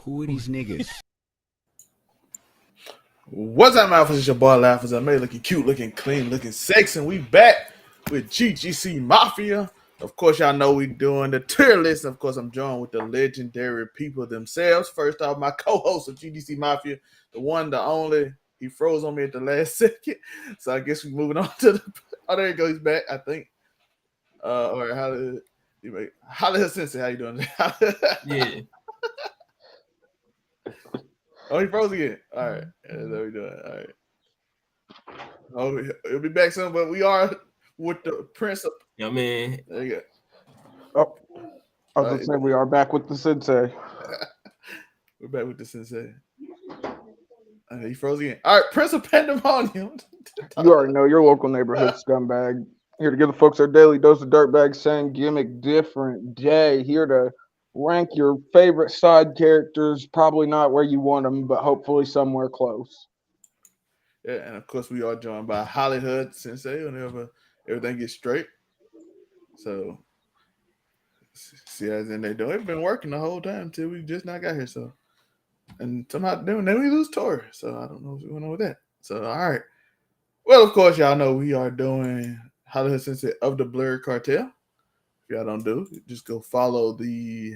Who are these niggas? What's up, Alpha? It's your boy Laughers. I made looking cute, looking clean, looking sexy, and we back with GGC Mafia. Of course, y'all know we doing the tier list. Of course, I'm joined with the legendary people themselves. First off, my co-host of GGC Mafia, the one, the only. He froze on me at the last second, so I guess we're moving on to the. Oh, there he goes. He's back, I think. Or how Sensei? How you doing? Yeah. Oh, he froze again. All right, that's what we doing. All right. Oh, he'll be back soon, but we are with the Prince of. Yeah, man. There you go. Oh, I was gonna say we are back with the sensei. We're back with the sensei. He froze again. All right, Prince of Pandemonium. You already know your local neighborhood scumbag. Here to give the folks our daily dose of dirtbag, same gimmick, different day. Here to rank your favorite side characters. Probably not where you want them, but hopefully somewhere close. Yeah, and of course we are joined by Hollywood Sensei whenever everything gets straight. So see how they doing. It's been working the whole time till we just not got here. So and somehow then we lose Tori. So I don't know what's going on with that. So all right. Well, of course, y'all know we are doing Hollywood Sensei of the Blurred Cartel. If y'all don't do, just go follow the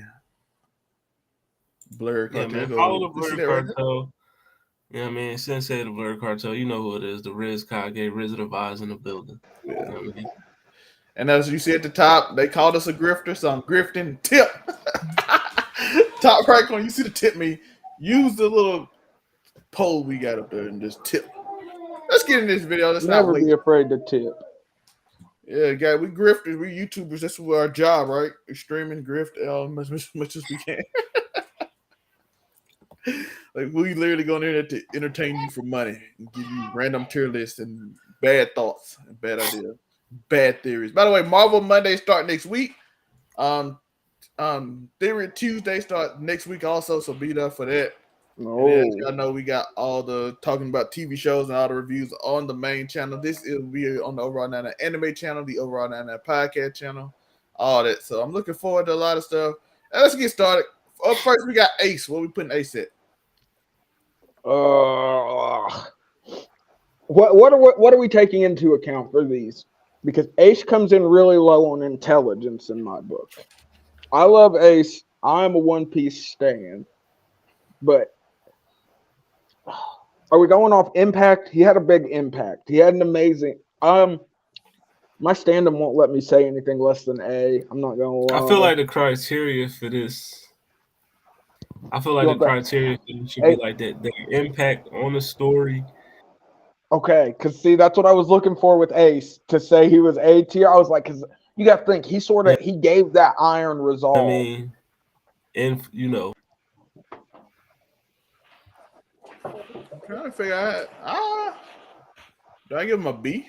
Blurred Cartel. Yeah, man. Follow the Blurred Cartel. Yeah, man. Sensei the Blurred Cartel. You know who it is. The Riz Kage, Riz of the Vibes in the building. Yeah. You know what I mean? And as you see at the top, they called us a grifter, so I'm grifting. Tip. Top right corner, you see the tip me. Use the little poll we got up there and just tip. Let's get in this video. Let's never be afraid to tip. Yeah, guys, we grifters, we YouTubers. That's our job, right? We streaming, grift as much as we can. Like we literally go on the internet to entertain you for money and give you random tier lists and bad thoughts and bad ideas, bad theories. By the way, Marvel Monday start next week. Theory Tuesday start next week also, so be there for that. No. And as y'all know, we got all the talking about TV shows and all the reviews on the main channel. This will be on the Overall 99 Anime channel, the Overall 99 Podcast channel, all that. So I'm looking forward to a lot of stuff. And let's get started. Up first, we got Ace. What we putting Ace at? What are we taking into account for these? Because Ace comes in really low on intelligence in my book. I love Ace. I'm a One Piece stan. But are we going off impact? He had a big impact. He had an amazing. My stand-up won't let me say anything less than A. I'm not gonna lie. I feel like the criteria for this. Criteria should be like that. The impact on the story. Okay, because see, that's what I was looking for with Ace to say he was A tier. I was like, because you got to think he gave that iron resolve. I mean, and you know. I'm trying to figure out. Do I give him a B?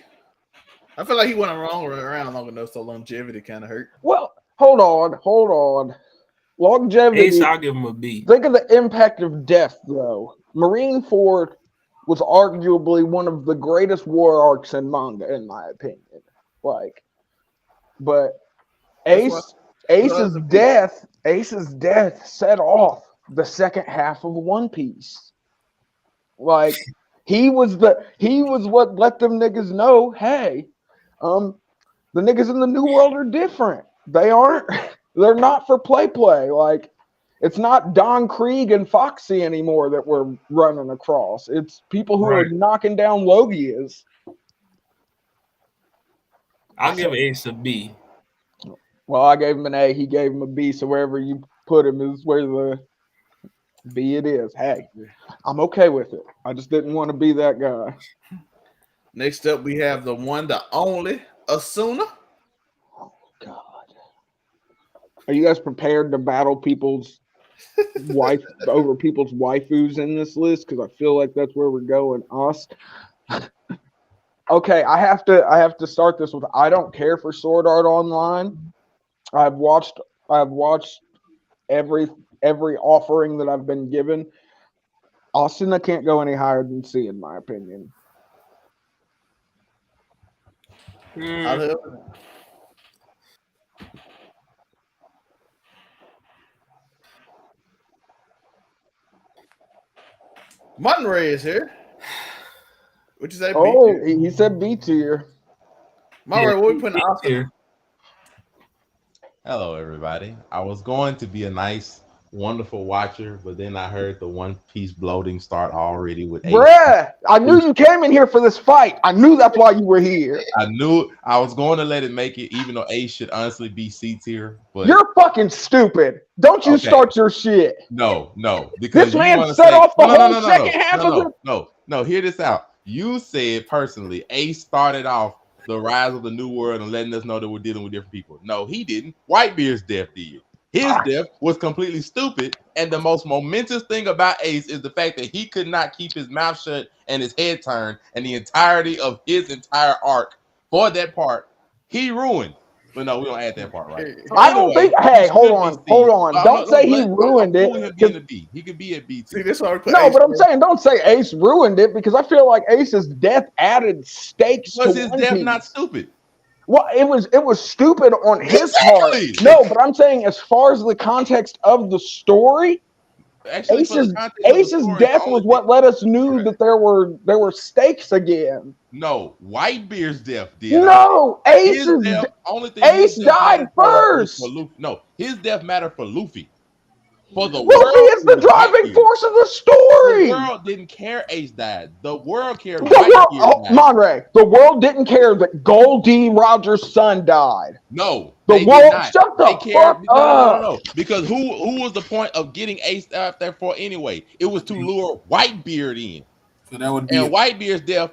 I feel like he went around long enough, so longevity kind of hurt. Well, hold on. Longevity. Ace, I'll give him a B. Think of the impact of death, though. Marineford was arguably one of the greatest war arcs in manga, in my opinion. But Ace's death set off the second half of One Piece. Like he was what let them niggas know, hey, the niggas in the New World are different. They're not for play. Like it's not Don Krieg and Foxy anymore that we're running across. It's people who are knocking down Logias. I'll give Ace a B. Well, I gave him an A. He gave him a B. So wherever you put him is where the B it is. Hey, I'm okay with it. I just didn't want to be that guy. Next up, we have the one, the only, Asuna. Oh, God. Are you guys prepared to battle people's people's waifus in this list? Because I feel like that's where we're going. Us. Okay, I have to start this with I don't care for Sword Art Online. I've watched every offering that I've been given. Asuna can't go any higher than C, in my opinion. Monterey is here. Which is that? Oh, he said B tier. Monterey, what we putting Oscar? Here. Hello, everybody. I was going to be a nice, wonderful watcher, but then I heard the One Piece bloating start already with Ace. Bruh, I knew you came in here for this fight. I knew that's why you were here. I knew I was going to let it make it, even though Ace should honestly be C tier. But You're fucking stupid. Don't you start your shit. No, because This man set off the whole second half of it. No, hear this out. You said personally, Ace started off the rise of the new world and letting us know that we're dealing with different people. No, he didn't. Whitebeard's death did. His death was completely stupid. And the most momentous thing about Ace is the fact that he could not keep his mouth shut and his head turned, and the entirety of his entire arc for that part, he ruined. But no, we don't add that part, right? I don't think. Hey, hold on. Don't say he ruined it. He could be at B. See, this already put no, Ace but I'm first. saying don't say Ace ruined it because I feel like Ace's death added stakes. Was to his One death Piece. not stupid? Well, it was stupid on his part. No, but I'm saying as far as the context of the story, Actually, Ace's death was what let us knew that there were stakes again. No, Whitebeard's death did. No, Ace died first. No, his death mattered for Luffy. For the Luffy world, is the driving force of the story. The world didn't care Ace died. The world cared. Monterey, the world didn't care that Gold D. Rogers' son died. No, the world shut the fuck up. No. Because who was the point of getting Ace out there for anyway? It was to lure Whitebeard in. So that would be Whitebeard's death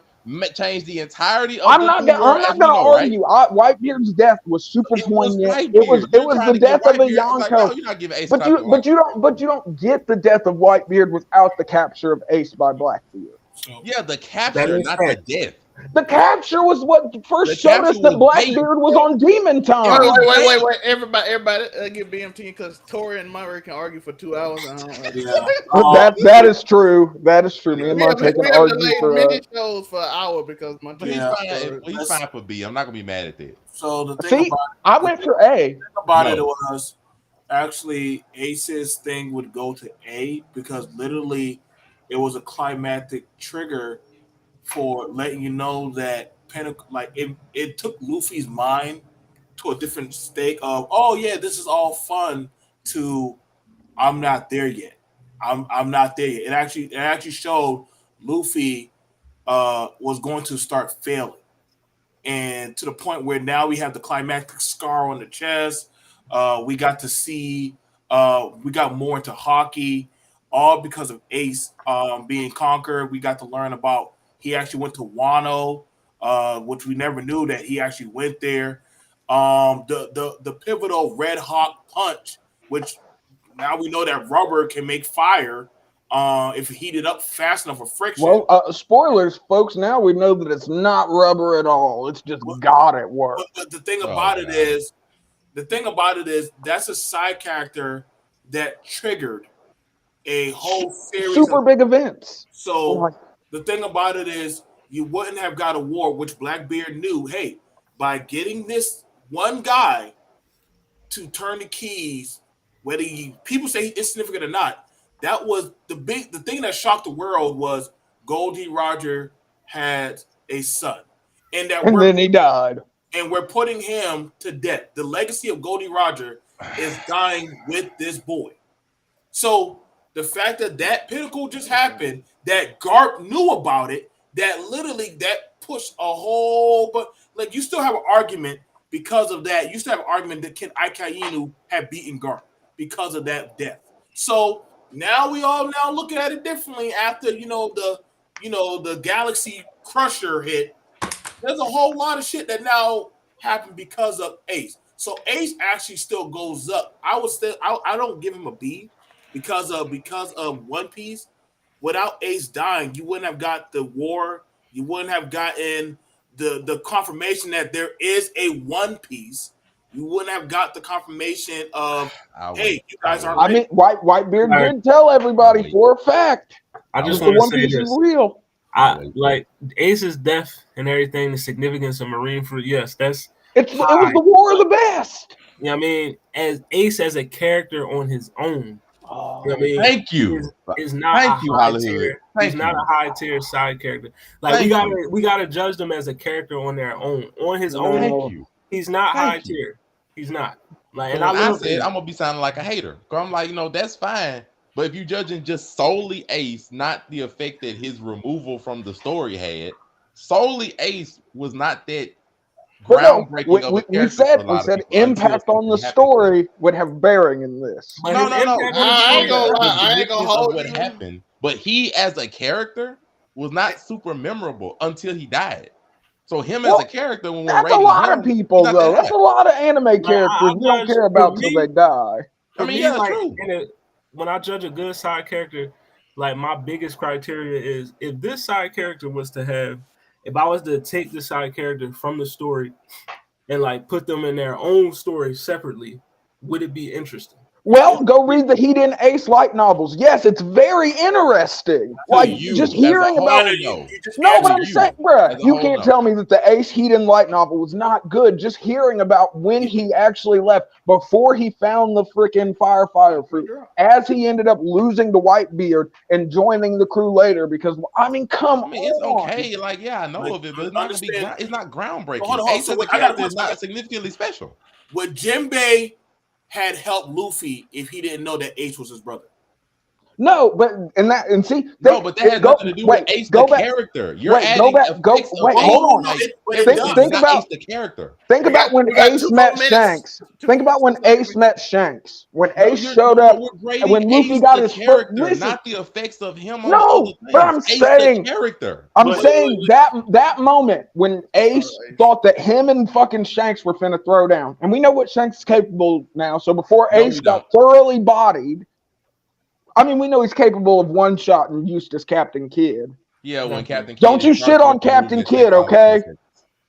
changed the entirety of I'm not gonna argue. Right? Whitebeard's death was super poignant. It was the death of a Yonko. You're not giving Ace but you don't get the death of Whitebeard without the capture of Ace by Blackbeard. Yeah, the capture, not the death. The capture was what first showed us that Blackbeard was on demon time. Wait. Everybody, give BMT because Tori and Monterey can argue for 2 hours. That is true. That is true. Me and Monterey can argue for many shows for an hour because Monterey. He's fine for B. I'm not gonna be mad at that. So the thing I went for A. The thing about it was actually Ace's thing would go to A because literally it was a climactic trigger for letting you know that Pinnacle, like it took Luffy's mind to a different state of, oh yeah, this is all fun, to I'm not there yet. I'm not there yet. It actually showed Luffy was going to start failing, and to the point where now we have the climactic scar on the chest. We got to see we got more into hockey, all because of Ace being conquered. We got to learn about. He actually went to Wano, which we never knew that he actually went there. The pivotal Red Hawk punch, which now we know that rubber can make fire if heated up fast enough for friction. Well, spoilers, folks. Now we know that it's not rubber at all. It's just God at work. But the thing about it is, that's a side character that triggered a whole series super big events. So. The thing about it is you wouldn't have got a war, which Blackbeard knew, hey, by getting this one guy to turn the keys, whether people say it's significant or not, that was the thing that shocked the world was Goldie Roger had a son. And then he died. And we're putting him to death. The legacy of Goldie Roger is dying with this boy. So the fact that pinnacle just happened, that Garp knew about it, that pushed a whole, but like you still have an argument because of that. You still have an argument that Ken Ikainu had beaten Garp because of that death. So now we all now looking at it differently after the Galaxy Crusher hit. There's a whole lot of shit that now happened because of Ace. So Ace actually still goes up. I don't give him a B. Because of One Piece, without Ace dying, you wouldn't have got the war. You wouldn't have gotten the confirmation that there is a One Piece. You wouldn't have got the confirmation of, hey, you guys are. I mean, Whitebeard did tell everybody for a fact. I just want to say this. Real. Like Ace's death and everything, the significance of Marine Fruit. Yes, it was the war of the best. Yeah, I mean, as Ace as a character on his own, Oh, You know what I mean? Thank you. Is not Thank a you, high Hollywood. tier. Thank He's not you. a high tier side character. Like Thank we gotta judge them as a character on their own. On his own, Thank you. he's not Thank high you. tier. He's not. Like, So and I when I love said I'm gonna be sounding like a hater, because I'm like, that's fine. But if you're judging just solely Ace, not the effect that his removal from the story had, solely Ace was not that but no, groundbreaking of a we character said for a lot of people until impact on the something happened to him. story would have bearing in this. But No, his no, no. impact We on the I ain't story- gonna lie. the I ain't gonna significance of hold what you. happened, but he as a character was not super memorable until he died. So him as Well, a character, when we're That's a rating lot him, of people, he's not that though. That's high. a lot of anime Like, characters you don't judge- care for about till me- they die. I For mean, me, yeah, like, true. when I judge a good side character, like my biggest criteria is if this side character was to have, if I was to take the side character from the story and like put them in their own story separately, would it be interesting? Well, go read the Heat and Ace light novels. Yes, it's very interesting. Like you just as a hearing whole, about. no. You just No, answered but I'm you saying, bruh, as a you whole, can't no. tell me that the Ace Heat and Light novel was not good. Just hearing about when he actually left before he found the freaking firefighter fruit, as he ended up losing the Whitebeard and joining the crew later. Because I mean, come I mean, it's on. okay. Like, yeah, I know Like, of it, but it's not gonna be. understand- It's not groundbreaking. Hold on. Ace So as a wait, I got a character is question. not significantly special. Would Jinbei had helped Luffy if he didn't know that Ace was his brother? No, but see, No, but that has nothing to do with Ace the back. character. You're Wait, adding go back. Go effects of wait. Ace. Hold on. No, Like, it everything does. is Think not about- Ace the character. Think We about got- when we got Ace 2 met more minutes. Shanks. 2 Think about when minutes, let's Ace met Shanks. When No, Ace showed up, we're and grading when Luffy Ace got the his foot. character, Listen, not the effects of him on no, other but things. I'm Ace saying, the character. I'm But- saying that moment when Ace thought that him and fucking Shanks were finna throw down, and we know what Shanks is capable of now. So before No, Ace we got thoroughly bodied, I mean, we know he's capable of one shot and Eustace Captain Kidd. Yeah, when Captain Kidd Don't you started shit on to move Captain that Kidd, thing off okay? the seconds.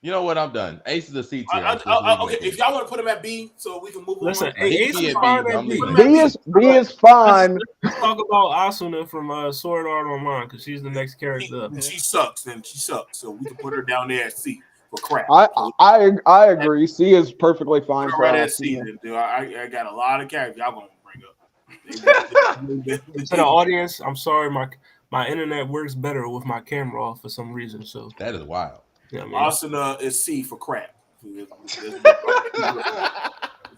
You know what? I'm done. Ace is a C tier. Okay, if y'all want to put him at B, so we can move Listen, on. hey, He Ace can be is at fine B, at I'm B. leaving B is fine. Let's talk about Asuna from Sword Art Online because she's the next character up. She sucks, and she sucks. So we can put her down there at C for crap. I agree. C is perfectly fine Put for her right at us. C. Then, dude. I got a lot of characters y'all gonna bring up. To the audience, I'm sorry, my internet works better with my camera off for some reason. So That is wild. yeah, I mean, Asuna is C for crap.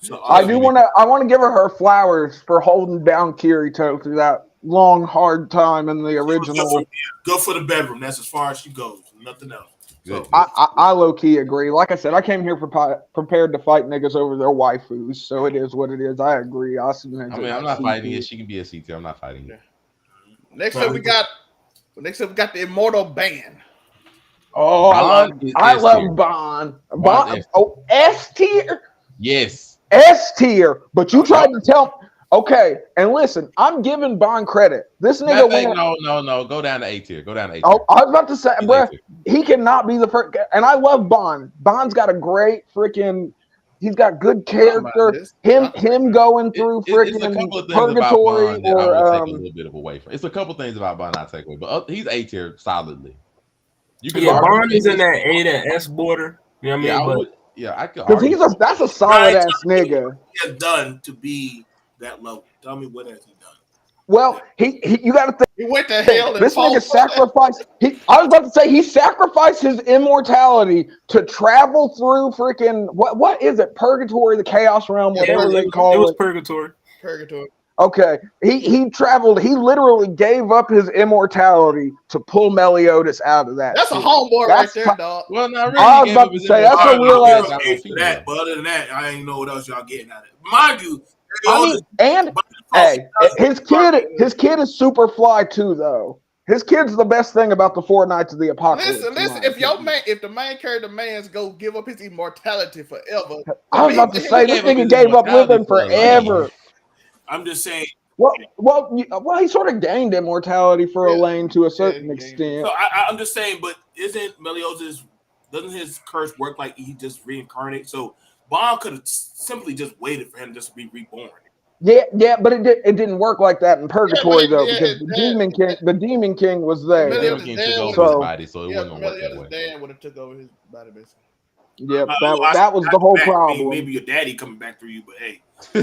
So, I want to give her flowers for holding down Kirito through that long, hard time in the original. Go for the bedroom. That's as far as she goes. Nothing else. Good. I low key agree. Like I said, I came here prepared to fight niggas over their waifus, so it is what it is. I agree. I mean, I'm not fighting it. She can be a C tier. I'm not fighting it. Next up, we got the Immortal Band. Oh, Bond I is S love tier. Bond. Bond is- Oh, S tier. Yes. S tier, but you tried to tell. Okay, and listen, I'm giving Bond credit. This nigga went. No. Go down to A tier. Go down to A tier. Oh, I was about to say, He's bruh, A tier. he cannot be the first. And I love Bond. Bond's got a great freaking. He's got good character. Him going through It's a freaking couple of things purgatory about Bond that I or will take a little bit of away from. It's a couple things about Bond I take away, but he's A tier solidly. You can yeah, Bond is in that A to S border. You know what I mean? I could because argue. that's a solid ass nigga. He has done to be that level. Tell me what has he done? Well, he you got to think. He went to hell and This nigga fought. sacrificed. I was about to say he sacrificed his immortality to travel through freaking what is it? Purgatory, the Chaos Realm, whatever they call it. It was purgatory. Purgatory. Okay, he traveled. He literally gave up his immortality to pull Meliodas out of that. That's a shit. homeboy That's right there, dog. Well, not really. I was He about gave to up his say, that's a immortality real because ass- he got no For female. that, but other than that, I ain't know what else y'all getting at it. Mind you, I mean, and hey, his kid is super fly too, though. His kid's the best thing about the Four Knights of the Apocalypse. Listen. If the main character man's go give up his immortality forever, I was about to say this nigga gave up living forever. I'm just saying. Well, he sort of gained immortality for Elaine to a certain extent. So I'm just saying, but isn't Meliodas? Doesn't his curse work like he just reincarnate? So Bond could have simply just waited for him just to be reborn. Yeah, but it didn't work like that in Purgatory though, yeah, because the Demon King was there. The Meliodas Demon King dad took was- over his body, so it yeah, wasn't gonna work that Meliodas' way. dad would have took over his body basically. Yep, I that was the whole back. problem. Maybe your daddy coming back through you, but hey. Hey,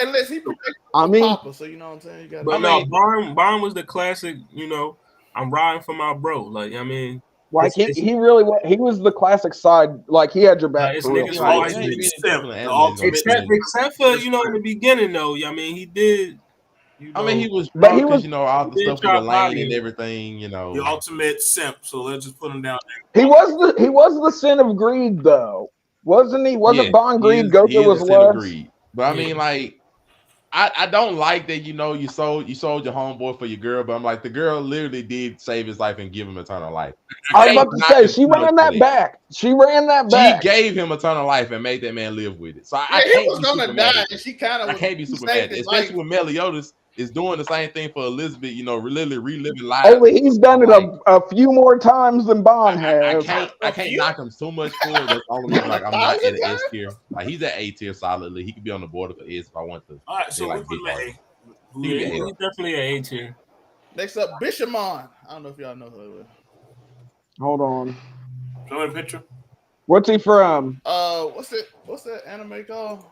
listen, he protected I mean, Papa, so you know what I'm saying. You got. But no, Barn was the classic. You know, I'm riding for my bro. Like I mean, like he really he was the classic side. Like he had your back it's for real. niggas Like, always it ain't been- really different than The anime, though. except for you know in the beginning though. I mean, he did. You know, I mean, he was But drunk he because was- you know all the he did stuff with try the lane and bodying. everything. You know, the ultimate simp. So let's just put him down there. He was the sin of greed though, wasn't he? Wasn't yeah, Bond greed? he Goku is was a sin of lust. greed. But I mean, like, I don't like that. You know, you sold your homeboy for your girl, but I'm like, the girl literally did save his life and give him eternal life. I was about to say she ran that back. She ran that She back. gave him eternal life and made that man live with it. So I Yeah, he can't was be gonna super mad die, at and that. she kind of. I can't be super mad at that, especially when Meliodas is doing the same thing for Elizabeth. You know, literally reliving lives. Only he's done it a few more times than Bond has. I can't knock him so much for it. That's the only reason like I'm not at an S tier. Like he's at A tier solidly. He could be on the border for S if I want to. All right, so like we put him at A. Yeah, he's definitely an A tier. Next up, Bishamon. I don't know if y'all know who. Hold on. Show me the picture. What's he from? What's that anime called?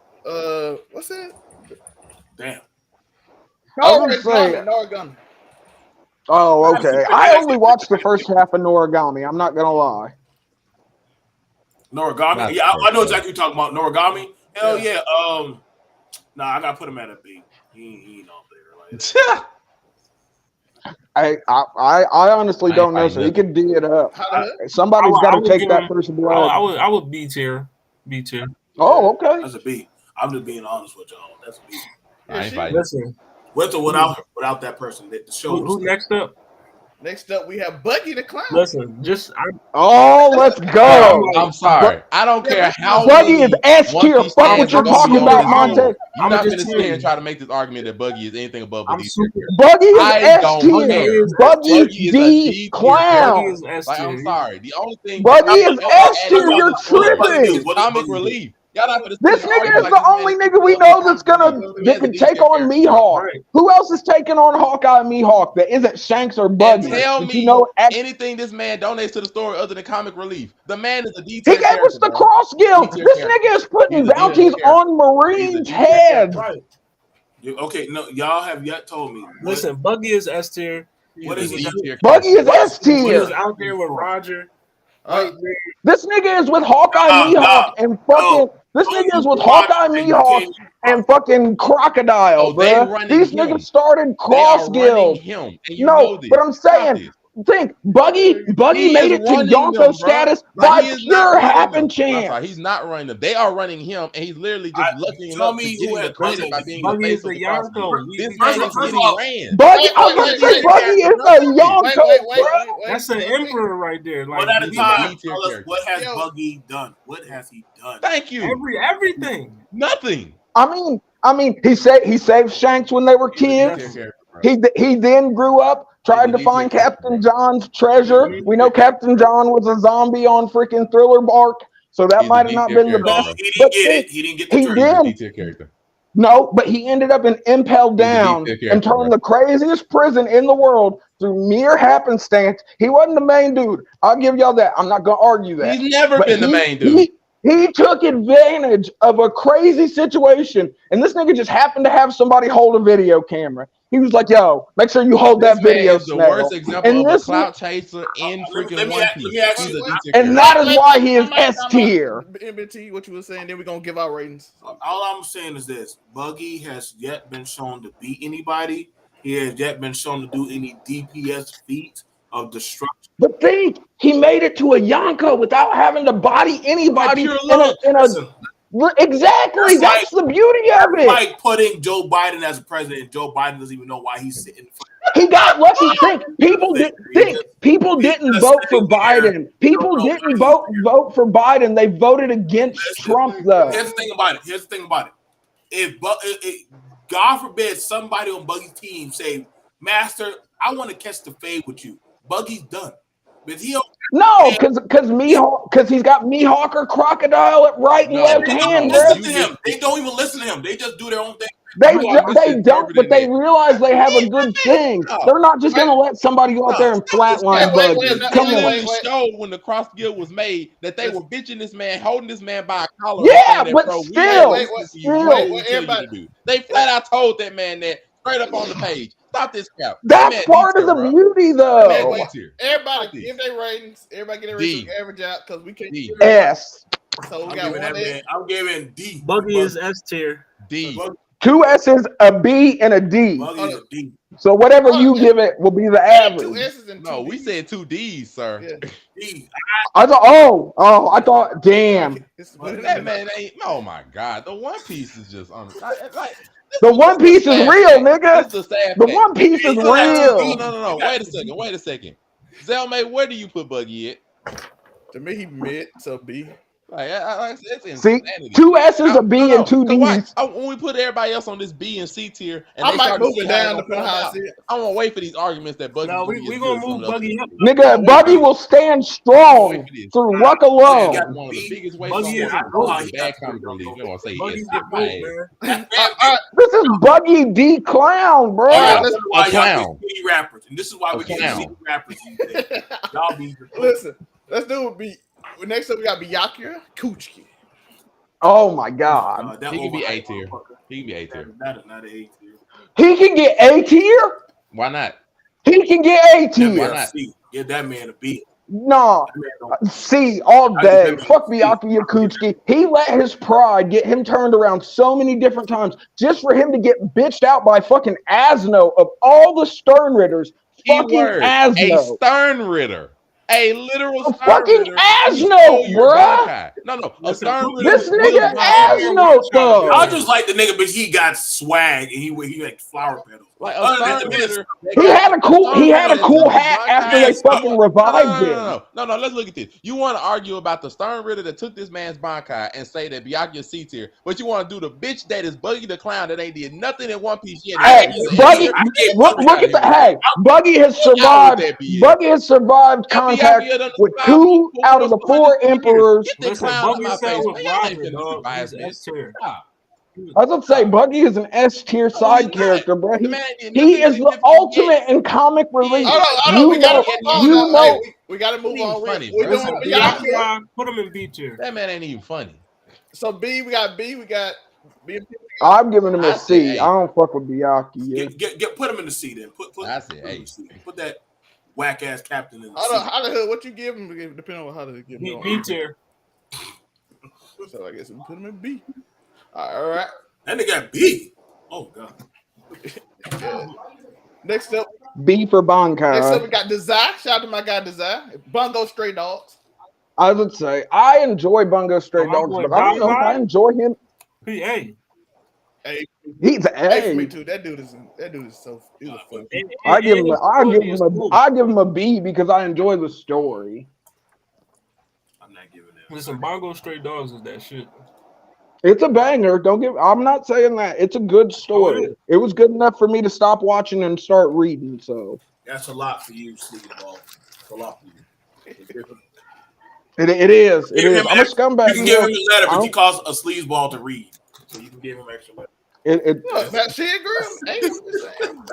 What's that? Damn. Noragami. Oh, okay. I only watched the first half of Noragami. I'm not gonna lie. Noragami. Yeah, I know exactly what you're talking about. Noragami. Hell yeah. Nah, I gotta put him at a B. He ain't all there. Like I honestly don't know, so he could D it up. Somebody's got to take that first blood. I would B tier. B tier. Oh, okay. That's a B. I'm just being honest with y'all. That's a B. I ain't fighting. Listen, with or without that person, the show. Who's next up? Next up, we have Buggy the Clown. Listen, let's go. I'm sorry. I don't care how Buggy is S tier. Fuck what you're talking about, Monte. I'm not going to sit here and try to make this argument that Buggy is anything above a D tier. Buggy is S tier. Buggy D Clown. Like, I'm sorry. The only thing Buggy is S tier. You're tripping. Comic relief. This nigga is the only nigga we know that can take on Mihawk. Right. Who else is taking on Hawkeye and Mihawk that isn't Shanks or Buggy? Tell me anything this man donates to the story other than comic relief. The man is a detail. He gave us the cross guild. This nigga is putting bounties on Marines' heads. Right. Okay, no, y'all have yet told me. Listen, Buggy is S tier. What is he? Buggy is S tier. He was out there with Roger. This nigga is with Hawkeye, Mihawk, and fucking. This nigga is with Hawkeye, Mihawk, and fucking Crocodile, bro. These niggas started Cross Guild. No, but I'm saying, think Buggy made it to Yonko status by pure happen chance. He's not running them. They are running him, and he's literally just looking him up to getting the credit by being the face of the Yonko. This man is getting ran. Buggy, I was gonna say Buggy is a Yonko, bro. That's an emperor right there. Like, one at a time. Tell us what has Buggy done? What has he done? Thank you. Everything. Nothing. I mean, he saved Shanks when they were kids. He then grew up, tried to find Captain John's treasure. We know Captain John was a zombie on freaking Thriller Bark, so that might have not been the best. He didn't get it. He didn't get the treasure. No, but he ended up in Impel Down and turned the craziest prison in the world through mere happenstance. He wasn't the main dude. I'll give y'all that. I'm not going to argue that. He's never been the main dude. He took advantage of a crazy situation, and this nigga just happened to have somebody hold a video camera. He was like, "Yo, make sure you hold that video." Is the worst example of a clout chaser in freaking One Piece. And that is why he is S tier. MBT, what you were saying? Then we're gonna give our ratings. All I'm saying is this: Buggy has yet been shown to beat anybody. He has yet been shown to do any DPS feats of destruction. But think, he made it to a Yonko without having to body anybody Exactly. That's the beauty of it. Like putting Joe Biden as a president. Joe Biden doesn't even know why he's sitting. He got lucky. People didn't vote for Biden. People didn't vote for Biden. They voted against Trump, though. Here's the thing about it. If God forbid somebody on Buggy's team say, "Master, I want to catch the fade with you," Buggy's done. But he because he's got Mihawk or Crocodile at right and left hand. Listen to him. They don't even listen to him. They just do their own thing. They You are don't, but misinterpreting they that. realize they have a good thing. They're not just gonna let somebody go out there and flatline wait, Buggy. wait, Come It on. literally showed when the cross deal was made that they were bitching this man, holding this man by a collar and Yeah, saying that, but bro, we ain't still, listening to you. You do what we tell you everybody. to do. They flat out told that man that straight up on the page. Stop this crap. That that's man D part of tier, the bro. beauty, That man D though. tier. Everybody Stop this. give their ratings. Everybody get their ratings D. average out because we can't. D. S. So we I'm got giving one that man. I'm giving D. Buggy is S tier. D. 2 S's, a B, and a D. Buggy is a D. So whatever you give it will be the Two average. S's and two No, we D's. said 2 D's, sir. Yeah. D. I thought, I thought, damn. That man ain't. Oh my God, the One Piece is just on. Like The One Piece is real, This nigga. is the sad The fact. One Piece is You got two real. D's. No. Wait a second. Zelmay, where do you put Buggy at? To me, he mid to B. Like, it's See, insanity. 2 S's, a B, and 2 'Cause why? D's. When we put everybody else on this B and C tier, and I they might start to move see it how down they depending on gonna how I come see out. it. I'm gonna wait for these arguments that Buggy's No, gonna be we as gonna good as some move of the Buggy other up. people. Nigga, Buggy will stand strong through luck Buggy alone. got one of the biggest weights on Buggy horses. is Buggy's GOAT. a bad comic relief. We gonna say Buggy's yes. the GOAT, man. This is Buggy D Clown, bro. All right, This let's is why A y'all clown. get shitty rappers, and this is why A we get clown. shitty rappers these days. Y'all be listen. Let's do it. Next up, we got Byakuya Kuchiki. Oh my God. that He can be A overhyped tier. motherfucker. He can be A tier. That is not an A tier. He can get A tier. Why not? He can get A That tier. man a not? C. Give that man a B. Nah. That man don't- C all I give day. that man Fuck a C. Byakuya Kuchiki. He let his pride get him turned around so many different times just for him to get bitched out by fucking Asno of all the Stern Ridders. Fucking Keyword. A Asno. Stern Ritter. A literal A Stern fucking Ritter. He Asno, stole your bruh. Bankai. No. A Listen, Stern who- Ritter This will nigga Bankai. Asno, though. I just like the nigga, but he got swag and he like flower petals. Like a Other than Stern the Ritter. He had a cool that hat after they fucking revived him. No. Let's look at this. You want to argue about the Stern Ritter that took this man's Bankai and say that Byakuya C tier, but you want to do the bitch that is Buggy the Clown that ain't did nothing in One Piece yet. Hey, Buggy, look at the hey. Buggy has survived. Buggy has survived contact with 2 out of the 4 emperors. Get the Listen, clown out Buggy my said face, with man. Y'all ain't Roger, finna be dog. biased, He's man. S tier. Stop. I was gonna say Buggy is an S tier side character, bro. The man did He nothing is the significant ultimate in comic relief. Hold on. You We gotta know, move on. you Now. know. Hey, we gotta move on. Funny, We're bro. doing Listen, Byakuya. Byakuya, put him in B tier. That man ain't even funny. So B, we got B. I'm giving him I a said C. A. I don't fuck with Byakuya. Put him in the C then. Put I said him A. in the C. Put that whack ass captain in the Hold C. on. How the hell? What you give him? Depending on how to give him. B tier. So I guess we put him in B. All right. That nigga got B. Oh god. Yeah. Next up, B for we Bankai. got Desire. Shout out to my guy Desire. Bungo Stray Dogs. I would say I enjoy Bungo Stray My Dogs, boy but I don't know if I Bankai? enjoy him. He A. Hey, He's hey, for me A. too. That dude is so. He was fun. I give him a B because I enjoy the story. I'm not giving that. Listen, Bongo Stray Dogs is that shit. It's a banger. I'm not saying that. It's a good story. is. It was good enough for me to stop watching and start reading. So That's a lot for you, Sleepball. It's a lot for you. it is. It Give is. him I'm a extra- scumbag. You can give him a letter, but I he calls a sleazeball to read. So you can give him extra letter. Look, that shit, girl. Hey, I'm just saying.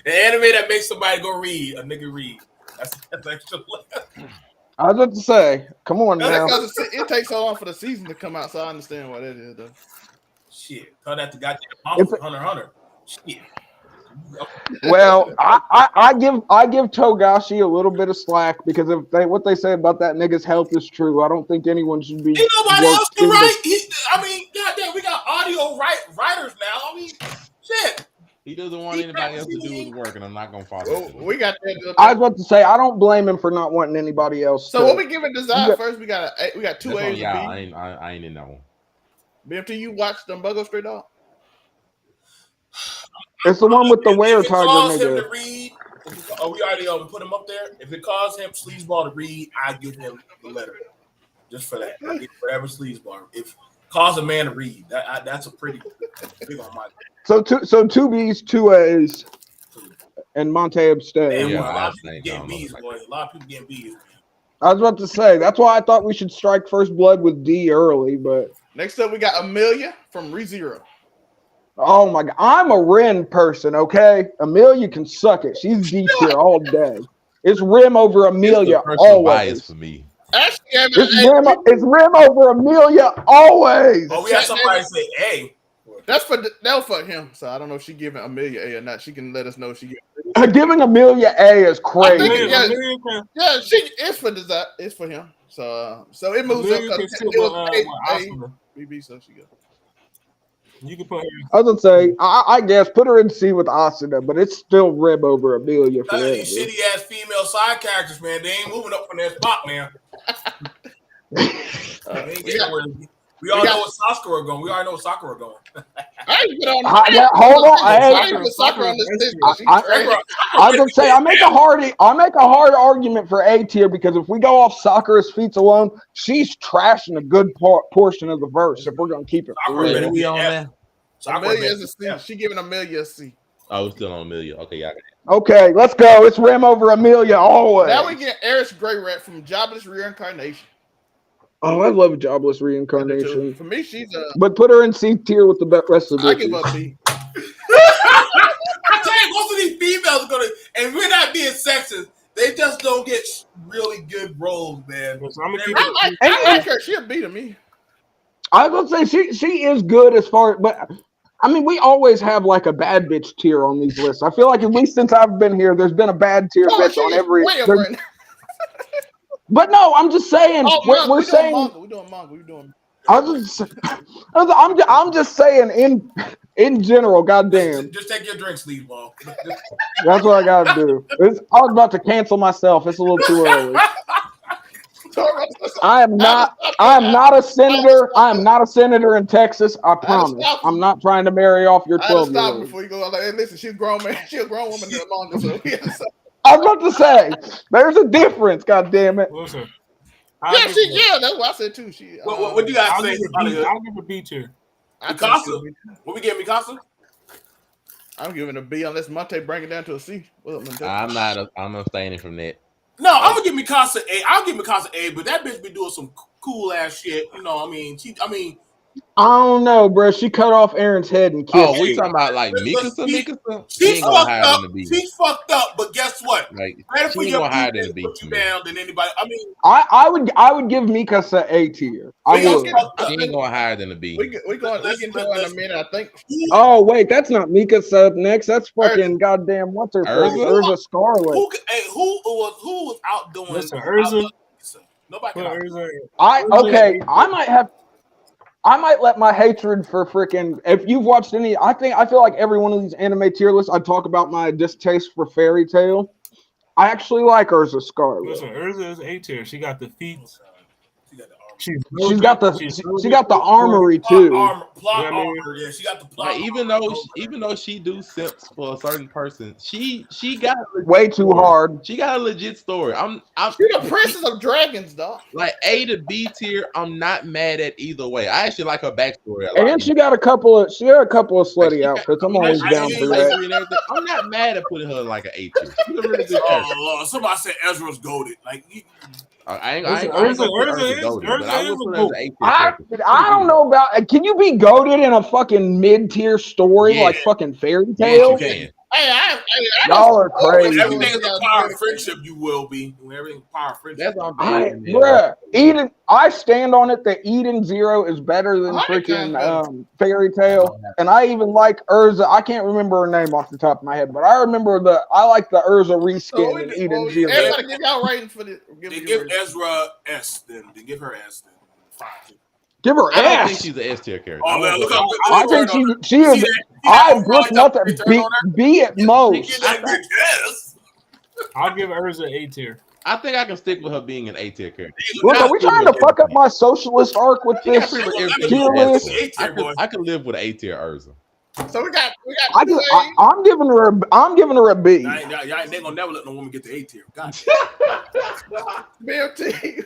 An anime that makes somebody go read, a nigga read. That's extra letter. I was about to say, come on That's now. because it takes so long for the season to come out, so I understand why that is, though. Shit. Tell that to goddamn mouth for Hunter. Shit. Well, I give Togashi a little bit of slack because if what they say about that nigga's health is true, I don't think anyone should be. Ain't nobody else can worked write. Goddamn, we got audio writers now. Shit. He doesn't want anybody else to do his work, and I'm not gonna follow. Well, we got that. I was about to say I don't blame him for not wanting anybody else. So what we giving Desire Yeah. first? We got two That's on A's y'all. and I ain't in that one. B. BMT, you watched them Bungo Stray Dog? It's the one with the If were it tiger calls him nigga. to read, we already put him up there. If it calls him sleazeball to read, I give him the letter. Just for that. I get whatever sleazeball. If calls a man to read, that's a pretty big on my. So two B's, 2 A's, and Monte abstain. Man, Yeah, a lot of that's people ain't getting dumb, B's, motherfucker. boy. A lot of people getting B's. I was about to say that's why I thought we should strike first blood with D early, but Next up, we got Amelia from ReZero. Oh my god, I'm a Ren person. Okay, Amelia can suck it. She's D tier all day. It's Rim over It's the Amelia personal bias always. for me. Actually, I It's mean, Rim. It's Rim over Amelia always. Oh, we had somebody say A. that was for him. So I don't know if she giving Amelia A or not. She can let us know if she. Giving Amelia A is I think crazy. yeah, it's for design. It's for him. So it moves up. Amelia can sit It was with A, Asuna. BB, so she go. You can put her. I was gonna say, I guess put her in C with Asuna, but it's still Rim over Amelia None of forever. these shitty ass female side characters, man. They ain't moving up from their spot, man. We all know what Sakura going. We already know what Sakura going. I ain't put on. Hold on, I ain't put Sakura on this list. I was gonna say I make a hard argument for A tier because if we go off Sakura's feats alone, she's trashing a good portion of the verse. If we're gonna keep it for Sakura real. better we be on F. that? Sakura Amelia better is a be C. F. She giving Amelia a C. Oh, we're still on Amelia. Okay, y'all. Okay, let's go. It's Rim over Amelia always. Now we get Eris Grey Rat from Jobless Reincarnation. Oh, I love Jobless Reincarnation. For me, she's a. But put her in C tier with the rest of the I give her a bitches. B. I tell you, most of these females are gonna, and we're not being sexist. They just don't get really good roles, man. So I'm gonna keep I like her. She a B to me. I would say she is good as far, but I mean we always have like a bad bitch tier on these lists. I feel like at least since I've been here, there's been a bad tier Oh, bitch on every. way up right now. But no, I'm just saying we're saying. We're doing manga. We're doing. I'm just saying in general. Goddamn, Just take your drink, sleeve ball. that's what I gotta do. I was about to cancel myself. It's a little too early. I am not a senator. I am not a senator in Texas. I promise. I'm not trying to marry off your I had to 12-year-old. stop before you go. Like, hey, listen, she's a grown man. She's a grown woman in the manga. So I was about to say, there's a difference. God damn it. Listen. yeah, that's what I said too. She. What do you guys say? I'll give a B tier. Mikasa. What we get, Mikasa? I'm giving a B unless Monte bring it down to a C. I'm abstaining from that. No, I'm gonna give Mikasa A. I'll give Mikasa A, but that bitch be doing some cool ass shit. You know, I mean, I don't know, bro. She cut off Aaron's head and killed. Oh, we talking about like Mikasa? She's fucked up. She's fucked up, but guess what? Like, better for your higher people than a put you down than anybody. I mean, I would give Mikasa A tier. I would. She ain't going higher than a B. We get into it in a minute, I think. Oh wait, that's not Mikasa up next. That's fucking goddamn what's her face? Urza Scarlet. Who was outdoing? Listen, Urza. Nobody can. I might let my hatred for freaking. If you've watched any, I feel like every one of these anime tier lists, I talk about my distaste for Fairy Tail. I actually like Urza Scarlet. Listen, Urza is A tier. She got the feet. She's got the armory too. Plot armor. Yeah, she got the plot. Like, even though she do simps for a certain person, she got way too hard. She got a legit story. I'm She's the Princess of Dragons, dog. Like A to B tier, I'm not mad at either way. I actually like her backstory. And she got a couple of slutty outfits. I'm always down for that. I'm not mad at putting her in like an A tier. She's a really good character. Lord, somebody said Ezra's goaded. Like I ain't Urza goated, but I will put her as an A tier. I don't know about. Can you be goaded in a fucking mid-tier story like fucking Fairy Tail? Yes, you can. Y'all are crazy. Everything is a power of friendship. You will be. Everything power of friendship. That's what I'm saying. Bruh, Eden. I stand on it that Eden Zero is better than freaking Fairy Tail, and I even like Urza. I can't remember her name off the top of my head, but I remember I like the Urza reskin in Eden Zero. Everybody give y'all ratings for this. Give Ezra S. Then give her S. Then 5. Give her S. I don't think she's an S tier character. Oh man, look how I think she is. I just nothing B at most. I'll give Urza A tier. I think I can stick with her being an A tier character. Look, are we trying to fuck up my socialist arc with this tier list? I can live with an A tier Urza. So we got. I'm giving her a B. They gonna never let no woman get the A tier. God. BLT.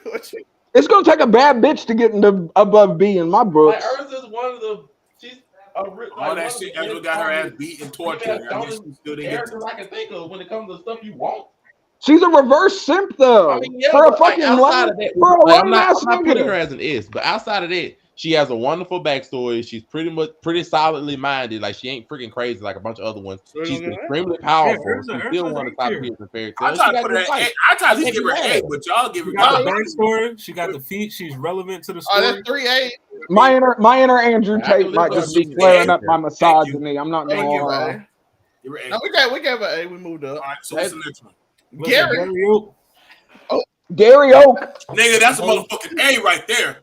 It's gonna take a bad bitch to get into above B in my books. Like Urza's one of the. She's all that shit. Ezra got her ass beat and tortured. Characters I can think of when it comes to stuff you want. She's a reverse simp though. I mean, yeah, for a fucking outside of that, I'm not putting her as an S, but outside of that, She has a wonderful backstory. She's pretty solidly minded. Like she ain't freaking crazy like a bunch of other ones. So She's gonna get extremely powerful. Urza- She's still Urza's one of the A top tier. tiers in fairy I tales. try She to got put her. good fight. I try to give her an A, but y'all give She her. got the y'all- backstory. She got the feet. She's relevant to the Oh, story. that's 3A. My inner Andrew I can Tate might live just with be a flaring up B. my Thank you. misogyny. I'm not Oh, we gonna give her lie. A. Give her an A. No, we gave her A. We moved All up. right, so what's the next one? Listen, Gary. Oak. Gary Oak, Nigga, that's a motherfucking A right there.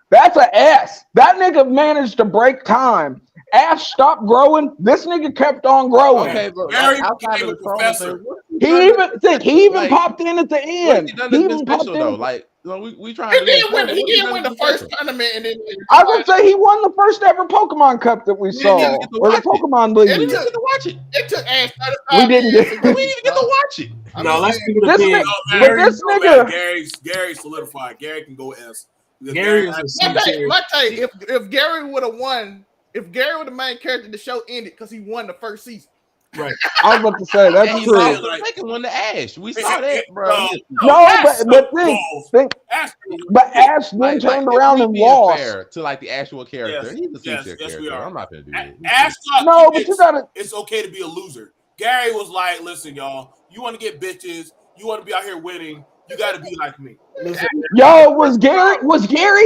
that's a S. That nigga managed to break time. Ash stopped growing. This nigga kept on growing. Okay, but Gary outside became of a the Chrome professor. thing, He even Like, popped in at the what has end. he done He that's been even popped special in. though? Like, you know, we trying He to did win. What He has did done win that's the been first special? tournament, and then I was gonna say he won the first ever Pokemon Cup that we didn't saw, even get to or the watch it. Pokemon We League. didn't even get to watch it. it took Ash 35 We didn't years get- to We win didn't it, even get to dog. watch it. I'm No, just let's saying. do the This big. nigga- No, but this no, nigga- man, Gary's solidified. Gary can go S. Because Gary is a C tier. My take, if Gary would have won, if Gary was the main character, the show ended because he won the first season. Right. I was about to say that's And he true. lost Like- the second one to Ash. We Hey, saw that, hey, bro. no, No, Ash but balls. think, Ash, but Ash then turned if around we and being lost. fair to like the actual character. Yes, He's a C yes, tier yes, we character. are. I'm not gonna do that. Ash thought No, but you gotta. it's okay to be a loser. Gary was like, listen, y'all, you want to get bitches, you want to be out here winning, you got to be like me. Listen, Yo, was Gary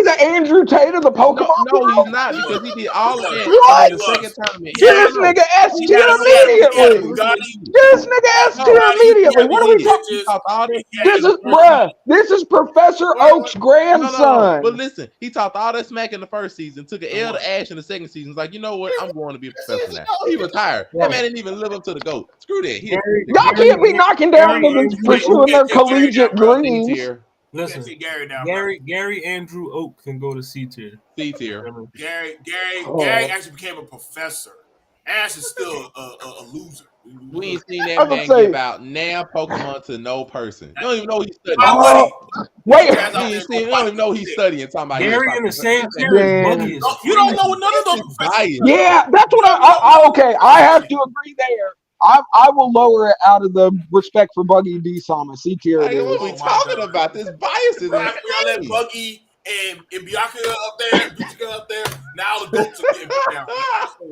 the Andrew Tate of the Pokemon? No, he's not because he did all of that. What? In the second tournament. Yeah, This nigga S He tier had a immediately. Bugatti. This nigga S tier No, immediately. he What are we did. talking? He talked all that. This is bruh. This is Professor Oak's No. grandson. But listen, he talked all that smack in the first season, took an L to Ash in the second season. He's like, you know what? I'm going to be a professor now. He retired. That man didn't even live up to the GOAT. Screw that. Y'all can't be knocking down niggas pursuing their collegiate dreams. tier, listen. Gary down. Gary Andrew Oak can go to C tier. C tier. Gary Oh. actually became a professor. Ash is still a loser. We ain't seen I that was man gonna say- give out now Pokemon to no person. You don't even know he's studying. Oh, wait. You don't even know he's studying. Talking about Gary in the same tier Damn. as Buggy is. You don't know what none of those professors. Yeah, that's what I okay. I have to agree there. I will lower it out of the respect for Buggy D Sama. C tier it Like, what are we is. talking about? This bias is Y'all let insane. Buggy and Bianca up there, Bianca up there. Now the goats are getting put down.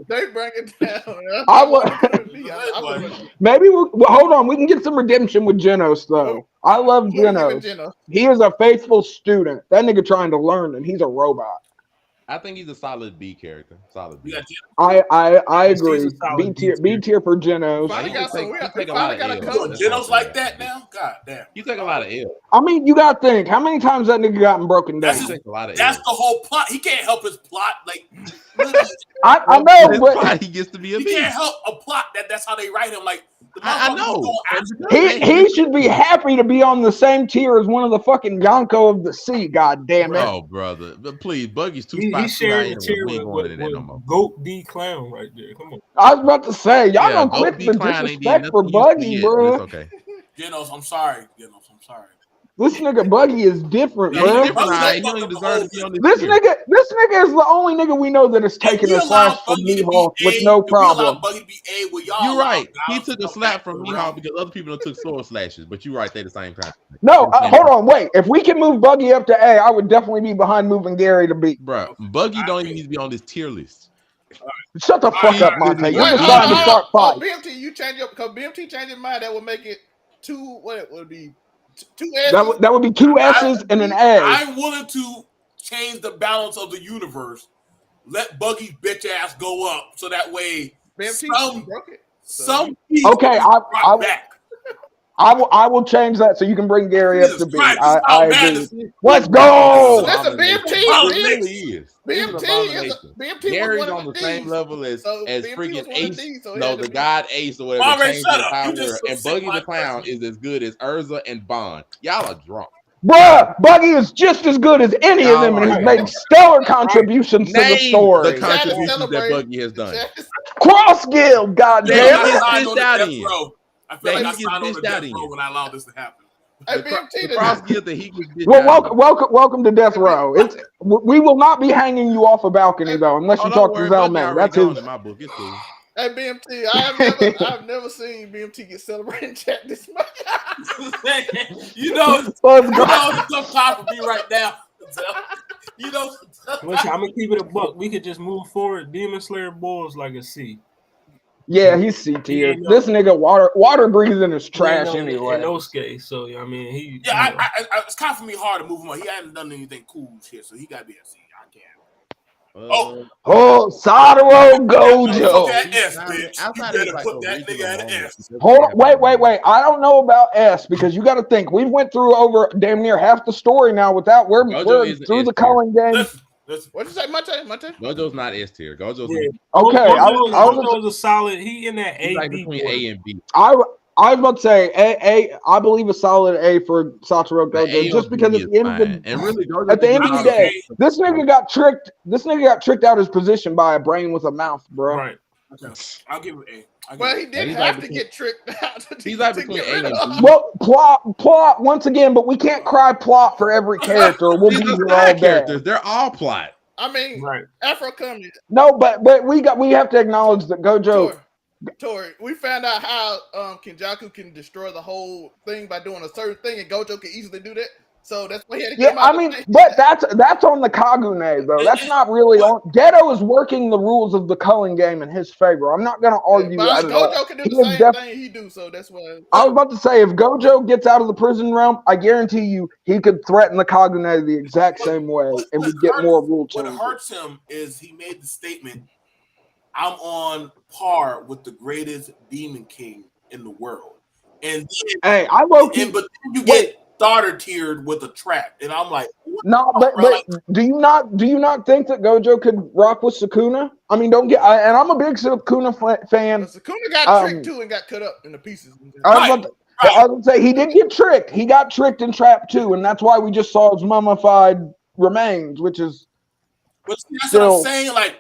They bring it down. I would maybe well, hold on. We can get some redemption with Genos though. I love Genos. He is a faithful student. That nigga trying to learn, and he's a robot. I think he's a solid B character. Solid B. I He's agree. a solid B tier for Genos. Finally got some. We take a lot of finally got a L's. coach. Genos like that now? God damn. You take a lot of L. I mean, you gotta think how many times that nigga gotten broken down. That's You take a lot of That's L. the whole plot. He can't help his plot. Like literally, I know, His but plot, he gets to be a he B. can't help a plot. That's how they write him. Like the I motherfucker know. was going after he should be happy to be on the same tier as one of the fucking Yonko of the sea. God damn it! Oh, brother. But please, Buggy's two He spots too high shared anyway. the tier We ain't with going into that no more. Goat D Clown right there. Come on. I was about to say y'all Yeah, don't Goat quit D the Clown ain't did disrespect for nothing used to Buggy, yet, but bro. it's okay. Genos, I'm sorry. Genos, I'm sorry. This nigga Buggy is different, Yeah, bro. he's different. Right? He don't even deserve to be on This tier. nigga is the only nigga we know that is taking a slash from Mihawk with no problem. Buggy to be A with y'all. You're right. He Y'all took a come slap back from around. Mihawk because other people took sword slashes. But you're right. They the same kind. No, hold on, wait. If we can move Buggy up to A, I would definitely be behind moving Gary to B. Bro, Buggy don't even need to be on this tier list. Shut the fuck up, Monte. You're Wait, just trying to start fight. BMT, you change up because BMT changed his mind. That would make it two. What would be two That would be two S's and an A. I'm willing to change the balance of the universe. Let Buggy's bitch ass go up so that way BMT broke it. some Okay, brought back. I will change that so you can bring Gary up to B. Christ, I this is agree. madness. Let's go. Listen, It really is. BMT Gary's was one on of the same level as BMT freaking was one of Ace. these, so he No, had to the be- God Ace or whatever. Alright, changed shut the up. power You just and said Buggy my the Clown is as good as Urza and Bond. Y'all are drunk. Bruh, Buggy is just as good as any of them and has Right. made stellar contributions to the Name story. the contributions that Celebrate. Buggy has done. Cross guild, I goddamn feel Yeah, like he I gets signed on the dished out death in. row. I feel like That I he signed on gets the dished out death in. row when I allowed this to happen. Hey, The BMT, cross guild that he gets Well, welcome to Death Row. We will not be hanging you off a balcony though, unless you talk to Zellman. That's his. in my book. It's cool. Hey BMT, I've never seen BMT get celebrated in chat this much. you know, Let's you go. know it's a tough time for me right now. You know, Listen, I'm gonna keep it a buck. We could just move forward. Demon Slayer Bulls like a C. Yeah, he's C tier. ain't no- This nigga water breathing is He ain't trash no anyway. Inosuke, so I mean, he. yeah, you know. it's kind of for me hard to move him on. He hadn't done anything cool shit, so he got to be a C. I can't. Oh, Satoru Gojo. That S, bitch. You outside better of like put a that nigga at an regional S. moment, Hold on, wait. I don't know about S because you got to think we went through over damn near half the story now without we're isn't through S the tier. Culling game. Listen. What'd you say, Mate? Gojo's not S tier. Gojo's Yeah. Okay, Gojo is a solid. He in that he's A like B between border. A and B. I was about to say A. I believe a solid A for Satoru But Gojo A just or because B at the end of fine. the And really, Gojo at the end did of the not- day, this nigga got tricked. This nigga got tricked out his position by a brain with a mouth, bro. Right. Okay. I'll give him an A. Well, he did He's have like to get tricked out. he's like to between get A rid and of. B. Well, plot once again, but we can't cry plot for every character. We'll be These are here all side day. characters. They're all plot. I mean, Right. Afro coming. No, but we have to acknowledge that Gojo. Tori, we found out how Kenjaku can destroy the whole thing by doing a certain thing, and Gojo can easily do that. So that's why he had to get Yeah, him out I mean, the thing. but that's on the Kagune though. That's not really on. Geto is working the rules of the culling game in his favor. I'm not going to argue But that at all. Gojo can do He the is same thing he do, so that's why. I was about to say, if Gojo gets out of the prison realm, I guarantee you he could threaten the Kagune the exact same way, and we get more rule What changes. hurts him is he made the statement, I'm on par with the greatest demon king in the world. And Hey, I low key. but then you get starter tiered with a trap. And I'm like, No, but do you not think that Gojo could rock with Sukuna? I mean, don't get. And I'm a big Sukuna fan. But Sukuna got tricked too and got cut up in the pieces. I was about to say he did get tricked. He got tricked and trapped too, and that's why we just saw his mummified remains, which is. But that's what I'm saying. Like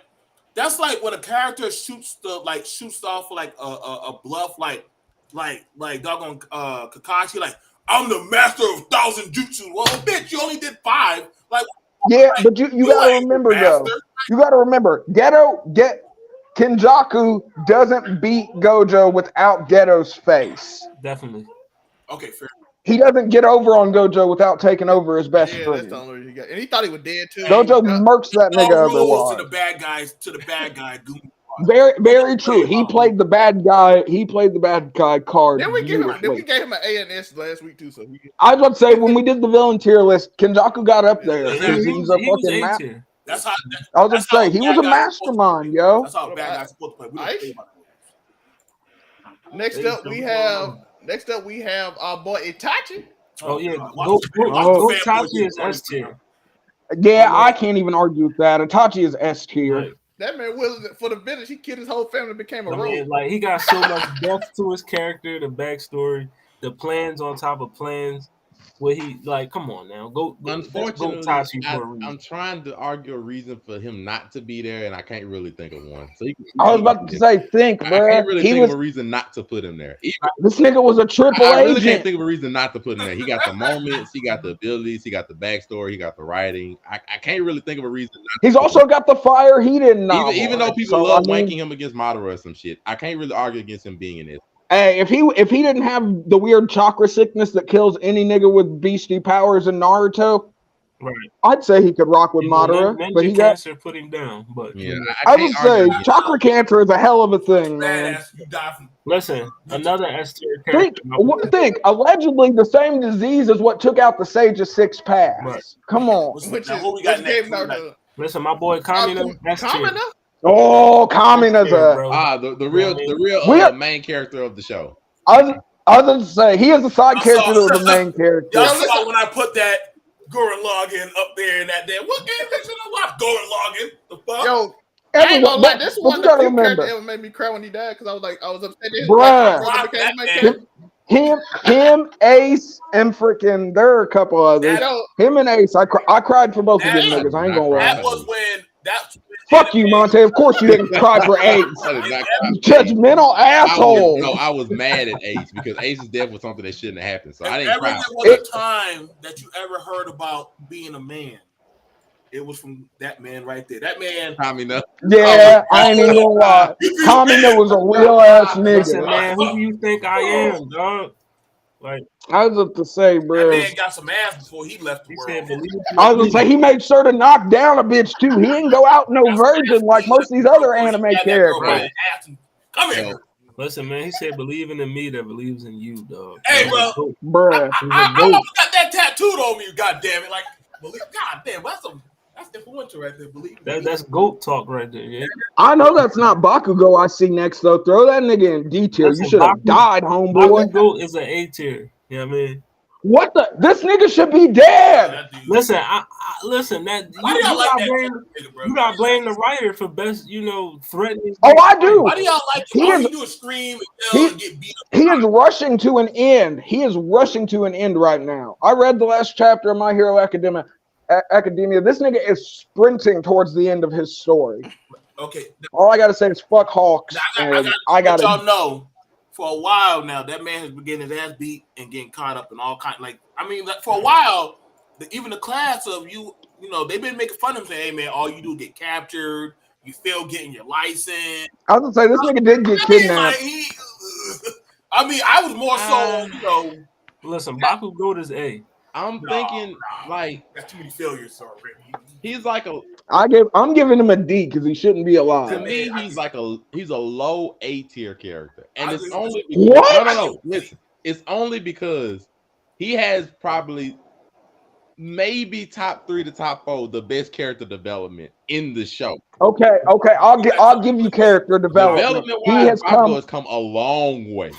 that's like when a character shoots off like a bluff, like doggone Kakashi, like I'm the master of 1,000 jutsu. Well, bitch, you only did 5. Like yeah, but you gotta remember though. You gotta remember, Kenjaku doesn't beat Gojo without Geto's face. Definitely. Okay, fair. He doesn't get over on Gojo without taking over his best Yeah, friend. that's the only reason he got. And he thought he was dead too. Gojo murks that nigga otherwise. To the bad guy. Very, very true. He played the bad guy. He played the bad guy card. Then we gave him an A and S last week too. So I was about to say when we did the villain tier list, Kenjaku got up there. He's a fucking master. That's how. I was just saying he was a mastermind, yo. That's how a bad guy's supposed to play. Next up we have our boy Itachi. Oh yeah, go Itachi is S tier. Yeah, I can't even argue with that. Itachi is S tier. Right. That man was for the village. He killed his whole family and became a rogue. Like he got so much depth to his character, the backstory, the plans on top of plans. Where he like, come on now, go. Unfortunately, go Itachi for a reason. I'm trying to argue a reason for him not to be there, and I can't really think of one. So I was about to say, think, bro. I can't really think of a reason not to put him there. This nigga was a triple agent. I really can't think of a reason not to put him there. He got the moments, he got the abilities, he got the backstory, he got the writing. I can't really think of a reason. He's also got the fire he didn't know. Even though people love wanking him against Madara or some shit, I can't really argue against him being in this. Hey, if he didn't have the weird chakra sickness that kills any nigga with beastie powers in Naruto, right? I'd say he could rock with Madara. But he got cancer put him down. But yeah, I would say chakra cancer is a hell of a thing, man. Listen, another S tier character. Think allegedly the same disease is what took out the Sage's 6 pass. Right. Come on. Listen, my boy Kamina. S tier. Oh, Kamina's the real main character of the show. I was going to say he is a side character of the main character. Y'all saw when I put that Gurren Lagann up there in that damn what game did you watch Gurren Lagann? The fuck? Yo, I ain't gonna lie, this one of the few characters that ever made me cry when he died because I was upset. Bruh. Him, Ace, and freaking there are a couple others. Him and Ace, I cried for both of them niggas. I ain't gonna lie. That was when fuck you, Monte. Of course you didn't cry for Ace. Judgmental asshole. I was mad at Ace because Ace's death was something that shouldn't have happened. So I didn't cry. There was a time that you ever heard about being a man. It was from that man right there. That man. Kamina. Yeah, I ain't even gonna lie. Kamina was a real ass nigga. Listen, man, who do you think I am, dog? Like I was about to say, That bro. man got some ass before he left the he world. said, believe I was gonna say he made sure to knock down a bitch too. He didn't go out no virgin like most of these other anime characters. Right. Come here. Listen, man. He said, believing in me that believes in you, dog. Hey, He's bro. a goat. Bruh. He's a I goat. almost got that tattooed on me. God damn it! Like, God damn, that's influential right there. Believe me. That's goat talk right there. Yeah. I know that's not Bakugo I see next though. Throw that nigga in detail. Listen, You should have died, homeboy. Bakugo is an A tier. You know what I mean? What the? This nigga should be dead. Listen, listen. That Why do you y'all like gotta that blame. nigga, bro? You gotta blame the writer for best. Threatening. Oh, I do. Why do y'all like it? All you do is scream and yell and get beat up. He is rushing to an end. He is rushing to an end right now. I read the last chapter of My Hero Academia. This nigga is sprinting towards the end of his story. Okay. All I gotta say is fuck Hawks. I gotta let y'all know. For a while now, that man has been getting his ass beat and getting caught up in all kinds. For a while, even the class of they've been making fun of him, saying, "Hey man, all you do is get captured. You fail getting your license." I was gonna say this nigga did get kidnapped. I was more so, Listen, Bakugo is A. I'm thinking like that's too many failures already. He's like a. I'm giving him a D because he shouldn't be To alive. me, he's a low A tier character, and it's only what? No. Listen, it's only because he has probably maybe top 3 to top 4 the best character development in the show. Okay. I'll give you character development. He has come a long way.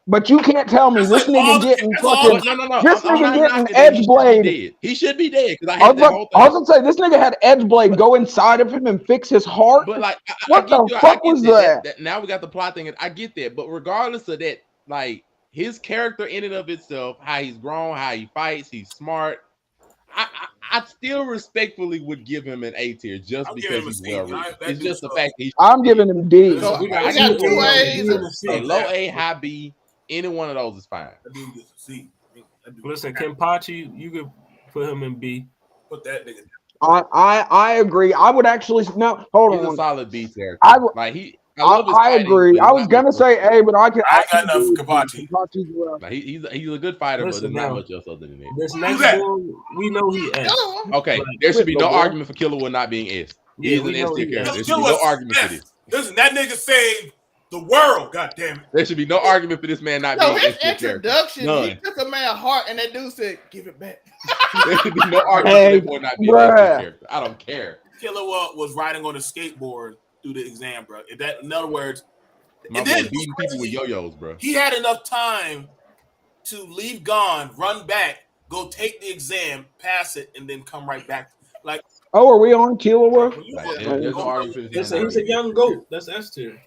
But you can't tell me this nigga getting fucking this nigga getting edge blade. He should be dead because I had that whole thing. I was gonna say this nigga had edge blade go inside of him and fix his heart. But like, what the fuck was that? Now we got the plot thing, and I get that. But regardless of that, like his character in and of itself, how he's grown, how he fights, he's smart. I still respectfully would give him an A tier just because he's well written. It's just the fact that I'm giving him D. So we got 2 A's. A low A, high B. Any one of those is fine. Listen, Kenpachi, you could put him in B. Put that nigga. I agree. I would actually hold on. He's a solid B character. I agree. I was gonna say A, but I got enough for Kenpachi. Like he's a good fighter, but there's not much else other than that. This next one, we know he S. Okay, there should be no argument for Killua not being S. He's an S tier character. There should be no argument for this. Listen, that nigga saved the world. God damn it. There should be no argument for this man not being his S tier introduction, character. he took a man's heart, and that dude said, "Give it back." There should be no argument for not being an S tier character. I don't care. Killua was riding on a skateboard through the exam, bro. In other words, my boy beating people with yo-yos, bro. He had enough time to leave Gon, run back, go take the exam, pass it, and then come right back. Like, oh, are we on Killua? He's a young goat. That's S tier.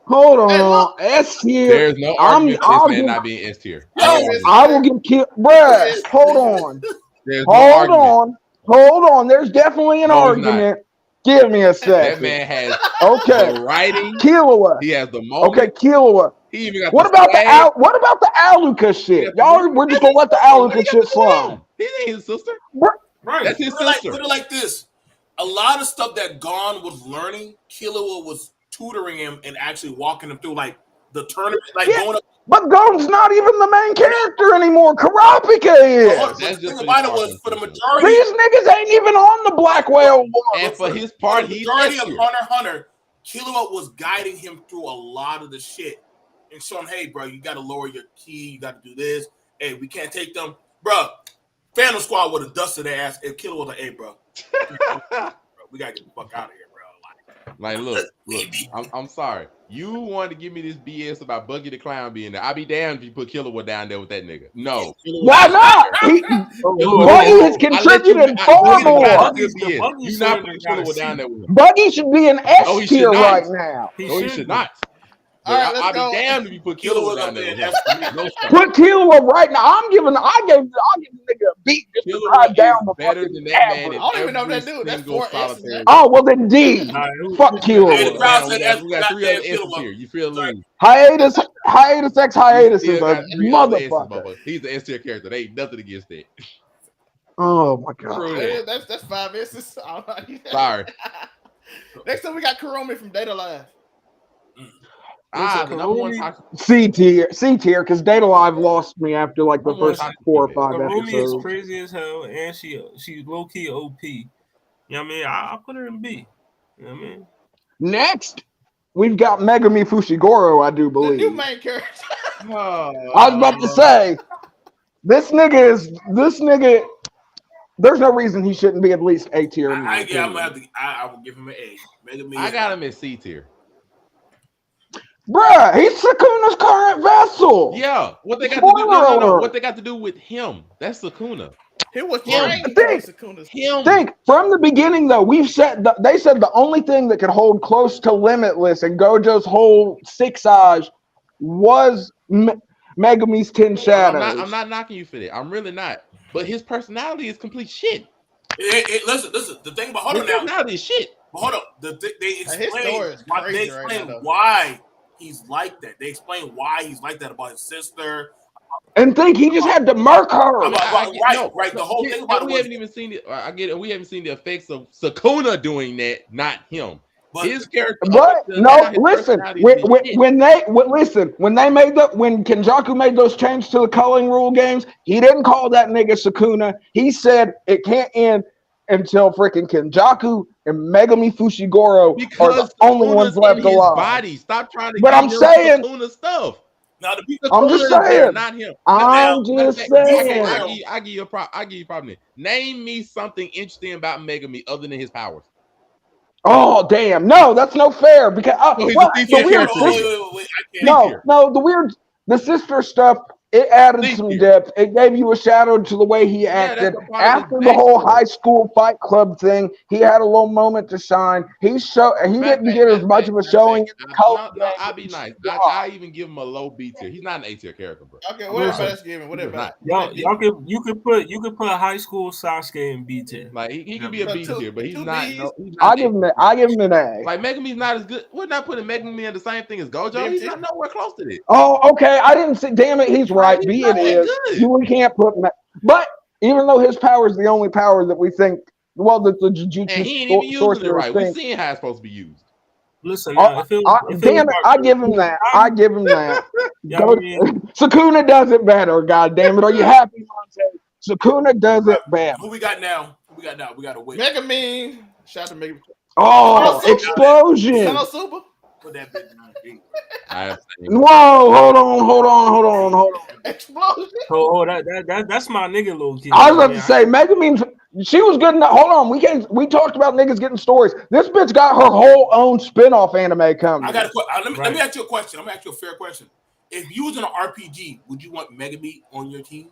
Hold on, S tier. There's no argument for this man not being S tier. I will give bruh. Hold on. Hold on. There's definitely an argument. Give me a second. That man has the writing. Killua. He has the moment. Okay, Killua. He even got what about the Aluka shit? Y'all, we're just gonna let the Aluka shit slide. He ain't his sister. Right. That's his sister. Put it like this. A lot of stuff that Gon was learning, Killua was tutoring him and actually walking him through, like the tournament, going up. But Gon's not even the main character anymore. Karapika is. The thing about it was, for the majority, these niggas ain't even on the Black Whale War. And for his part, the majority of Hunter, Killua was guiding him through a lot of the shit and showing, hey, bro, you got to lower your key. You got to do this. Hey, we can't take them, bro. Phantom Squad would have dusted their ass if Killua was like, hey, bro, we gotta get the fuck out of here, bro. Like, look, I'm sorry. You wanted to give me this BS about Buggy the Clown being there. I'll be damned if you put Killua down there with that nigga. No. Why not? Buggy has contributed far more. You not putting Killua down there with him. Buggy should be an S tier right now. No, he should not. I'll be damned if you put Killua down there. Put Killua right now. I gave the nigga a beat just to drive down the better than that man. I don't even know that dude. That's 4 S's. Oh, well then D. Fuck Killua. We got 3 other S's here. You feel loose. Hiatus X Hiatus is a motherfucker. He's the S tier character. There ain't nothing against that. Oh my god. That's 5 S's. Sorry. Next time we got Kurumi from Data Live. The number one Karumi, toxic. C tier, because Data Live lost me after like the Number one first toxic 4 or female. 5 Karumi is episodes. crazy as hell, and she's low key OP. You know what I mean? I put her in B. You know what I mean? Next, we've got Megami Fushiguro, I do The believe. new main character. I was about to say, this nigga. There's no reason he shouldn't be at least A tier. In my I'm opinion. gonna have to. I will give him an A. Megami. I got him at C tier. Bruh, he's Sukuna's current vessel. Yeah, what they got to do? Spoiler No. alert. What they got to do with him? That's Sukuna. He was Him. trained to Think. be Sukuna's. Him. Think from the beginning though. They said the only thing that could hold close to Limitless and Gojo's whole 6 eyes was Megami's 10 shadows. I'm not knocking you for that. I'm really not. But his personality is complete shit. Listen. The thing about His personality is shit. But hold up. They His story explain is crazy right now, though. why he's like that. They explain why he's like that about his sister. And think he just had to murk her. Right. The whole thing about we haven't even seen it. I get it. We haven't seen the effects of Sukuna doing that, not him. But His character. But no, listen. When Kenjaku made those changes to the culling rule games, he didn't call that nigga Sukuna. He said it can't end until freaking Kenjaku and Megami Fushiguro are the only ones left alive. Body. Stop trying to. But I'm saying, Sukuna stuff. now the people. I'm just saying, not him. I'm just saying. I give you a problem. Name me something interesting about Megami other than his powers. Oh damn! No, that's no fair because he's well, a the weird. The sister stuff. It added some depth. It gave you a shadow to the way he acted. After the whole high school fight club thing, he had a little moment to shine. He didn't get as much of a showing. I'll be nice. I even give him a low B tier. He's not an A tier character, bro. Okay, whatever. Give him whatever. You could put a high school Sasuke in B tier. Like he could be a B tier, but he's not. I give him an A. Like Megami's not as good. We're not putting Megami in the same thing as Gojo. He's not nowhere close to this. Oh, okay. I didn't see. Damn it, he's right. B it is. We can't put. But even though his power is the only power that we think, well, the Jujutsu and he ain't even using it right. We're seeing how it's supposed to be used. Listen, damn it, I give him that. Sukuna does it better. God damn it, are you happy, Monte? Sukuna does it better. Who we got now? We got to wait. Megami. Shout out to Megami. Oh, explosion! Put that bitch in. Whoa, hold on. Explosion. That's my nigga, low key. I was about to say, Megami. She was good enough. Hold on, we talked about niggas getting stories. This bitch got her whole own spin-off anime coming. I got a question. Let me ask you a question. I'm gonna ask you a fair question. If you was in an RPG, would you want Megami on your team?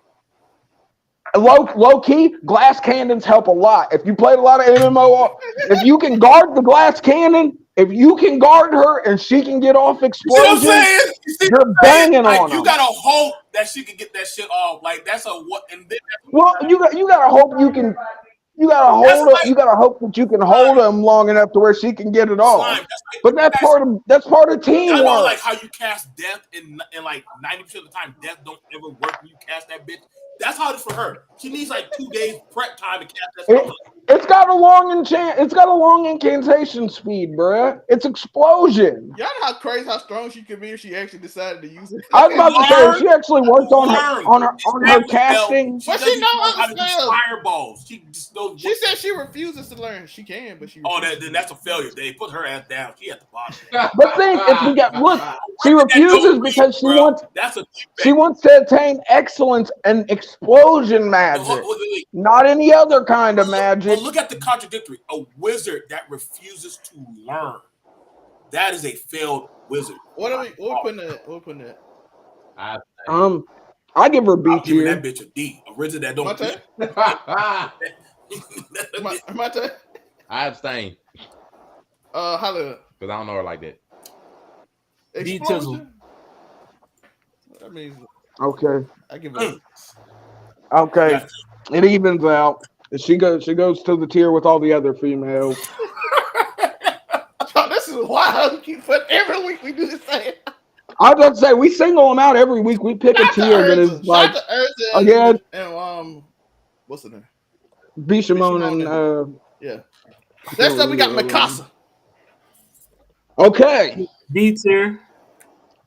Low key, glass cannons help a lot. If you played a lot of MMO, if you can guard the glass cannon, if you can guard her and she can get off explosions, you're banging on her. You gotta hope that she can get that shit off. Like that's a what? And then you gotta hope you can. You gotta hold up. You gotta hope that you can hold them long enough to where she can get it off. But that's part of teamwork. I know, like how you cast death and like 90% of the time, death don't ever work when you cast that bitch. That's how it is for her. She needs like 2 days prep time to cast that stuff. It's got a long incantation speed, bruh. It's explosion. Y'all know how strong she could be if she actually decided to use it. I was about to say, if she actually worked on her casting. But she knows how to do fireballs. She just knows. She said she refuses to learn. She can, but she. Then that's a failure. They put her ass down. She at the bottom. But think if we got she refuses because she wants to attain excellence and explosion magic, not any other kind of magic. But look at the contradictory. A wizard that refuses to learn. That is a failed wizard. What are we putting that? I give her B tier. That bitch a D. A wizard that don't. My turn. I abstain. Holla. Because I don't know her like that. Explosion. That means. Okay. I give her. Okay. It evens out. She goes to the tier with all the other females. This is wild. Every week we do the same. I was about to say we single them out every week. We pick a tier that is like again. And what's the name? Bishamon and yeah. Next up we got Mikasa. Okay. B tier.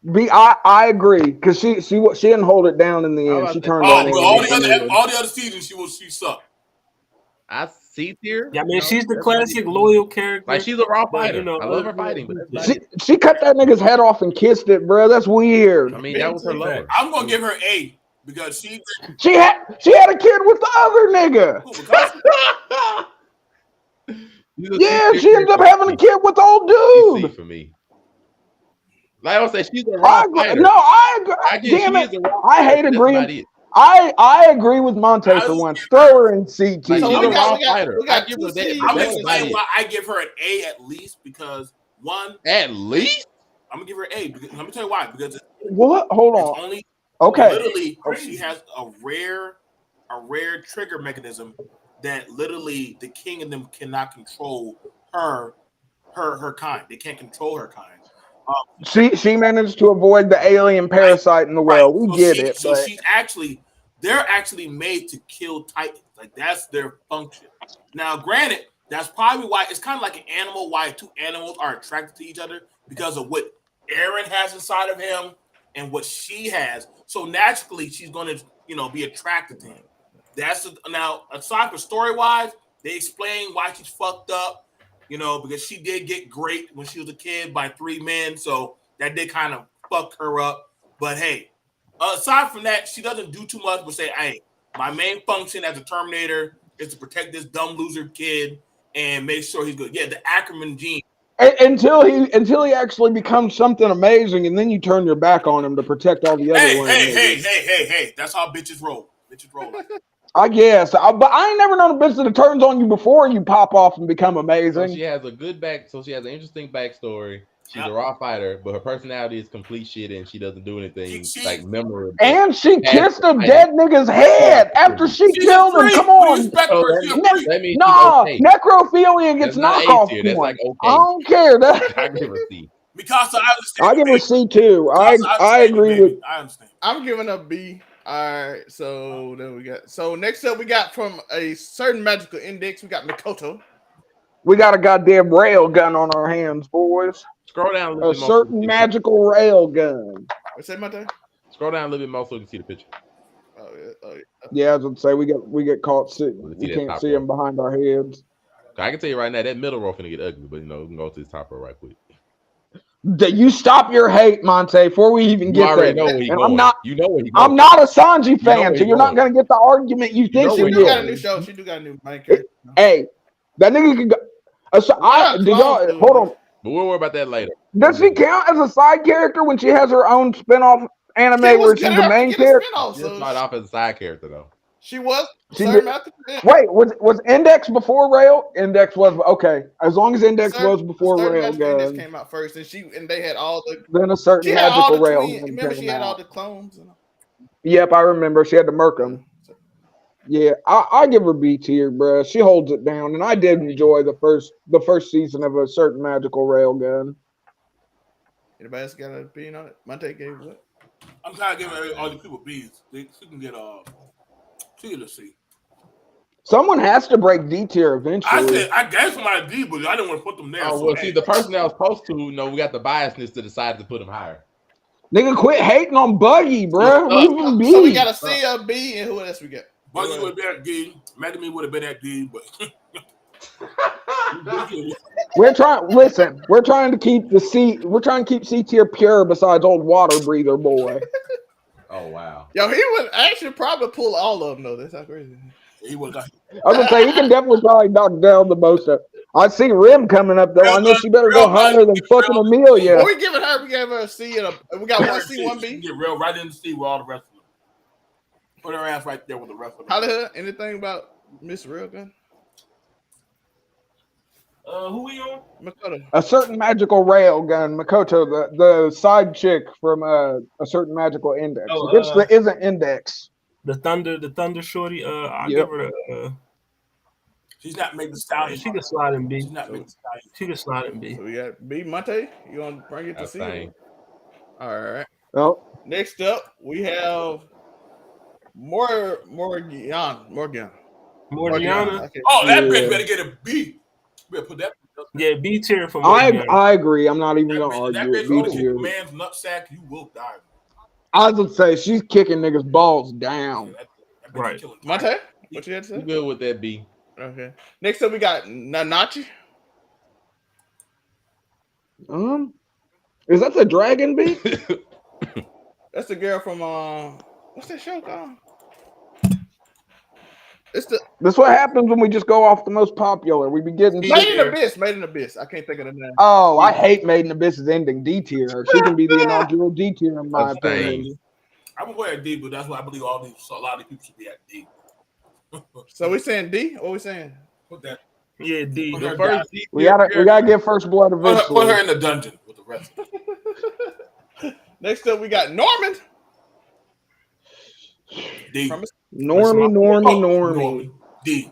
I agree because she didn't hold it down in the I end. was She about to turned Oh, on but him. all the other seasons she sucked. I C tier. Yeah, I mean, she's the that's classic about it. loyal character. Like she's a raw But fighter. you know, I love her fighting, but that's about She, it. she cut that nigga's head off and kissed it, bro. That's weird. I mean, that was her lover. I'm gonna give her A because she She had a kid with the other nigga. who, Picasso? She's a Yeah, C-tier she ended up character having for a me. kid with the old She's C dude. for me. Like I would say, she's a raw fighter. No, I agree. I get Damn she it. is a raw I fighter, hate but that's agreeing. about it. I agree with Monte I for will once. give Throw her in CT. Like So she's we a raw got- fighter. we got I give two her that. C's. But I'm that's gonna about explain it. why I give her an A at least because one, At least. I'm gonna give her an A. Because, let me tell you why. Because What? Hold it's on. only Okay. literally she has a rare trigger mechanism that literally the king and them cannot control her kind. They can't control her kind. She managed to avoid the alien parasite in the well. We get it. So But they're actually made to kill Titans. Like that's their function. Now, granted, that's probably why it's kind of like an animal. Why two animals are attracted to each other because of what Aaron has inside of him and what she has. So naturally, she's going to be attracted to him. Now aside from story wise, they explain why she's fucked up. Because she did get great when she was a kid by 3 men, so that did kind of fuck her up. But hey, aside from that, she doesn't do too much but say, hey, my main function as a Terminator is to protect this dumb loser kid and make sure he's good. Yeah, the Ackerman gene. until he actually becomes something amazing, and then you turn your back on him to protect all the other Hey, lame niggas. hey. That's how bitches roll. I guess, but I ain't never known a bitch that turns on you before you pop off and become So amazing. she has a good back. So she has an interesting backstory. She's a raw fighter, but her personality is complete shit, and she doesn't do anything like memorable. And she kissed a fighting. dead nigga's head after she She's killed him. Come on. So that means Nah, she's okay. necrophilia gets That's not A knockoff tier. That's like points. okay. I don't care. That I give her C. Mikasa, I understand. I give her C too. I agree with. I understand. I'm giving a B. All right, so then we got. So next up, we got from a certain magical index. We got Mikoto. We got a goddamn rail gun on our hands, boys. Scroll down a little A bit more. certain magical rail gun. What's that, Monte? Scroll down a little bit more so you can see the picture. Oh yeah. Yeah, I was gonna say we get caught sitting. Let's see We that can't top see row. them behind our heads. I can tell you right now that middle row finna get ugly, but we can go to this top row right quick. You stop your hate, Monte, before we even You get already there. know where he's And going. I'm not. You know where he's going. I'm not a Sanji fan, where so he you're not going. gonna get the argument you think know you where She he do got a get. new show. She do got a new main character. Hey, that nigga can go. Did y'all hold on? But we'll worry about that later. Does she count as a side character when she has her own spin-off anime She was where she's good the enough to main get a character? spinoff, She so started off as a side character though. she was. She certain did- after that. Wait, was Index before Rail? Index was okay. As long as Index was before certain Rail, magical index gun, came out first, and they had all the. then a certain She had all magical the Rail twins. gun Remember, came she had all out. the clones. Yep, I remember. She had to murk them. Yeah, I give her B tier, bruh. She holds it down, and I did enjoy the first season of a certain magical rail gun. Anybody else got an opinion on it? Monte gave what? I'm kind of giving all these people B's. She can get a C. Someone has to break D tier eventually. I gave somebody D, but I didn't want to put them there. Oh so, well, hey. see, the person that was supposed to, we got the biasness to decide to put him higher. Nigga, quit hating on Buggy, bruh. Leave him be. So we got a C, a B, and who else we got? Buggy would have been at D. Megami would have been at D, but We're trying to keep the C. We're trying to keep C tier pure. Besides old water breather boy. Oh wow. Yo, he would actually probably pull all of them though. That's how crazy. he would have. I was gonna say he can definitely probably knock down the most. I see Rim coming up though. I know she better go higher than fucking Amelia. What we giving her? We gave her a C and we got one C, one B. Get real right in the C with all the rest of them. Put her ass right there with the rest of them. Holla, anything about Miss Railgun? Who we on? Makoto. A certain magical rail gun, Makoto, the side chick from a certain magical index, which isn't index. The Thunder Shorty. I Yep. give her the. She's not making the stallion. She can slide in B. She's not making the stallion. She can slide in B. So we got B. Monte. You want to bring it to That's C? fine. All right. Oh, Next up, we have Morgan. Morgiana. Okay. Oh, that bitch Yeah. better get a B. Better put that. Yeah, B tier for me. I agree. I'm not even gonna That argue it. bitch B will kick tier. a man's nutsack, you will die. I was gonna say she's kicking niggas' balls down. That bitch Right. killing Monte, what you had to You say? good with that, B? Okay. Next up, we got Nanachi. Is that the dragon bee? That's the girl from what's that show called? It's the That's what happens when we just go off the most popular. We be getting B Made shit. in tier. Abyss. Made in Abyss. I can't think of the name. Oh, I hate Made in Abyss's ending. D tier. She can be the inaugural D tier in my opinion. Abstain. I'm gonna go at D, but that's why I believe a lot of these people should be at D. So we saying D? What we saying? Put that. Yeah, D. The first D We gotta get first blood eventually. Put her in the dungeon with the rest. Next up, we got Norman. D. From Normie. D.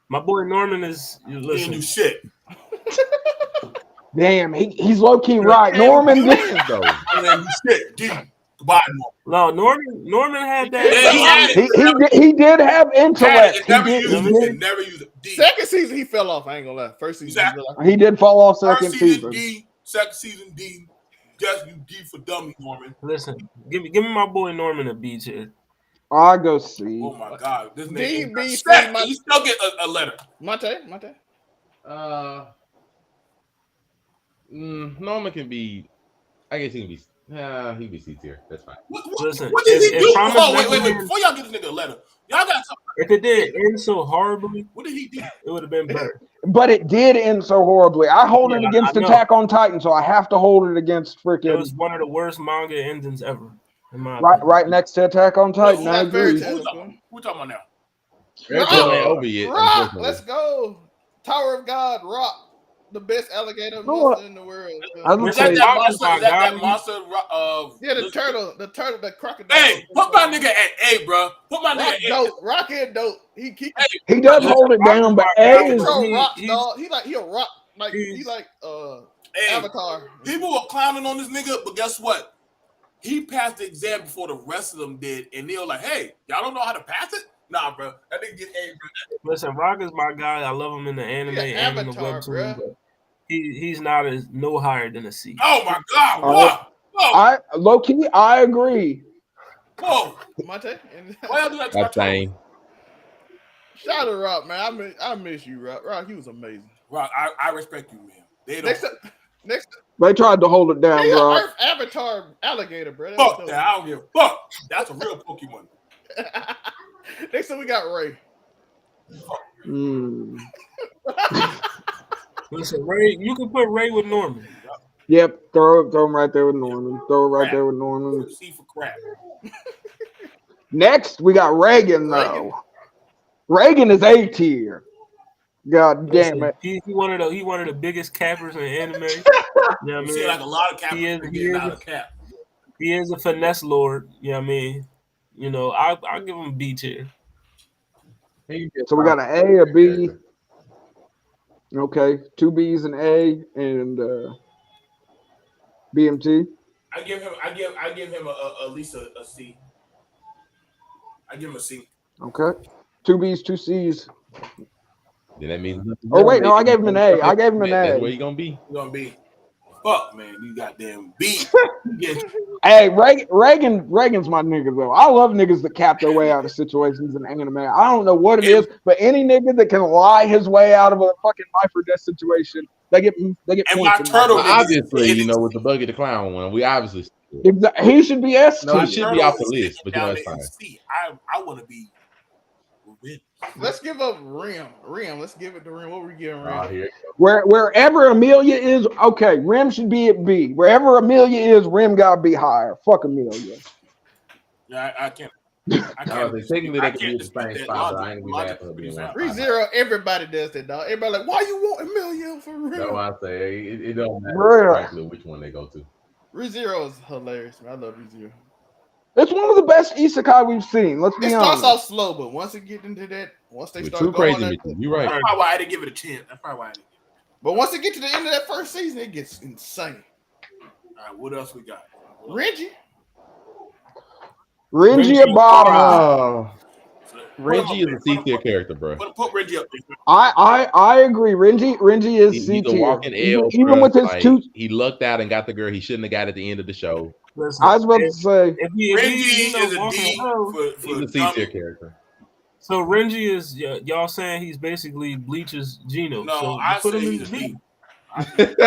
My boy Norman is He didn't listen. do shit. Damn, he's low key right. Norman did. though. He didn't do shit. D. Goodbye, No, Norman had that. Yeah, he had it. He did have intellect. It never He used did, it. Never used it. D. Second season, he fell off. I ain't gonna lie. First season, Exactly. he did fall off First second season season. D. Second season D. Just you D for dummy, Norman. Listen, give me my boy Norman a B tier. I go C. Oh my God, this D, nigga. B, C, You still get a letter. Monte. Norman can be. I guess he can be. He can be C tier. That's fine. Listen, What did he if do? Promise Oh, wait. Neverland- Before y'all get this nigga a letter, y'all got something. If it didn't end so horribly, What did he do? it would have been better. But it did end so horribly. I hold it Yeah, against I know. Attack on Titan, so I have to hold it against It freaking was one of the worst manga endings ever. In my right opinion. next to Attack on Titan. I got Fairy agree. Tail. Who we talking about now? Fairy Tail ain't over yet. Rock, Unfortunately. let's go. Tower of God, Rock, the best alligator No, monster in the world. I was Is gonna that say, that Rock is monster? my Is that guy. that monster? Yeah, the turtle, the crocodile. Hey, put my nigga at A, bro. Put my Rock nigga at A. dope. Rock is dope. He he does hold it down, but he A is control rocks, he's- dog. He a rock like he like Hey, Avatar. people were clowning on this nigga, but guess what? He passed the exam before the rest of them did, and they were like, "Hey, y'all don't know how to pass it?" Nah, bro. That nigga get A, bro. Listen, Rock is my guy. I love him in the anime Yeah, and in the Avatar, webtoon. bruh. But he's not as no higher than a C. Oh my God! Oh. What? Whoa! I low key. I agree. Whoa! Monte. And Why y'all do that to my Abstain. shout out to Rock, man. I miss you, Rock. Rock, he was amazing. Rock, I respect you, man. They Next don't. up, next up, They tried to hold it down, he a bro. Earth Avatar alligator, bro. Fuck that. I don't give a fuck. That's a real Pokemon. Next up, we got Ray. Listen, Ray, you can put Ray with Norman. Yep, throw him right there with Norman. Throw it right there with Norman. C for crap. Next, we got Reagan though. Reagan is A tier. God damn it. He one of the biggest cappers in anime. You know what I You see mean? like a lot of cap. He is- Getting out of cap. He is a finesse lord. You know what I mean? You know, I'll give him B tier. So we got an A, a B. Okay, two B's, an A, and BMT. I give him at least a C. I give him a C. Okay, two B's, two C's. Then that means. Oh wait, no, I gave him an A. I gave him an That's A. where you gonna be. You gonna be fuck, man. You goddamn B. Yeah. Hey, Reagan's my nigga though. I love niggas that cap their way out of situations in anime. I don't know what it is, but any nigga that can lie his way out of a fucking life or death situation, they get And points. my in turtle that. nigga- Obviously, you know, with the Buggy the Clown one, we obviously. He should be S No, tier. it should be off the list, but you know, down it's there fine. in C. I want to be. Let's give up Rim. Let's give it to Rim. What were we giving Rim? Here. Wherever Amelia is, okay, Rim should be at B. Wherever Amelia is, Rim gotta be higher. Fuck Amelia. Yeah, I can't. Technically, they can be the dispute same that spot, but I logic. ain't gonna be mad for her being Logic. right. ReZero, everybody does that, dog. Everybody like, why you want Amelia for Rim? That's why I say it don't matter, Bruh. frankly, which one they go to. ReZero is hilarious, man. I love ReZero. It's one of the best isekai we've seen. Let's be It starts honest. off slow, but once it get into that, once they With start True going, Crazy at, Mission, you're right. That's probably why I didn't give it a chance. That's probably why I didn't. but once it get to the end of that first season, it gets insane. All right, what else we got? Reggie, Renji Ibarra. Renji is a C tier character, bro. Put Renji up there. I agree. Renji is C He's a tier. walking L, Even bro. with his Like, two, he lucked out and got the girl he shouldn't have got at the end of the show. Listen, I was about to say. Renji is a walking D around, for He's a C dummy. tier character. so Renji is y'all saying he's basically Bleach's Geno. No, so I put say him in he's the a D. D.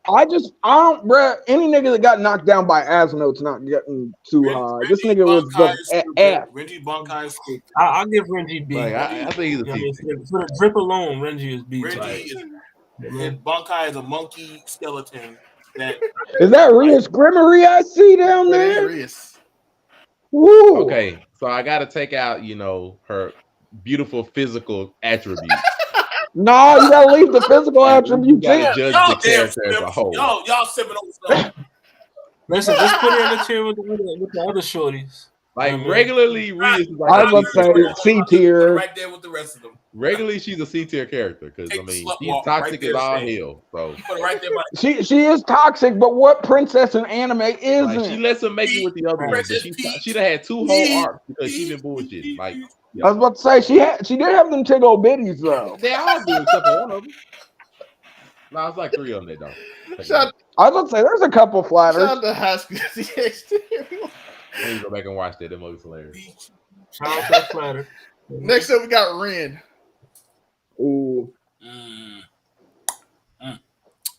I don't, bruh. Any nigga that got knocked down by Asno's not getting too high. This nigga was Bunkai is the stupid. F. Renji Bunkai is stupid. I'll give Renji B. Like, I think he's a You know what I C mean? tier. For the drip alone, Renji is B. Renji is Yeah. and Bunkai is a monkey skeleton. That Is that Rias Grimmery I see down That is there? Rias. Woo. Okay, so I got to take out, her beautiful physical attributes. No, you gotta leave the physical attributes gotta in. judge y'all the damn character as a sipping. whole. Y'all sipping over stuff. Listen, just put her in the chair with the other shorties. Like, I mean, regularly, Rias is I like was a about C to tier. say C tier. Right there with the rest of them. Regularly, she's a C tier character because Take the she's slut walk toxic right there, as all Shane. hell. So Put it right there. By She is toxic, but what princess in anime like, isn't? she lets him make it with the other ones, but Princess Peach. she done had 2 whole arcs because she been bullshitting. Like, I was about to say she did have them tiggle bitties though. they all do except for one of them. No, it's like 3 of them that don't. Shout I was about to say there's a couple flatters. out to High School DxD. I need to go back and watch that. That movie's hilarious. shout out to Flatter. Next up, we got Ren. Ooh.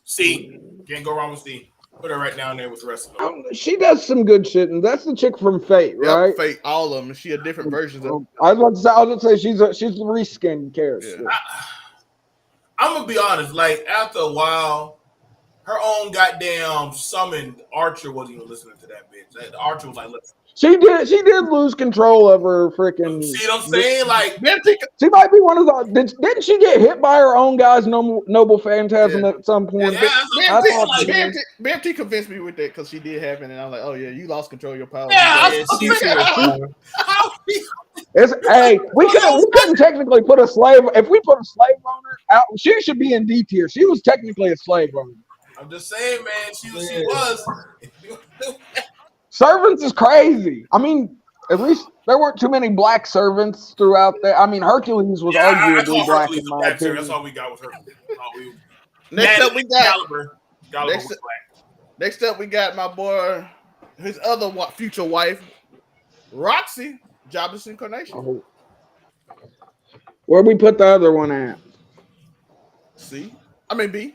C. Can't go wrong with C. Put her right down there with the rest of them. She does some good shit, and that's the chick from Fate, right? Yep, Fate, all of them. She a different versions of. I was about to say she's a reskinned character. Yeah. I'm gonna be honest. Like after a while, her own goddamn summoned Archer wasn't even listening to that bitch. The Archer was like, "Listen, She did lose control of her freaking. see what I'm saying? Like, She might be one of the. Didn't she get hit by her own guy's noble phantasm at some point? yeah, that's what I'm saying. Like, BMT convinced me with that because she did happen, and I'm like, oh yeah, you lost control of your power. yeah, Yeah, that's what she I'm said, saying. How- Hey, we couldn't technically put a slave. If we put a slave owner out, she should be in D tier. She was technically a slave owner. I'm just saying, man. She was. Servants is crazy. I mean, at least there weren't too many black servants throughout there. I mean, Hercules was I arguably call black Hercules in a my black too. opinion. That's all we got with her. Next up, we got. Excalibur. Next Was up- black. Next up, we got my boy, his other future wife, Roxy, Jobless Incarnation. Oh. Where we put the other one at? C. I mean B.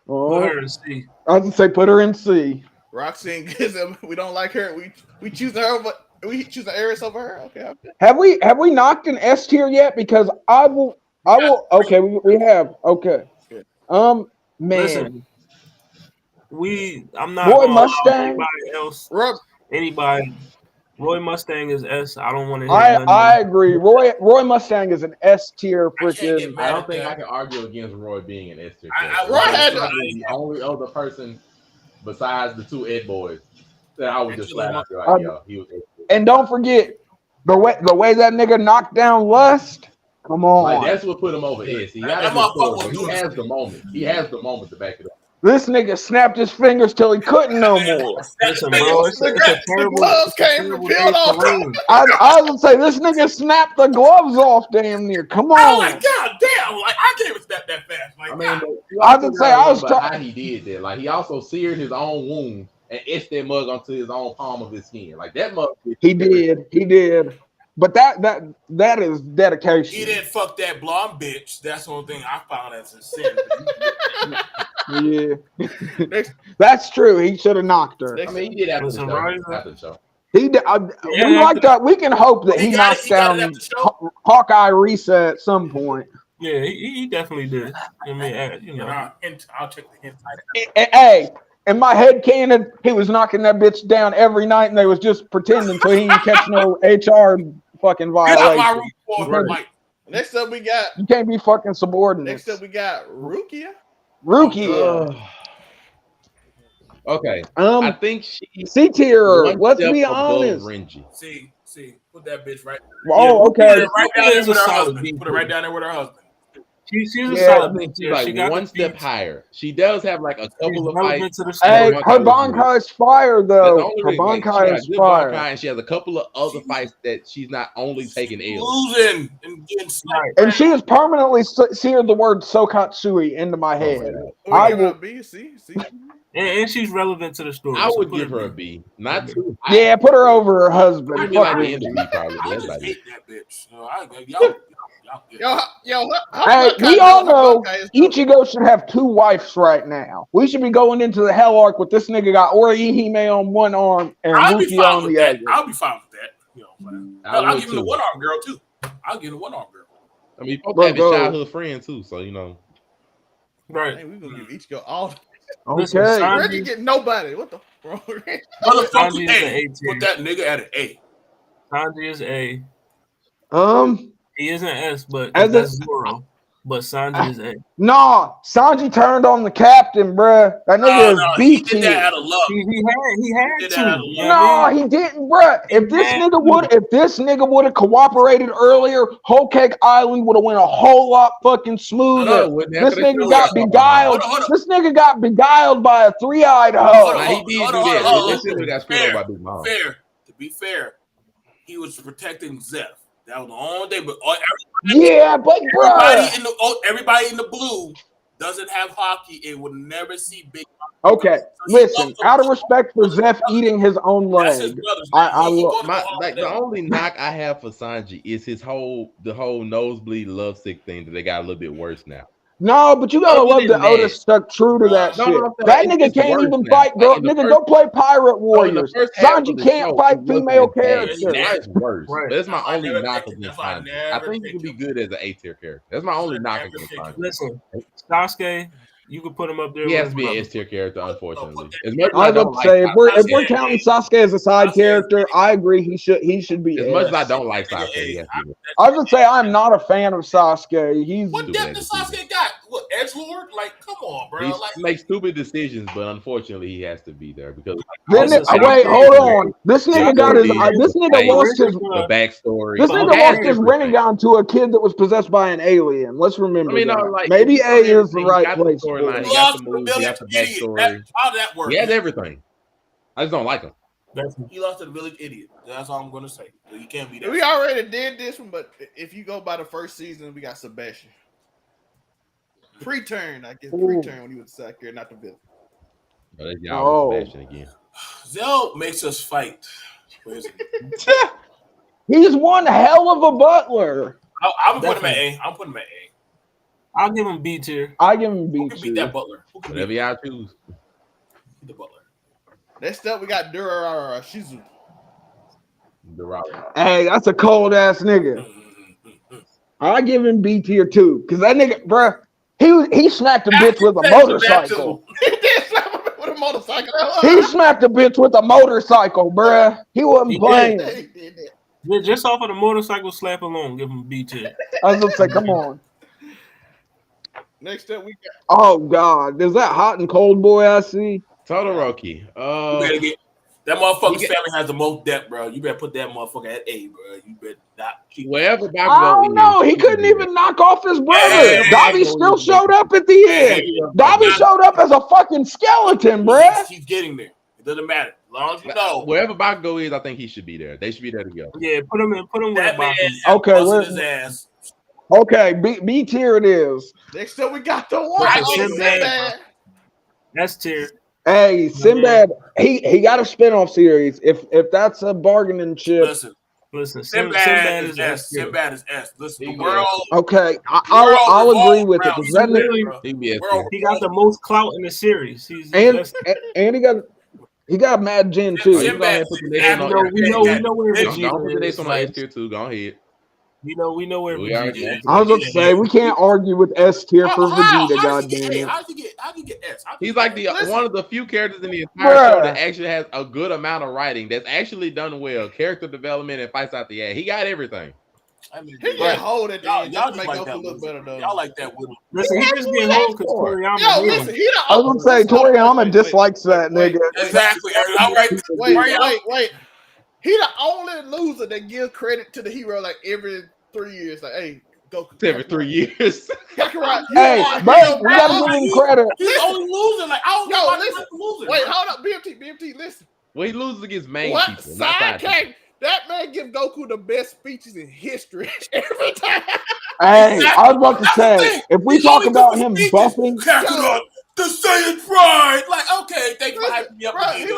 Oh, Put her in C. I was gonna say put her in C. Roxy and Gizem, we don't like her. We choose her over. We choose the Ares over her. Okay. Have we knocked an S tier yet? Because I will. Okay, we have. Okay. Good. Man. Listen, I'm not Roy gonna allow Mustang. anybody else. Rob, Anybody. Roy Mustang is S. I don't want to hear nothing. I agree. Roy Mustang is an S tier can't get freaking. mad. I don't think I can argue against Roy being an S tier I- character. Roy He's had- probably the only other person besides the 2 Ed boys that I would just flat out be like, yo, he was S tier. And don't forget the way that nigga knocked down Lust. Come on. Like, that's what put him over S. He got That his motherfucker sword, was but he doing has it. the moment. He has the moment to back it up. This nigga snapped his fingers till he couldn't no more. Listen, bro, it's a terrible. gloves It's a came terrible and peeled day for off. Rain. I was gonna say this nigga snapped the gloves off damn near. Come I on. was like, God damn! Like, I can't even step that fast. Like, I mean, God. but you I was also gonna say, gotta I was remember try- how he did that. Like, he also seared his own wound and etched that mug onto his own palm of his skin. Like, that mug. He did. But that is dedication. He didn't fuck that blonde bitch. That's the only thing I found as a sin. Yeah. That's true. He should have knocked her. I mean, he did after the Listen, show. Ryan- After the show. He did, we like that. We can hope that he knocks got it down after the show. Hawkeye reset at some point. Yeah, he definitely did. I mean, you know. I'll check the hint. Hey, in my head canon, he was knocking that bitch down every night, and they was just pretending so he didn't catch no HR fucking Get out my violation. room for Right. like, Next up, we got. You can't be fucking subordinate. Next up, we got Rukia. Rukia. Okay. I think she's C tier. one Let's step be above honest. Renji. see, put that bitch right. Oh, okay. Put it right down there Rukia is with a her solid husband. D. Put it right down there with her husband. She's a Yeah, solid I think B she's tier. like She got one the step beats. higher. She does have like a She's couple of relevant fights. to the Hey, story. her Bankai is fire That's the though. only Her reason. Like, she Bankai got is good fire. Bankai, and she has a couple of other fights that she's not only taking L's. Losing and getting sniped. And she has permanently seared the word Sokatsui into my head. We I give her a will. B. See. And she's relevant to the story. I so would put give her a B. B. Not too high. Yeah, put her over her husband. Maybe Fuck like the her. end of B probably. But I that's just about it. hate that bitch. So y'all get it. Yo, Hey, we all know Ichigo should have 2 wives right now. We should be going into the Hell Arc with this nigga got Orihime on one arm and I'll be Ruki fine on with the that. other. I'll be fine with that. You know what I'm saying? I I'll would give him the too. one arm girl too. I'll give him the one arm girl. I mean, you're supposed to have his Bro. childhood friend too, so you know. Right. Hey, we gonna give Ichigo all. Listen, Okay. Reggie get nobody. What the wrong? Motherfucker, Sanji is an A. A tier. Put that nigga at an A. Sanji is A. He is an S, but As that's a- Zoro. But Sanji is A. Nah, Sanji turned on the captain, bruh. That nigga is No, B he did that tier. out of love. He He had did to. that out of You love. know what I No, mean? he didn't, bruh. If this had nigga would have cooperated earlier, Whole Cake Island would have went a whole lot fucking smoother. No, it wouldn't have, This 'cause they nigga still got got beguiled. Hold on. This nigga got beguiled by a 3-eyed Hold hoe. on. Nah, he did do that. Hold They on. still got screwed over by Big Mom. To be fair, he was protecting Zeph. That was the only thing. But Yeah, but bruh. everybody in the blue doesn't have hockey and would never see Big Mom. Okay, listen. Out of respect for Zeph eating his own That's his leg, brother's I name. will. The only knock I have for Sanji is the whole nosebleed lovesick thing that they got a little bit worse now. No, but you gotta Other love than that that- Otis stuck true to that No, shit. no, no, That it's nigga can't worse even now. fight, girl. Like, in the Nigga, first- go play Pirate Warriors. So in the first half of Sanji the can't show, fight it wasn't female as bad. characters. Now it's worse. Right. But that's my I only never knock picked him. against That's why I Sanji. never I think he picked could be him. good as an A tier character. That's my only knock Never against picked him. Sanji. Listen, Sasuke, you can put him up there. He has with to be his an brother. S tier character, unfortunately. that- As much as I I was don't about to like say if we're Sasuke, counting Sasuke as a side Sasuke, character, I agree he should be. as S. much as I don't like Nigga, Sasuke, he has to be. I was gonna say I'm not a fan of Sasuke. He's What Stupid depth does decision. Sasuke got? What, edgelord? Like, come on, bro. He Like, makes stupid decisions, but unfortunately, he has to be there because then Also, wait, Sasuke- hold on. This nigga got his. Sasuke is This the nigga fight, lost his. the backstory. This But nigga He has lost his everything. Rinnegan to a kid that was possessed by an alien. Let's remember I mean, that. no, like Maybe he A is the everything. right He got place the for storyline, it. he got the lost to moves, the he got the village idiot. backstory. How did that work? He has everything. I just don't like him. He lost to the village idiot. That's all I'm gonna say. So you can't be that. We already did this one, but if you go by the first season, we got Sebastian. Pre-turn, I guess. Pre-turn when he was the character, not the villain. Oh, that's y'all with Sebastian again. Zell makes us fight. Where is it? He's one hell of a butler. I'm putting him at A. I'm putting him at A. I'll give him B tier. I give him Who B can beat that butler? Who can Whatever beat y'all choose. the butler? Next up, we got Durarara Shizu. The rock. Hey, that's a cold ass nigga. I give him B tier too, cause that nigga, bruh, he smacked a bitch with a motorcycle. He did slap him with a motorcycle. He smacked a bitch with a motorcycle, bruh. He wasn't He playing. He did that. Yeah, just off of the motorcycle slap alone, give him B tier. I was gonna say, come on. Next up, we got Oh God, is that hot and cold boy I see? Todoroki. You better get that motherfucker's He get- family has the most depth, bro. You better put that motherfucker at A, bro. You better not keep. Wherever Bakugo I don't know. is, He couldn't can do even knock off his brother. Hey, Dobby still showed up at the end. Dobby showed up as a fucking skeleton, bruh. He's getting there. It doesn't matter. As long as you that. know. Wherever Bakugo is, I think he should be there. They should be there together. Yeah, put him with That man Baku. Okay, busted we're- his ass. Okay, B tier it is. next up. We got the one. Right, Sinbad. That's tier. Hey, Sinbad, he got a spinoff series. If that's a bargaining chip, Listen, Sinbad Sinbad is is S. S tier. Sinbad is S. Listen, the He world. okay, world I'll agree revolves with it. around 'Cause that Sinbad, nigga- bro. He can be a World He got the most clout in the series. He's and he got Mad Gen Oh, too. you Sinbad go ahead and put the next is- one we on. know where Go Go put the Vegeta next is. one on S tier too. Go ahead. We know where We already Vegeta is. I was gonna say we can't argue with S tier for Vegeta. How did he Goddamn get A? it! How did he get S? How did he He's get like the S? one of the few characters in the entire show Bruh. that actually has a good amount of writing that's actually done well. Character development and fights out the ass. He got everything. I mean, He get hold at the y'all end just just to make like us that. look better though. Y'all like that with him. Listen, he just getting home because Toriyama Yo, hate listen, him. he the I was gonna say Toriyama dislikes that wait, nigga. Exactly. I'm right. Wait. He the only loser that gives credit to the hero like every 3 years. Like, hey, Goku. Every 3 years. Kakarot, you Hey, are but him, we gotta give him credit. He's only losing. Like, I don't know why listen. he's losing. Wait, hold up. BMT, listen. Well, he loses against main What people, not side people. sidekick? That man give Goku the best speeches in history every time. Hey, I was about to That's the say, thing. if we He's talk only about doing him speeches. buffing, Kakarot, the Saiyan Pride. Like, okay, thank you for hyping me up. Bro, he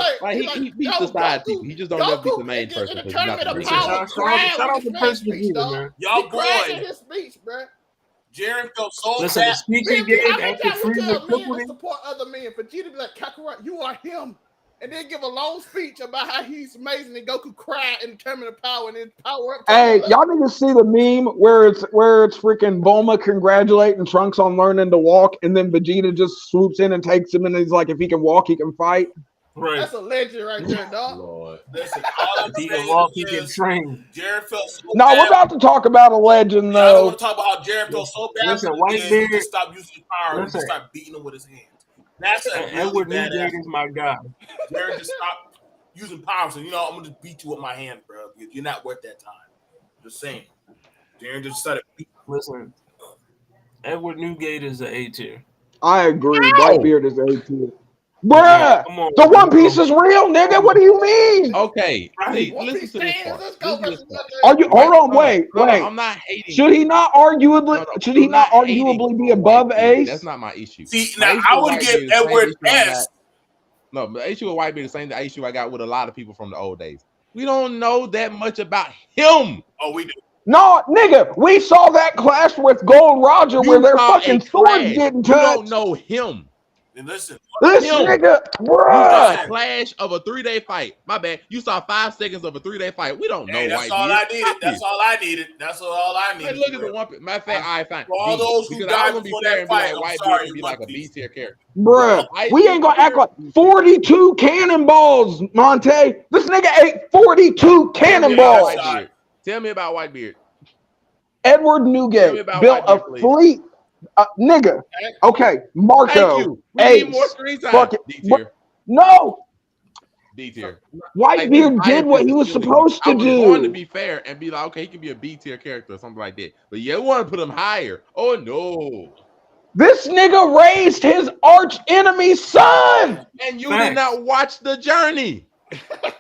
Like he beats the side people. He just don't never beat the main person. In the because he's not tournament the of main power, person. Shout out to Prince speech, Vegeta, dog. man. Y'all He cried boy. in his speech, bro. Jaren felt so Listen, bad. the speech he BMT, gave how many after times we Frieza tell men crippled to him. support other men? Vegeta be like, Kakarot, you are him. And then give a long speech about how he's amazing and Goku cried in the tournament of power and then power up. hey, y'all niggas see the meme where it's freaking Bulma congratulating Trunks on learning to walk, and then Vegeta just swoops in and takes him, and he's like, if he can walk, he can fight. Right. That's a legend right there, dog. Lord. Listen, all I'm He can saying walk, he can is train. Jaren felt so No, bad. we're about to talk about a legend, Y'all don't though. want to talk about how Jaren felt so bad. Listen, and he Whitebeard. just stopped using his power and Listen. just started beating him with his hands. That's a really Edward badass. Newgate is my guy. Jaren just stopped using power. So, I'm going to just beat you with my hand, bro. You're not worth that time. Just saying. Jaren just started beating. Listen, Edward Newgate is an A tier. I agree. Ow! Whitebeard is A tier. Bruh, Yeah, come on, the One bro. Piece is real, nigga. What do you mean? Okay, Right. see, One listen Piece to this fans, part. let's go. Listen to this part. Are you? Hold on, No, wait. I'm not hating. Should he not arguably? No, Should he I'm not hating arguably be on above Whitebeard. Ace? That's not my issue. See, My now issue I with would Whitebeard give is the same Edward issue I got- S. No, the issue with Whitebeard is the same issue I got with a lot of people from the old days. We don't know that much about him. Oh, we do. No, nigga. We saw that clash with Gold Roger where their saw fucking a swords clash. getting You touched. don't know him. And listen, This him. nigga, You saw bruh. a clash of a 3-day fight. My bad. You saw 5 seconds of a 3-day fight. We don't know hey, that's Whitebeard. all I needed. Stop That's it. all I needed. That's all I needed. Hey, look at bro. the one. Matter of fact, all right, fine. For all B, those who because I died was gonna be before fair that and be fight, like I'm Whitebeard sorry, would be One like a B Piece. tier character. Bruh, I- we ain't gonna act like 42 cannonballs, Monte. This nigga ate 42 cannonballs. shot. Whitebeard. Tell me about Whitebeard. Edward Tell me Newgate about built a Whitebeard, please. fleet. Nigga, okay, Marco, Thank you. We need more Ace, screen time. fucking, D tier. no, D tier. Whitebeard did what he was supposed to I was going to do. be fair and be like, okay, he can be a B tier character or something like that. But you want to put him higher. Oh no. This nigga raised his arch enemy's son. And you Facts. did not watch the journey.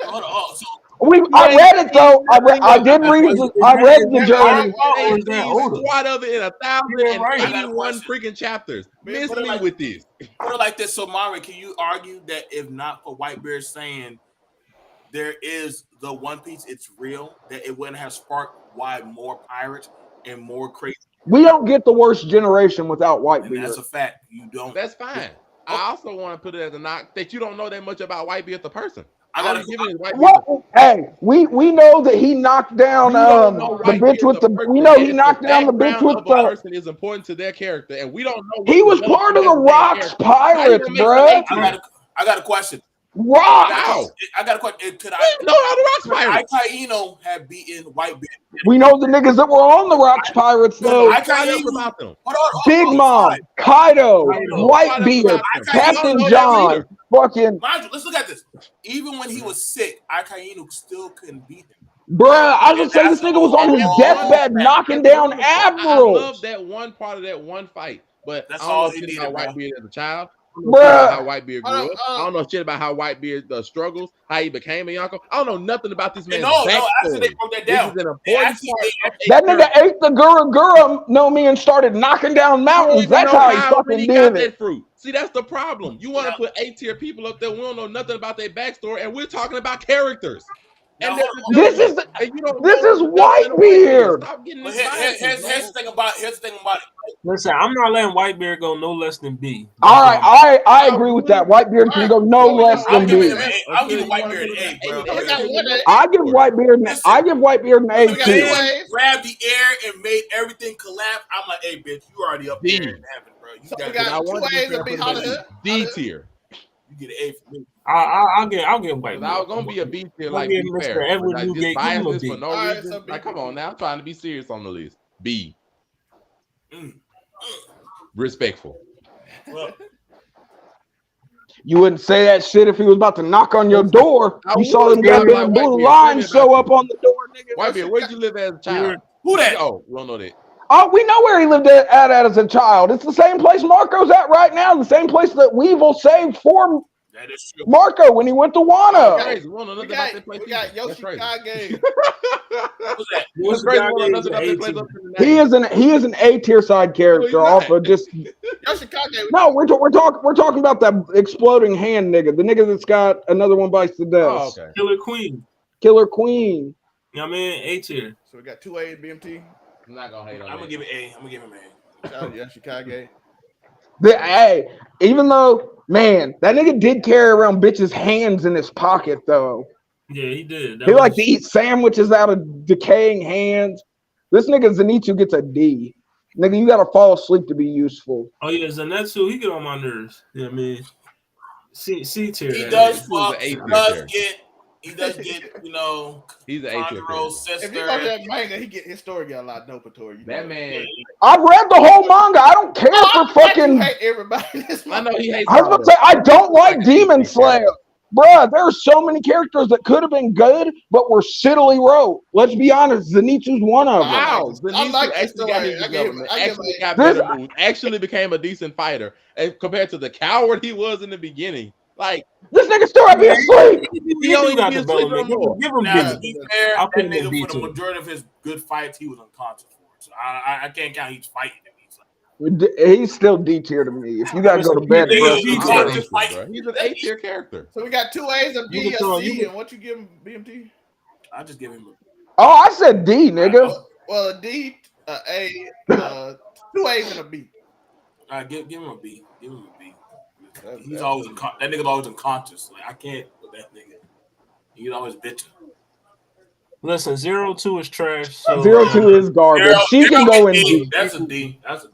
Hold on. So, I read it though. I did read it. I read the journey. Or is that older? Squad of it in Yeah, right. 1,081 freaking chapters. Miss put it me like- with this. put it like this. So, Mari, can you argue that if not for Whitebeard saying there is the One Piece, it's real, that it wouldn't have sparked why more pirates and more crazy? We don't get the worst generation without And that's Whitebeard. a fact. You don't. That's fine. I also want to put it as a knock that you don't know that much about Whitebeard the person. I All gotta you're giving is Whitebeard. What? Hey, we know that he knocked down You don't know the Whitebeard bitch with the. person. We know he Yes, knocked down the bitch background with of a the. person is important to their character, and we don't know. He was what part of the development Rocks as their character. How you Pirates, gonna make bruh. him A tier? I got a question. Rock. How? I got a question. Could I know how the Rocks Pirates. Ikaino have beaten Whitebeard? We know the niggas that were on the Rocks Pirates though. I- What else about them? Hold on. Big Mom, Fine. Kaido, What else Whitebeard, about them? Captain You don't know that John, either. fucking Mind you, let's look at this. Even when he was sick, Ikaino still couldn't beat him. bruh. I was gonna say this nigga was on his deathbed knocking down I love admirals. that one part of that one fight, but That's I don't all know he shit about needed, bro. Whitebeard as a child. I don't know shit about how Whitebeard grew up. I don't know shit about how Whitebeard struggles, how he became a Yonko. I don't know nothing about this man's No, backstory. actually they broke that This down. is an They important actually- part of That a nigga character. ate the Gura Gura, know me, and started knocking down You don't mountains. even That's know how he when fucking he got did it. that fruit. See, that's the problem. You want to put A-tier people up there. We don't know nothing about their backstory, and we're talking about characters. Now, And hold on. This is the- and you don't this know is nothing about Whitebeard. Stop getting But this bias, here's the thing about it. Listen, I'm not letting Whitebeard go no less than B. All right, I agree with that. Whitebeard can go no less I'm than giving B. him an A. I'm giving Whitebeard an A, bro. I give Whitebeard an A Look at tier. him, grabbed the air and made everything collapse. I'm like, hey, bitch, you already up there in heaven, bro. You we got got I want two A's to to be be Hollywood. D tier. You get an A for me. I'll give Because I was gonna be a B tier, like I'll be give Mr. fair. Edward But, like, Newgate, just give him a biasness B. for no All right, reason. so B. Like, come on now, I'm trying to be serious on the list. B. Mm. Respectful. Well, You wouldn't say that shit if he was about to knock on your door. I You saw would, them but I'm goddamn like blue Whitebeard. lines Tell me show about up on the door, nigga. Whitebeard, where'd you live as a child? who that? Oh, we don't know that. Oh, we know where he lived at as a child. It's the same place Marco's at right now. The same place that Weevil saved for That is true. Marco when he went to That's Wano. crazy. We don't know nothing about that place. We got either. That's crazy. Yoshikage. What's that? That's crazy. We don't know Yoshikage nothing is about that place. A-tier. Other than the name. He is an A tier side character No, he's off not. of just Yoshikage. no. We're talking about that exploding hand nigga, the nigga that's got another one bites the dust. Oh, okay. Killer Queen. Killer Queen. You know what I mean? A-tier. So we got 2A and BMT. I'm not gonna hate on I'm gonna that. give it A. I'm gonna give him A. Shout out to Yoshikage. Hey, even though man, that nigga did carry around bitches' hands in his pocket though. Yeah, he did. He like to eat sandwiches out of decaying hands. This nigga Zenitsu gets a D. Nigga, you gotta fall asleep to be useful. Oh yeah, Zenetsu, he get on my nerves. You know what I mean? C tier. He that does is. fuck. A He tier does character. get. He does get. You know, He's an A tier Kandaro's character. If you go to sister. that manga, he get his story get a lot doper to it. That man. I've read the whole manga. I don't care Oh, for fucking. hate everybody. This I know he hates. I was about to say I don't like Demon Slayer. Slayer. Bruh, there's so many characters that could have been good, but were shittily wrote. Let's be honest, Zenitsu's one of them. Wow, I like Zenitsu this actually got story. his I give him- development. I give Actually him- got This- better moves. Actually became a decent fighter, and compared to the coward he was in the beginning. Like This nigga still had me asleep. He only got gets development. sleep Give him Now, B. to be fair, I'll that put him in nigga B for the too. majority of his good fights, he was unconscious for. So I can't count each fight. He's still D tier to me. If you gotta go to bed, Listen, bro, he D is I'm tier. an conscious. A tier, bro. He's an A tier character. So we got 2 A's, a B, You can a throw- C, you can- and what you give him, BMT? I just give him Oh, I said D, nigga. Well, a D, a A, 2 A's and a B. give him a B. Give him a B. That's- He's always that nigga's always unconscious. Like I can't with that nigga. He's always bitching. Listen, 0-2 is trash. So 0-2 is garbage. She can go in D. That's a D. That's a D.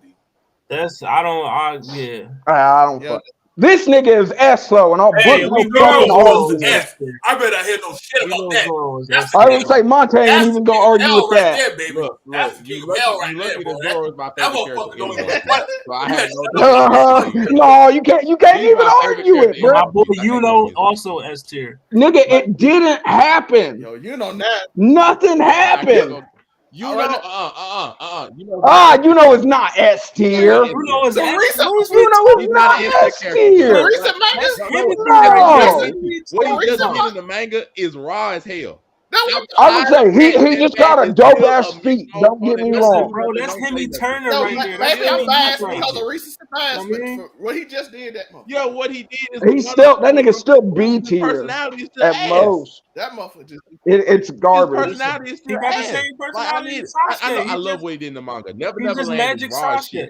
That's yeah. I don't Yeah. fuck. This nigga is S though, and I'll Hey, put we no know fucking Zoro's argument. S. I better hear no shit about that. I would say Monte ain't That's even the gonna argue hell with right that. there, baby. Look, That's the you king lucky, of hell right you there, lucky bro. that Zoro is my That favorite motherfucker character. don't anyway. even what? So I have no. No, you can't He's even my favorite argue it, character. bro. My boy, I can't know, argue it. also S tier. Nigga, it didn't happen. Yo, you know that. Nothing happened. You All know, right. you know. You know it's not S tier. You know it's The S. recent- You know He's it's not not an S S The tier. recent manga. No. What he just Recent did in the manga is raw as hell. That I would say he just got a dope ass feat. Don't get me wrong. Bro, that's Hemi Turner no, right there. That's maybe I'm Hemi biased right because there. of recency bias, I but mean- for what he just did, that Yo, what he did is He's still that nigga's still B tier personality is still at ass. most. that motherfucker just. It's His garbage. personality is He still got the ass. same Like, I personality need, as I Sasuke. know, He I love just- what he did in the manga. Never He's just Neverland is Magic raw as Sasuke. shit.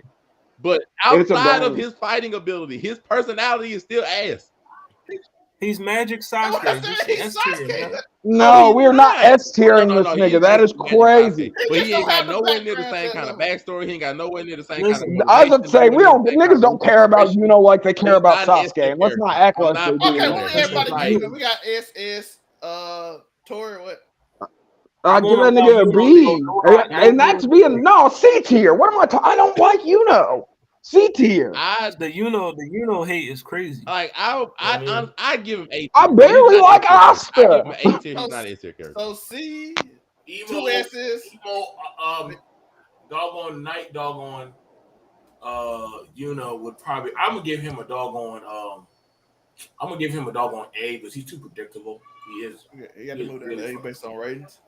But It's a outside of bang. his fighting ability, his personality is still ass. He's Magic That's Sasuke. Just he's S tier, Sasuke. man. No, he's we're not not. S tiering this he's nigga. That is actually Magic crazy. Sasuke. But just he ain't don't have got the nowhere near the background same to kind of know. backstory. He ain't got nowhere near the same Listen, kind of. I was gonna say we don't motivation, niggas don't care about like they care He's about not an Sasuke, and let's S-tier not act like character. they I'm do. Okay, not what It's we everybody like- giving? We got SS, Tori, what? I give that I'm nigga a going- B, and that's being no C tier. What am I talking? I don't like C tier. The Yuno hate is crazy. I give him A. I barely like I Oscar. give him an A tier. He's not an S tier character. So C, Emo, 2 S's. doggone night, doggone. Would probably. I'm gonna give him a doggone. I'm gonna give him a doggone A because he's too predictable. He is. You got to move that A based on ratings.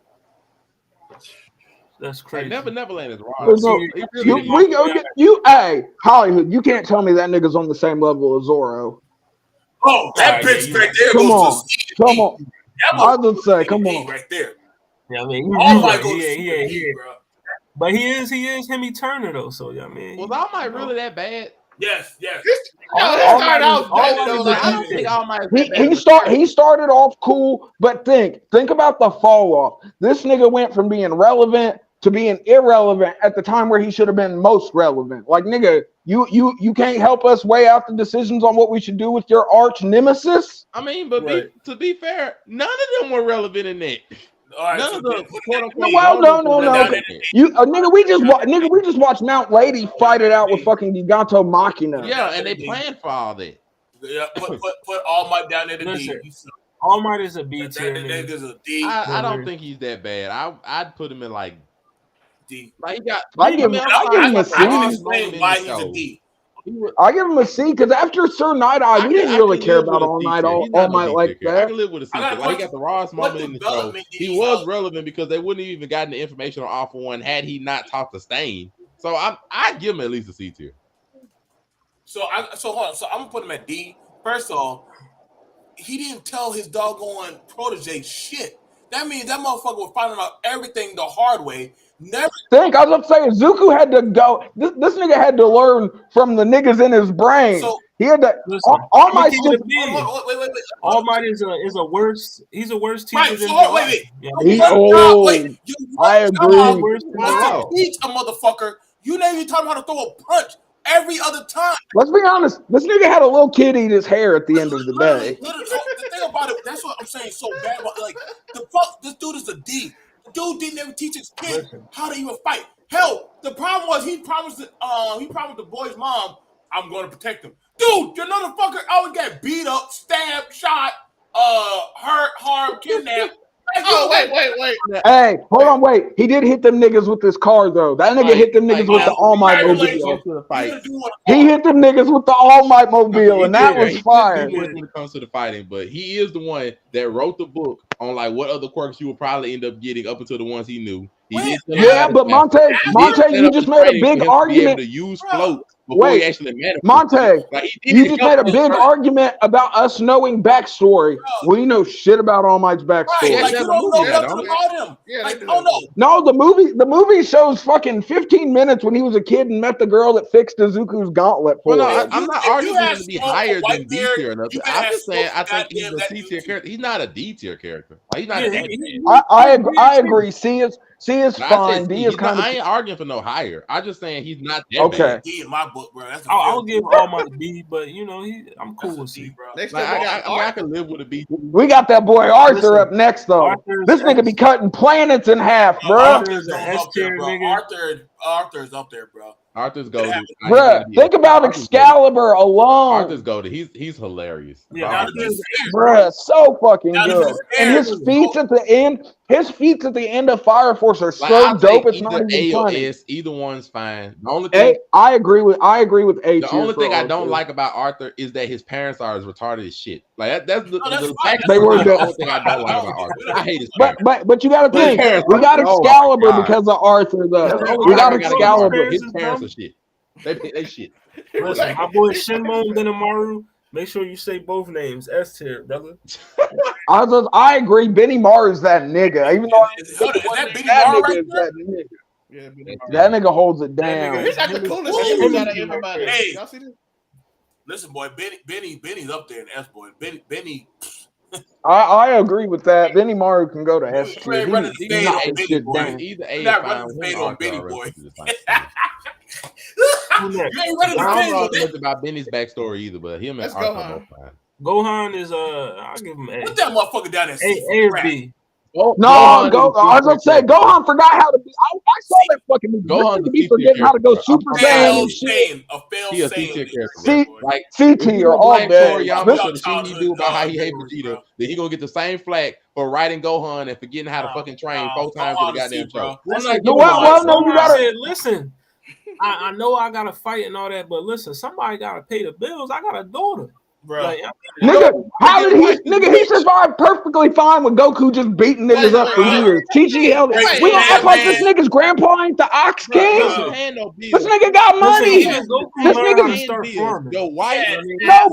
That's Like, crazy. Neverland is raw. There's no- He really Hey, Hollywood, you can't tell me that nigga's on the same level as Zoro. Oh, that Alright, bitch yeah, right there Come goes on. to C. Come on. That I was gonna say, motherfucker come A on. right there. Yeah, I mean, All you might right. go to Yeah, C, bro. But he is Hemi Turner though. So yeah, I mean, Was All Might really that bad? Yes. No, All that started Might is- out All better Might though. is Like, a I don't think All Might. He started off cool, but think about the fall off. This nigga went from being relevant to being irrelevant at the time where he should have been most relevant. Like nigga, you can't help us weigh out the decisions on what we should do with your arch nemesis. I mean, but Right. to be fair, none of them were relevant in that. All right, None so of the then quote unquote. Well, no. relevant in that. Nigga, we just watched Mount Lady fight it out with fucking Giganto Machina. Yeah, and they planned for all that. yeah, put All Might down there to D. Listen, He's All Might is a B that tier. nigga's a D. I don't think he's that bad. I'd put him in like D. Like he got. I give him a C. I explain why he's a D. I give him a C because after Sir Night Eye, we didn't really care about All Might like that. I can live with a C because like he got the rawest moment in the show. He was relevant because they wouldn't have even gotten the information on All For One had he not talked to Stain. So I give him at least a C tier. So hold on. So I'm gonna put him at D. First of all, he didn't tell his doggone protege shit. That means that motherfucker was finding out everything the hard way. Never think. I was about to say Zuko had to go. This nigga had to learn from the niggas in his brain. So he had to. Listen, All Might just. wait. All Might is a worse. He's a worse teacher Right, than so wait. I agree. To teach a motherfucker, you never even taught him how to throw a punch every other time. Let's be honest. This nigga had a little kid eat his hair at the end of the day. Literally, the thing about it, that's what I'm saying so bad about. Like the fuck, this dude is a D. The dude didn't ever teach his kid how to even fight. Hell, the problem was he promised the boy's mom, I'm going to protect him. Dude, your motherfucker always got beat up, stabbed, shot, hurt, harmed, kidnapped. Oh, wait. Hey, hold on, wait. He did hit them niggas with his car, though. That nigga hit them niggas with the All Might mobile. He hit them niggas with the All Might mobile, and that was fire. When it comes to the fighting, but he is the one that wrote the book on like what other quirks you would probably end up getting up until the ones he knew. Yeah, but Monte, you just made a big argument. To use float before he actually manifested. Monte, you just made a big argument about us knowing backstory. We know shit about All Might's backstory. Right, like you don't know nothing about him. Yeah, like, oh no. No, the movie shows fucking 15 minutes when he was a kid and met the girl that fixed Izuku's gauntlet for him. I'm not arguing him to be higher than D tier or nothing. I'm just saying I think he's a C tier character. He's not a D tier character. Like, he's not. I agree. C is fine. D is kind of. I ain't arguing for no higher. I'm just saying he's not that okay. bad. D in my book, bro. I'll give All Might B, but you know I'm cool with C, bro. I can live with a B. We got that boy Arthur up next though. This nigga be cutting planets in half, bro. Arthur's up there, bro. Arthur's goldie. Bruh, think about Excalibur alone. Arthur's goldie. He's hilarious. Yeah, bruh, so fucking good. And his feats at the end of Fire Force are so dope. It's not even funny. Either one's fine. The only thing I agree with A. The only thing I don't like about Arthur is that his parents are as retarded as shit. Like that's the only thing I don't like about Arthur. I hate his parents. But you gotta think we got Excalibur because of Arthur though. We got Excalibur. His parents are shit. They shit. Listen, my boy Shinmon Benimaru. Make sure you say both names. S tier, brother. I agree. Benny Maru's that nigga. Even though that Benny Maru right there? Yeah, that nigga holds it down. He's got the coolest shoes out of everybody. Hey, y'all see this? Listen, boy, Benny's up there in S, boy. Benny. I agree with that. Benny Maru can go to S tier. Either A or Benny boy. I don't know much about Benny's backstory either, but him and Arthur are both fine. Gohan is I'll give him A. Put that motherfucker down there. A or B. I was gonna say Gohan forgot how to be. I saw that fucking movie. Gohan to be forgetting how to go Super Saiyan and shit. He a C tier character. Like C tier all day. The shit he do about how he hates Vegeta, then he gonna get the same flack for writing Gohan and forgetting how to fucking train 4 times in the goddamn show. Listen. I know I gotta fight and all that, but listen, somebody gotta pay the bills. I got a daughter, bro. Like, he survived perfectly fine with Goku just beating niggas up for years. Chi held it. We don't act like this nigga's grandpa ain't the Ox King. This nigga got money. This nigga. No,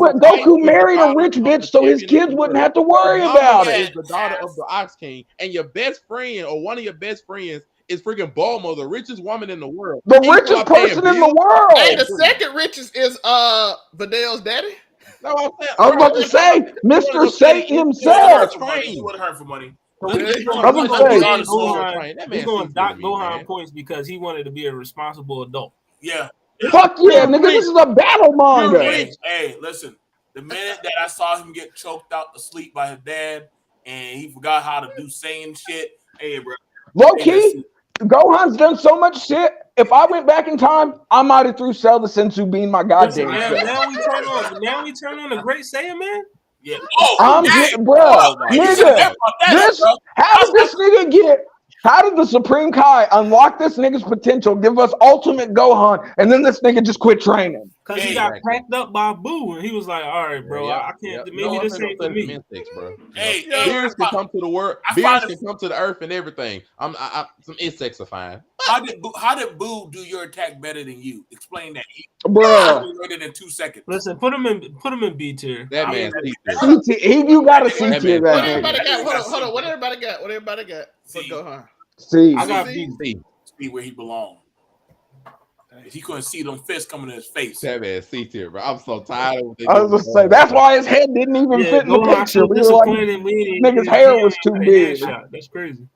but Goku married a rich bitch, so his kids wouldn't have to worry about it. Is the daughter of the Ox King, and your best friend or one of your best friends is freaking Bulma, the richest woman in the world. The richest person in the world. Hey, the second richest is Vidal's daddy. No, I was about to say, Mr. Satan himself. He would have heard for money. He's going to dock Gohan points because he wanted to be a responsible adult. Yeah. Fuck yeah, nigga. This is a battle manga. Hey, listen. The minute that I saw him get choked out to sleep by his dad and he forgot how to do Saiyan shit, hey, bro. Low key, Gohan's done so much shit. If I went back in time, I might have threw Cell the Senzu bean my goddamn self. Now we turn on the Great Saiyan Man? Yeah. I'm getting, bro. Nigga, how did this nigga get How did the Supreme Kai unlock this nigga's potential, give us ultimate Gohan, and then this nigga just quit training? Because he got packed up by Boo, and he was like, all right, bro, I can't. Maybe this ain't for me. Insects, bro. Hey, Beers can come to the world. Beers can come to the earth and everything. Some insects are fine. How did Boo do your attack better than you? Explain that. Bro, He in 2 seconds. Listen, put him in B tier. That man C tier. You got a C tier. What everybody got? Hold on. What everybody got? For Gohan. C. I got B. See where he belongs. He couldn't see them fists coming in his face. That man C tier, bro. I'm so tired of it. I was gonna say that's why his head didn't even fit in the picture. We were like, nigga's hair was too big. That's crazy.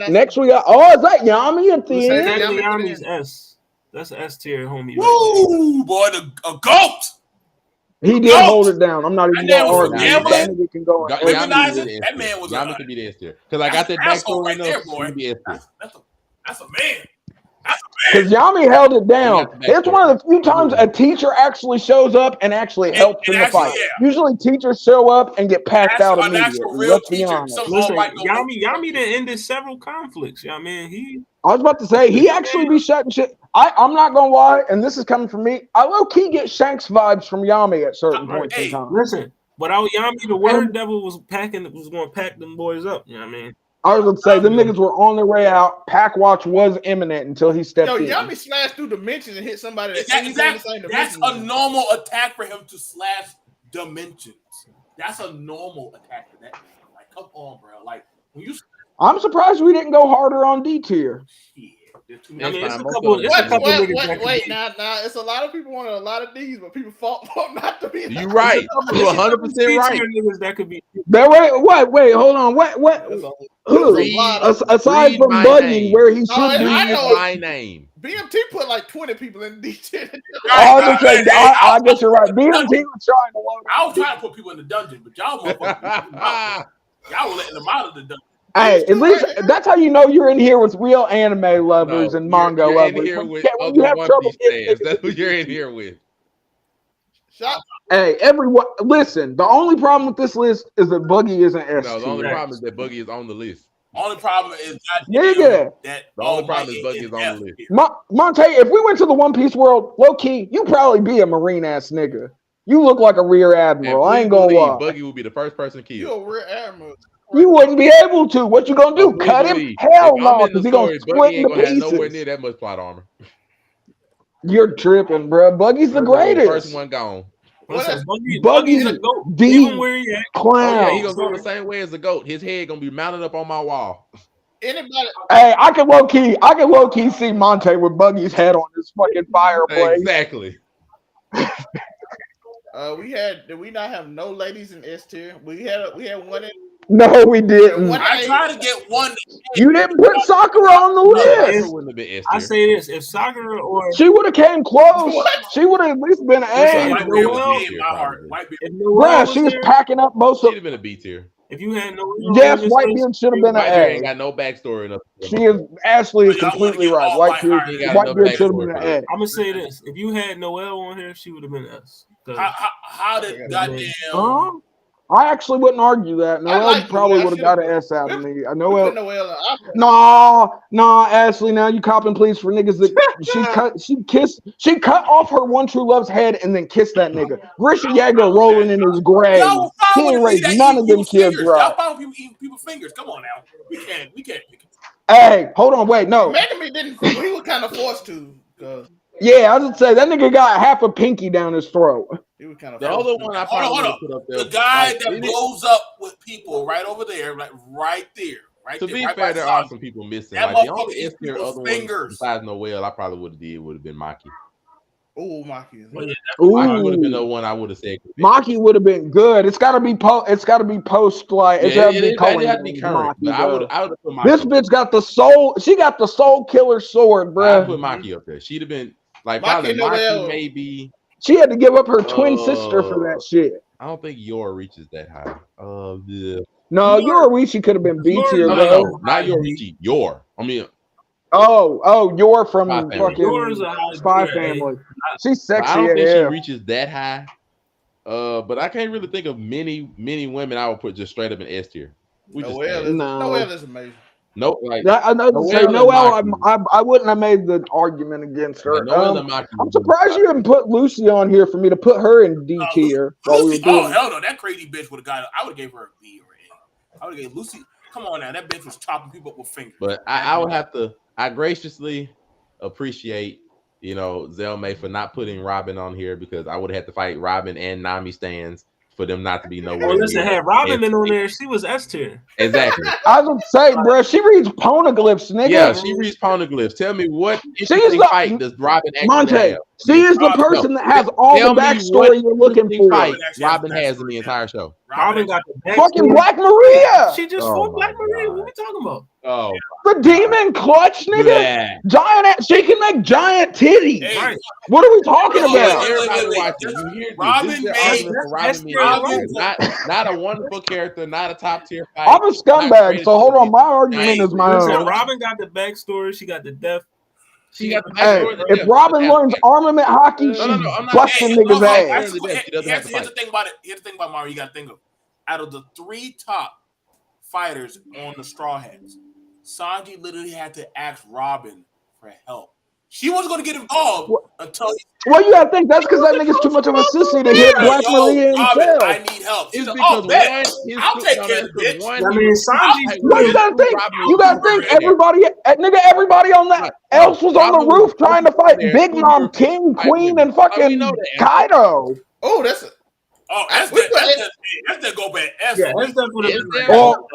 Next we got is that Yami at the end? Yami's S. That's S tier, homie. Woo, boy, a goat. He did hold it down. I'm not even gonna argue. That nigga can go. That man was Yami could be the S tier because I got that backstory right there, boy. That's a man. Because Yami held it down. It's one of the few times a teacher actually shows up and actually helps in the fight. Yeah. Usually teachers show up and get passed out immediately. Let's be honest. Listen, Yami done ended several conflicts. I mean, I was about to say, he actually be shutting shit. I'm not going to lie, and this is coming from me. I low-key get Shanks vibes from Yami at certain points in time. Listen, without Yami, the Word Devil was going to pack them boys up. You know what I mean? I was going to say, the niggas were on their way out. Pack watch was imminent until he stepped in. Yami slashed through dimensions and hit somebody. That's a normal attack for him to slash dimensions. That's a normal attack for that man. Like, come on, bro. Like, when you... I'm surprised we didn't go harder on D tier. I mean, it's a couple niggas. Wait, now, it's a lot of people wanted a lot of D's, but people fought not to be. You right. You 100% right. That could be. Wait, hold on. What? Who? Aside from Buggy, where he should be. My name. BMT put like 20 people in D tier. I guess you're right. BMT was trying to load. I was trying to put people in the dungeon, but y'all motherfuckers, y'all were letting them out of the dungeon. Hey, at least that's how you know you're in here with real anime lovers and manga lovers. You're in here with other One Piece fans. That's who you're in here with. Hey, everyone, listen. The only problem with this list is that Buggy isn't S tier. No, the only problem is that Buggy is on the list. Only problem is the only problem is Buggy is on the list. Monte, if we went to the One Piece world, low key, you probably be a Marine ass nigga. You look like a rear admiral. I ain't gonna lie. Buggy will be the first person killed. You a rear admiral. You wouldn't be able to. What you gonna do? Cut him? Hell no, because he gonna split into pieces. Nowhere near that much plot armor. You're tripping, bro. Buggy's the greatest. First one gone. Buggy's a goat. Even where he at? Clown. He gonna go the same way as the goat. His head gonna be mounted up on my wall. Anybody? Hey, I can low key see Monte with Buggy's head on his fucking fireplace. Exactly. Did we not have no ladies in S tier? We had one in. No, we didn't. I tried to get one. You didn't put Sakura on the list. I say this: if Sakura or she would have came close, she would have at least been an A. Bro, she was packing up most of. She'd have been a B tier. If you had no, yes, Whitebeard should have been an A. Ain't got no backstory enough. Ashley is completely right. Whitebeard should have been an A. I'm gonna say this: if you had Noelle on here, she would have been an S. How did goddamn? I actually wouldn't argue that. Noelle probably would have got an S out of me. I know it. No, Ashley. Now you copping please for niggas that she cut off her one true love's head and then kissed that nigga. Risha Yago rolling in his grave. He ain't raised none of them kids right. Y'all found people eating people's fingers. Come on now, we can't. Hey, hold on, wait, no. Megami didn't. He was kind of forced to. Yeah, I was gonna say that nigga got half a pinky down his throat. He was kind of the other one I probably put up there. The guy that blows up with people right over there, like right there. To be fair, there are some people missing. Like the only S tier other one besides Noelle, I probably would have been Maki. Oh, Maki. Maki would have been the one I would have said. Maki would have been good. It's got to be post like. It's got to be current. I would have put Maki. This bitch got the soul. She got the soul killer sword, bro. I put Maki up there. She'd have been like probably Maki maybe. She had to give up her twin sister for that shit. I don't think Yor reaches that high. Yeah. No, Yoruichi could have been B tier, bro. No, not Yoruichi. Yor. I mean. Yor from fucking Spy Family. She's sexy. I don't think she reaches that high. But I can't really think of many women I would put just straight up in S tier. Noelle is amazing. No, like I know to say Noelle and Noelle, I wouldn't have made the argument against her. Noelle and Maki I'm was surprised you didn't put Lucy on here for me to put her in D tier while we were Lucy, doing. hell no, that crazy bitch would have got. I would have gave her a B or A. I would have gave Lucy. Come on now, that bitch was chopping people up with fingers. But I would have to. I graciously appreciate Zelmay for not putting Robin on here because I would have had to fight Robin and Nami stands for them not to be nowhere. Well, listen, had Robin been on there, she was S tier. Exactly. I was gonna say, bro, she reads poneglyphs, nigga. Yeah, she reads poneglyphs. Tell me what interesting fight does Robin actually Monte, have? she is the person that has all the backstory you're looking for. Fight Robin has in the entire show. Robin got the backstory. Fucking Black Maria. She just fought Black Maria. What are we talking about? Oh, the demon clutch, nigga. yeah. Giant. She can make giant titties. Hey, what are we talking about? Everybody watching, you hear this? Not a wonderful character, not a top tier fight. I'm a scumbag, so hold on. My argument is my own. Robin got the backstory. She got the death. She got the backstory. If Robin learns armament hockey, she busts some niggas' ass. Here's the thing about it. Here's the thing about Mario. You got to think of out of the 3 top fighters on the Straw Hats, Sanji literally had to ask Robin for help. She wasn't going to get involved until. Well, you gotta think that's because that nigga's too much of a sissy to hit Black Maria himself. I need help. It's like, because I'll take care of this. I mean, Sanji. You gotta think. Everybody on that else was on the roof trying to fight Big Mom, King, Queen, and fucking Kaido. Oh, that's it. Oh, that's that go back. Yeah, that's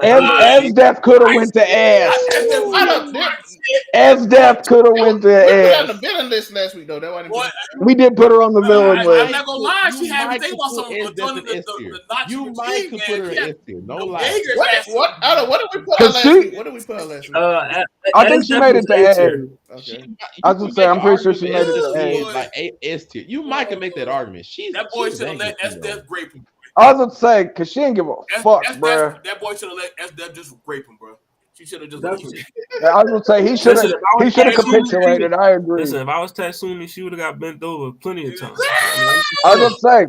Esdeath could have went to ass. Esdeath could have went to We put ass. on the villain list last week, though. That wasn't We did put her on the villain I'm list. not gonna lie. She had me think about something. You might could put her in S tier. No lie. What did we put on last week? What did we put on last week? I think she made it to A. Okay. I was gonna say, I'm pretty sure she made it to A. Like S tier. You might can make that argument. That boy should have let Esdeath grape him. I was gonna say, cause she didn't give a fuck, bro. That boy should have let Esdeath just grape him, bro. She should have just. I was gonna say he should have capitulated. I agree. Listen, if I was Tatsumi, she would have got bent over plenty of times. I was gonna say,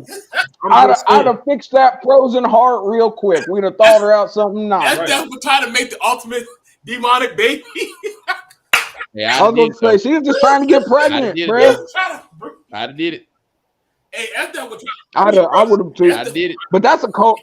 I'd have fixed that frozen heart real quick. We'd have thought her out something nice. Esdeath was trying to make the ultimate demonic baby. Yeah, I was gonna say she was just trying to get pregnant, bro. I did it. Hey, Esdeath was trying. I would have too. I did it. But that's a cold.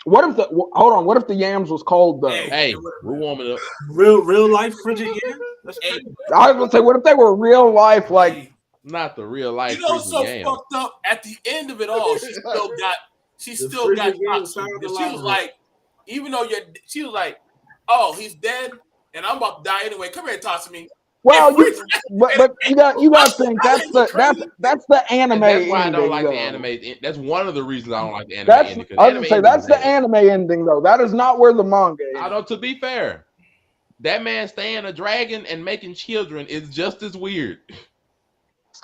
What if what if the yams was cold though? Hey, we're warming up. Real life frigid yam. That's crazy. I was gonna say, what if they were real life, like not the real life? You know, so fucked up. At the end of it all, she still got toxic. She was like, even though she was like, oh, he's dead, and I'm about to die anyway. Come here and talk to me. Well, but you got to think that's the anime. That's why I don't like the anime. That's one of the reasons I don't like the anime ending. I was gonna say that's the anime ending though. That is not where the manga is. I know. To be fair, that man staying a dragon and making children is just as weird.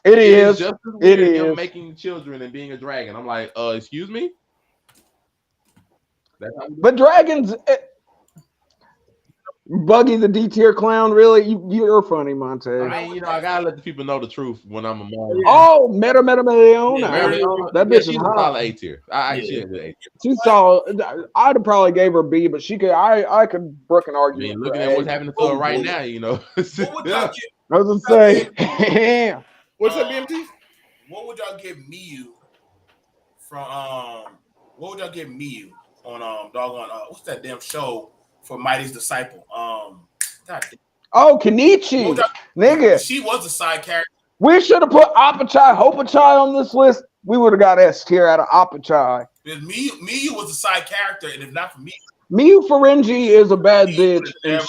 It is just as weird as him making children and being a dragon. I'm like, excuse me. But dragons. Buggy the D tier clown, really? You're funny, Monte. I mean, I gotta let the people know the truth when I'm a mom. Oh, Meta Leona. That bitch is hot. A tier. She saw. I'd have probably gave her B, but she could. I could brook an argument. I mean, looking at what's happening to her right now, I was gonna say. What's up, BMT? What would y'all give Miyu from? What would y'all give Miyu on doggone? What's that damn show? For Mighty's disciple. Kenichi. Nigga. She was a side character. We should have put Apachai, Hopachai on this list. We would have got S tier out of Apachai. Because Miyu was a side character, and if not for me. Miyu Ferengi is a bad bitch, and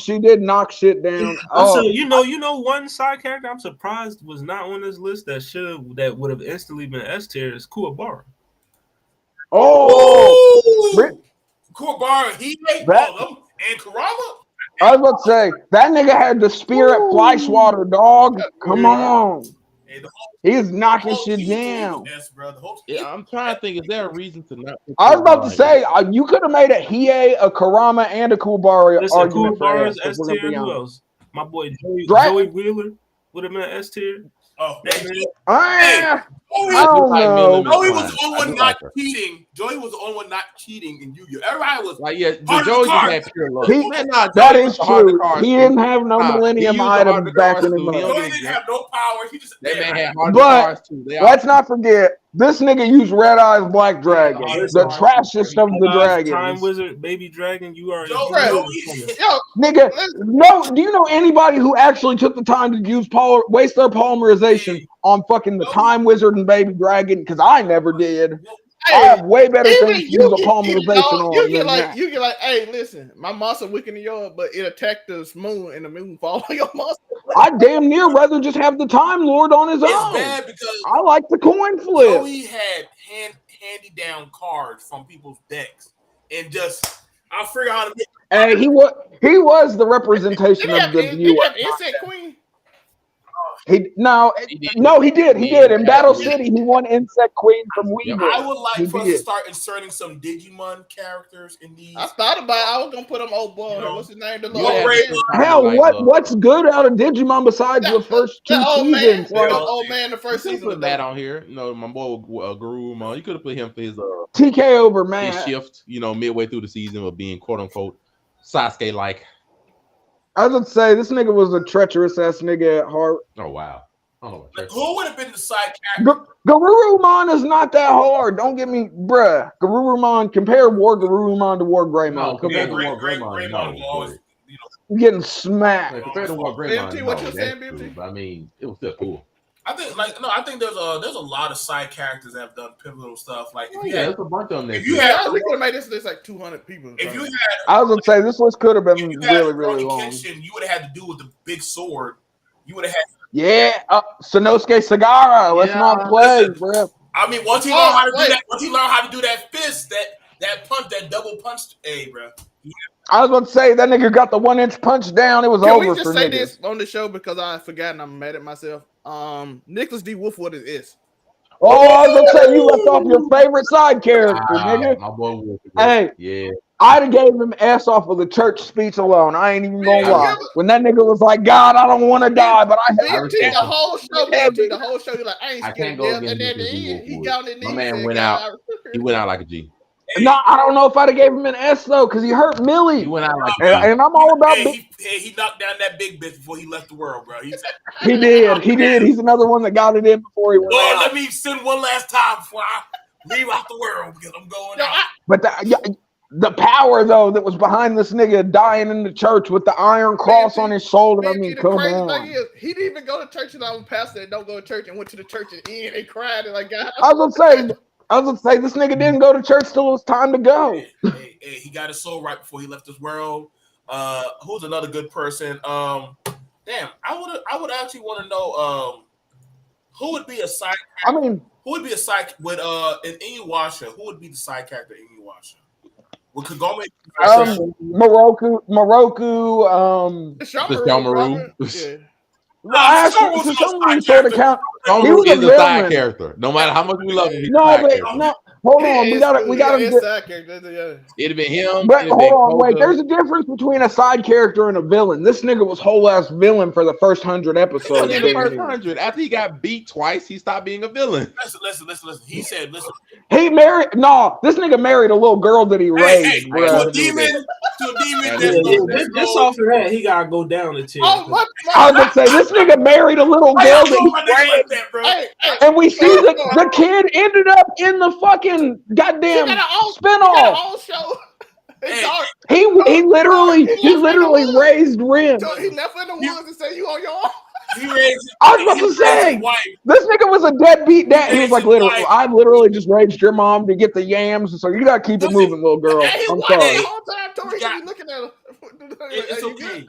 she did knock shit down. Also, you know, one side character I'm surprised was not on this list that would have instantly been S tier is Kuwabara. Kuwabara, he made all of them, and Kurama. I was about to say that nigga had the spear at Fleischwater, dog. Come on, he's knocking shit down. I'm trying to think. Is there a reason to not? I was about to say you could have made a Hiei, a Kurama, and a Kuwabara argument for S. S tier. Who else? My boy Joey Wheeler would have been an S tier. Oh, I don't know. Joey was the only one not cheating Joey was the only one not cheating in Yu-Gi-Oh. Everybody was Like, yeah, Heart but of the Joey just cards. had pure luck. He- Man, nah, That Joey is used the heart of the true. cards, He too. didn't have no Nah, Millennium he used the heart of items the backing cards, him too. He up. don't Joey give a didn't damn. have no power. He just That man yeah, had heart of the But cards, too. They all let's not forget, this nigga used Red Eyes Black Dragon, heart of the the cards, too. trashiest of the Time dragons. Wizard, Baby Dragon, you are Joey, coming. Yo, Nigga, no, do you know anybody who actually took the time to use waste their polymerization on fucking the Time Wizard and Baby Dragon? Because I never did. I hey, have way better even things to use a you polymerization on get than like that. you get like, hey, listen, my monster weakened yours, but it attacked the moon and the moon fall on your monster. I'd damn near rather just have the Time Lord on his it's own. bad because I like the coin flip. Joey had handy down cards from people's decks and just I figure out how to make Hey, he was the representation of the Did he viewer. have Insect Queen? He did. He did. In Battle City, he won Insect Queen from Yep. Weevil. I would like He for us to did. start inserting some Digimon characters in these. I thought about it. I was gonna put him old boy. You know, What's his name? The You little have old to man. put something Hell, like, what's good out of Digimon besides the first two The old man. seasons? The Like old man. The You first could season. put Matt on here. You know, my boy Garurumon. You could have put him for his TK over his man. shift, you know, midway through the season of being quote unquote Sasuke like. I was gonna say this nigga was a treacherous ass nigga at heart. Oh wow. Oh, Who would have been the side character? Garurumon is not that hard. Don't get me, bruh. Garurumon, compare War Garurumon to War Greymon. No, Come compared on. to War Greymon, no. will always, you know, You're getting smacked. Like, compared to War Greymon, BMT, no, what you that's saying, true. BMT? But I mean, it was still cool. I think there's a lot of side characters that have done pivotal stuff. Like if Oh, you yeah, had, there's a bunch of them. if That you did. had, We could have made this like 200 people. if you had, I was gonna say this list could have if been you had really, really Rurouni long. Kenshin, you would have had to do with the big sword. You would have had. Yeah, Sanosuke Sagara. Let's Yeah, not play, listen. bruh. I mean, once he learned how to do that, once he learned how to do that fist, that punch, that double punch, hey, bro. I was about to say that nigga got the 1-inch punch down. It was Can over we just for say niggas. this on the show because I forgot and I'm mad at myself? Nicholas D. Wolf, what it is? Oh, I was gonna say you left off your favorite side character, nigga. My boy was Hey, yeah. I'd have gave him S off of the church speech alone. I ain't even gonna Yeah, lie. When that nigga was like, God, I don't want to die, but I have BMT, the whole show, BMT, the whole show, you're like, I ain't I scared can't of go death. against And then at the Nicholas D. end, he Wolfwood. got on his My knees man and said, went God, out. He went out like a G. No, I don't know if I'd have gave him an S though, because he hurt Millie. He went out like a G. And I'm all about he knocked down that big bitch before he left the world, bro. He said, He did. He's another one that got it in before he went Lord, out. let me sin one last time before I leave out the world because I'm going out. But the power though that was behind this nigga dying in the church with the iron cross on his shoulder. I mean, the come crazy on. thing is, he didn't even go to church, and I was a pastor that don't go to church and went to the church at the end and cried and like, God. I was gonna say this nigga didn't go to church till it was time to go. Hey, he got his soul right before he left this world. Who's another good person? Damn, I would actually want to know who would be a side. I mean, who would be a side with in Inuyasha? Who would be the side character in Inuyasha? Would Kagome? Moroku, The Shamaru. Yeah. actually, for some reason, sort of count. He Shamaru was a is a side villain. character. No matter how much we love him, he's a No, side but character. no. Hold on, we gotta. It's side character, yeah. It'd have been him. But it'd have hold been on, wait. Koga. There's a difference between a side character and a villain. This nigga was whole ass villain for the first 100 He episodes. wasn't in the damn first near. 100. After he got beat twice, he stopped being a villain. Listen. He said, listen. He married. No, this nigga married a little girl that he raised, bro. To a demon. Yeah, Just off of that, he gotta go down a tier. Oh, what? I was gonna say this nigga married a little Why girl y'all doing that my he nigga raised, like that, bro? Hey, and we see the kid ended up in the fucking goddamn She got her spinoff. own show. Hey. He literally raised Ren. So he left in the woods and said, "You on your own." He raised. I was about to say, this nigga was a deadbeat dad. He was like, I literally just raised your mom to get the yams, so you gotta keep it moving, little girl. I'm sorry. The whole time, Tori, he be looking at her. It's okay.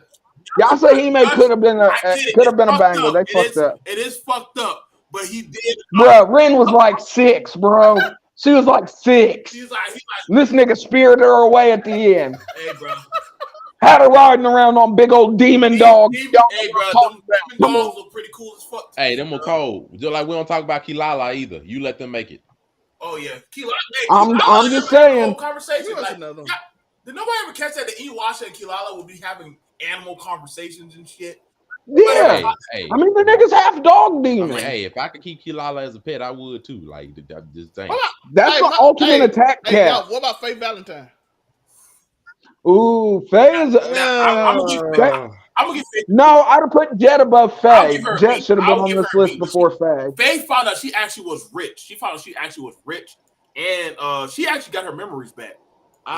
Y'all say he could have been a banger. They fucked up. It is fucked up, but he did. Bro, Ren was like 6, bro. She was like 6. He's like, This nigga spirited her away at the end. hey, bro. Had her riding around on big old demon dogs. Hey, bro, them dogs look pretty cool as fuck. Hey, them were cold. Just like we don't talk about Kilala either. You let them make it. Oh yeah, I'm just saying. Conversation. Like, did nobody ever catch that the Iwasha and Kilala will be having animal conversations and shit? Yeah. Hey, I mean, the nigga's half dog I demon. mean, hey, if I could keep Kilala as a pet, I would too. Like, just saying. That's the ultimate attack Hey, cat. y'all, what about Faye Valentine? Ooh, Faye is. I'm gonna give Faye. No, I'd have put Jet above I'll Faye. give her a Jet B. should have been I'll on give this her a list B. before Faye. Faye found out she actually was rich. She found out she actually was rich, and she actually got her memories back.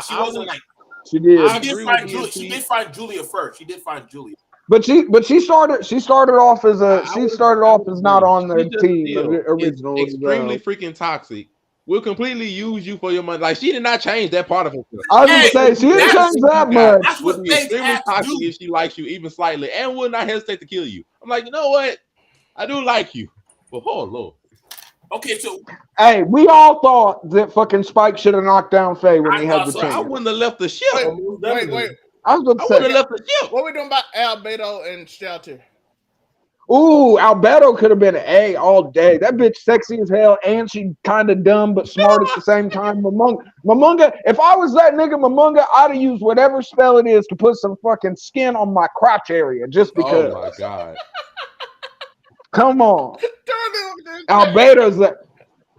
She wasn't like she did. She did find Julia first. She did find Julia. But she started off as not on the team originally. Extremely freaking toxic. Will completely use you for your money. Like, she did not change that part of herself. I was gonna say she didn't change that much. That's what Would be Faith extremely had to toxic do. if she likes you even slightly, and would not hesitate to kill you. I'm like, you know what? I do like you, but oh Lord. Okay, so hey, we all thought that fucking Spike should have knocked down Faye when he had the chance. I wouldn't have left the ship. Wait. I was about to say, wouldn't have left the ship. What we doing about Albedo and Shelter? ooh, Albedo could have been an A all day. That bitch sexy as hell, and she kind of dumb but smart at the same time. Mamunga, if I was that nigga Mamunga, I'd have used whatever spell it is to put some fucking skin on my crotch area just because. Oh my god. Come on. Albedo's that.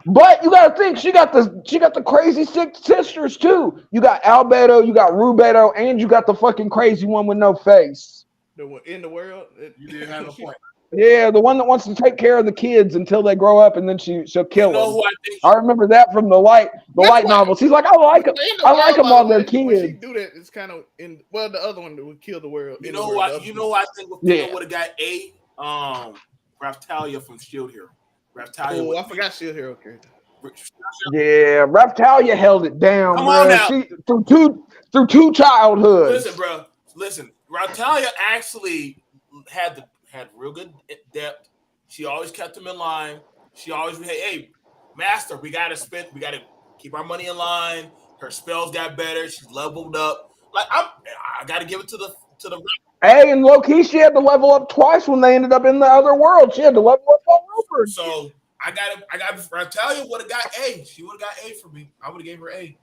But you gotta think she got the crazy six sisters too. You got Albedo, you got Rubedo, and you got the fucking crazy one with no face. In the world, you didn't have a point. Yeah, the one that wants to take care of the kids until they grow up, and then she'll kill them. Who I remember that from the light novels. He's like, I like them while they're kids. When she do that, it's kind of the other one that would kill the world. You know who I think would have got A? Raftalia from Shield Hero. Raftalia. I forgot Shield Hero character. Yeah, Raftalia held it down, Come bro. on now. She through two childhoods. Listen, bro. Listen, Raftalia actually had real good depth. She always kept them in line. She always, hey, master, we gotta keep our money in line. Her spells got better. She's leveled up. Like I gotta give it to the. Hey, and low key, she had to level up twice when they ended up in the other world. She had to level up all over again. So I got Raftalia would have got A. She would have got A for me. I would have gave her A.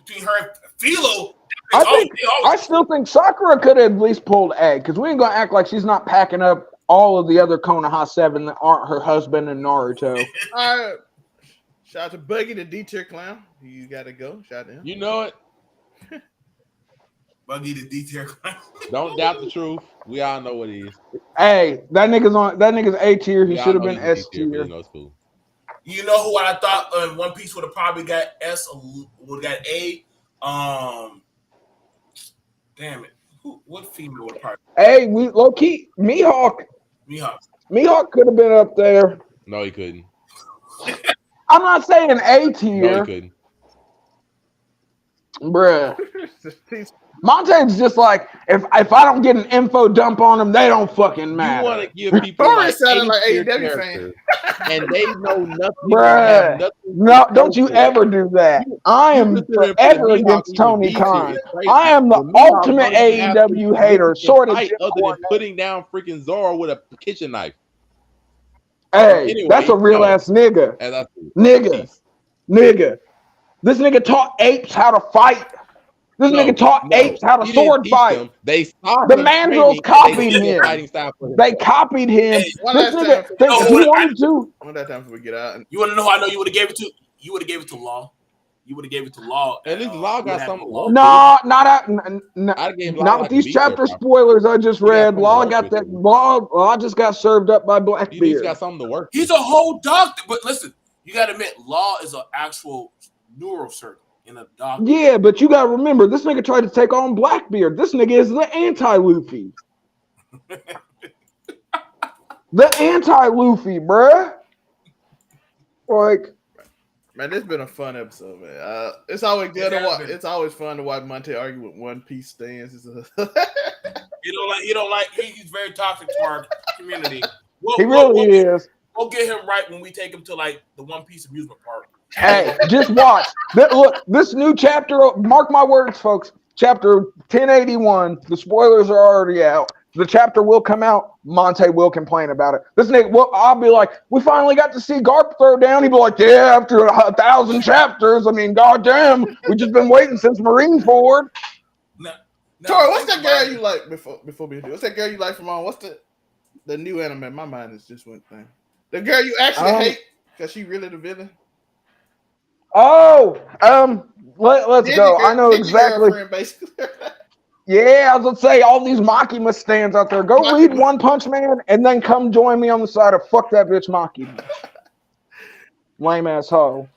Between her and Philo, I still think Sakura could have at least pulled A, because we ain't gonna act like she's not packing up all of the other Konoha 7 that aren't her husband and Naruto. All right. Shout out to Buggy, the D-tier clown. You gotta go. Shout out to him. You know it. Buggy, the D-tier clown. Don't doubt the truth. We all know what it is. Hey, that nigga's A tier. He should have been S tier. Cool. You know who I thought One Piece would have probably got S, would have got A? Damn it. What female would have probably? Hey, we low key Mihawk could have been up there. No, he couldn't. I'm not saying A tier. No, he couldn't. Bruh. Montague's just like, if I don't get an info dump on them, they don't fucking matter. You want to give people like AEW fan, and they know nothing. Bruh. No, don't you ever do that. I am forever against Tony Khan. I am the ultimate AEW hater. Sort of. Other than putting down freaking Zoro with a kitchen knife. Hey, anyway, that's a real ass nigga. Nigga. This nigga taught apes how to fight. This nigga taught apes how to sword fight. They saw the Mandrills copied him. They copied him. One this nigga wanted to. One that time before we get out. You want to know who I know you would have gave it to? You would have gave it to Law. You would have gave it to Law. At least Law got something. No, not with these chapter spoilers I just read. Law got that. Law just got served up by Blackbeard. He's got something to work. He's a whole doctor. But listen, you got to admit, Law is an actual neurosurgeon. In a doctor. Yeah, but you gotta remember, this nigga tried to take on Blackbeard. This nigga is the anti-Luffy. The anti-Luffy, bruh. Like, man, this has been a fun episode, man. It's always good to watch. It's always fun to watch Monte argue with One Piece stands. You don't like. He's very toxic to our community. He really is. We'll get him right when we take him to like the One Piece amusement park. Hey, just watch. Look, this new chapter, mark my words, folks. Chapter 1081. The spoilers are already out. The chapter will come out. Monte will complain about it. This nigga, well, I'll be like, we finally got to see Garp throw down. He'll be like, yeah, after 1,000 chapters. I mean, goddamn, we just been waiting since Marineford. Tori, what's that girl you like before we do? What's that girl you like from on? What's the The new anime, my mind is just one thing. The girl you actually hate because she really the villain. Oh, let's go. I know Ninja exactly. Girlfriend, basically. Yeah, I was gonna say all these Makima stands out there. Go read One Punch Man and then come join me on the side of fuck that bitch Makima. Lame asshole.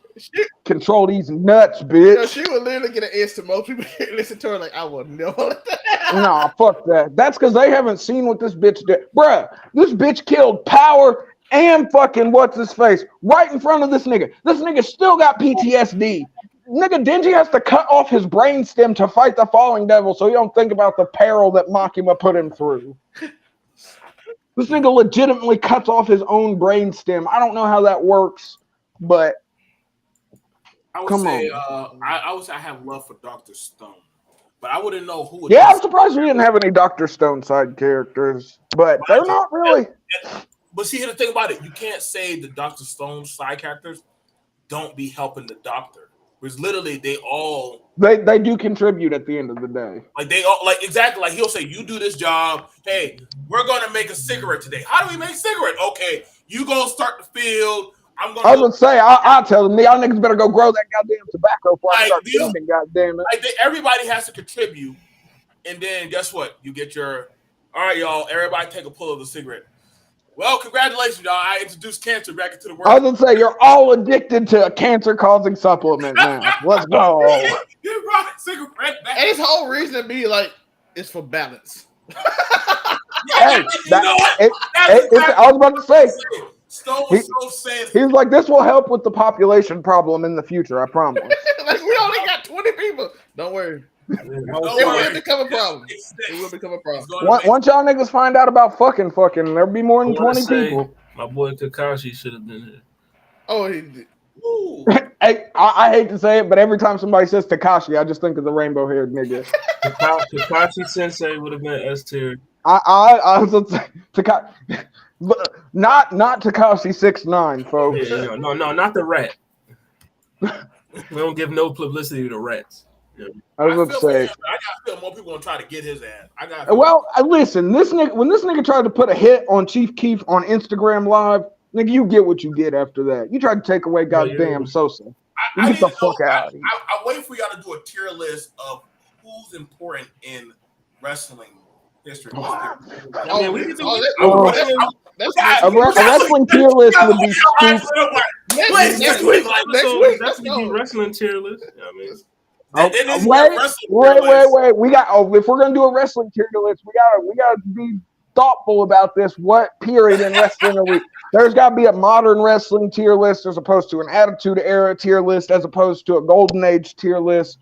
Control these nuts, bitch. No, she would literally get an instant. Most people listen to her like, I will never let that happen. Nah, fuck that. That's because they haven't seen what this bitch did. Bruh, this bitch killed Power and fucking what's his face right in front of this nigga. This nigga still got PTSD. Nigga, Denji has to cut off his brainstem to fight the Falling Devil so he don't think about the peril that Makima put him through. This nigga legitimately cuts off his own brainstem. I don't know how that works, but I would say, I would say I have love for Dr. Stone, but I wouldn't know who. Yeah, I'm surprised we didn't have any Dr. Stone side characters, but they're not really. But see, here's the thing about it: you can't say the Dr. Stone side characters don't be helping the Doctor, because literally they do contribute at the end of the day. Like they all exactly like he'll say, "You do this job. Hey, we're gonna make a cigarette today. How do we make cigarette? Okay, you go start the field." I was gonna say, I tell them, y'all niggas better go grow that goddamn tobacco before I start feeding, goddamn it. Like everybody has to contribute, and then guess what? You get your, all right, y'all. Everybody take a pull of the cigarette. Well, congratulations, y'all. I introduced cancer back into the world. I was gonna say, you're all addicted to a cancer-causing supplement now. Let's go. You brought a cigarette back. And his whole reason to be like, it's for balance. Hey, I was about to say. He's like, this will help with the population problem in the future, I promise. Like, we only got 20 people. Don't worry. It will become a problem. It will become a problem. Once y'all niggas find out about fucking, there'll be more than 20 people. My boy Kakashi should have been here. Oh, he did. Hey, I hate to say it, but every time somebody says Takashi, I just think of the rainbow-haired nigga. Takashi Sensei would have been S tier. I was gonna say Takashi. But not Takashi 6ix9ine, folks. Yeah, no, not the rat. We don't give no publicity to rats. Yeah. I was gonna say. I gotta feel more people gonna try to get his ass. Listen. This nigga, when this nigga tried to put a hit on Chief Keef on Instagram Live, nigga, you get what you get after that. You tried to take away goddamn Sosa. Get the fuck out of here. I wait for y'all to do a tier list of who's important in wrestling history. A wrestling tier list would be stupid. Next week. That's gonna be wrestling tier list. Wait. We got. If we're gonna do a wrestling tier list, we gotta be thoughtful about this. What period in wrestling are we? There's got to be a modern wrestling tier list as opposed to an Attitude Era tier list, as opposed to a Golden Age tier list.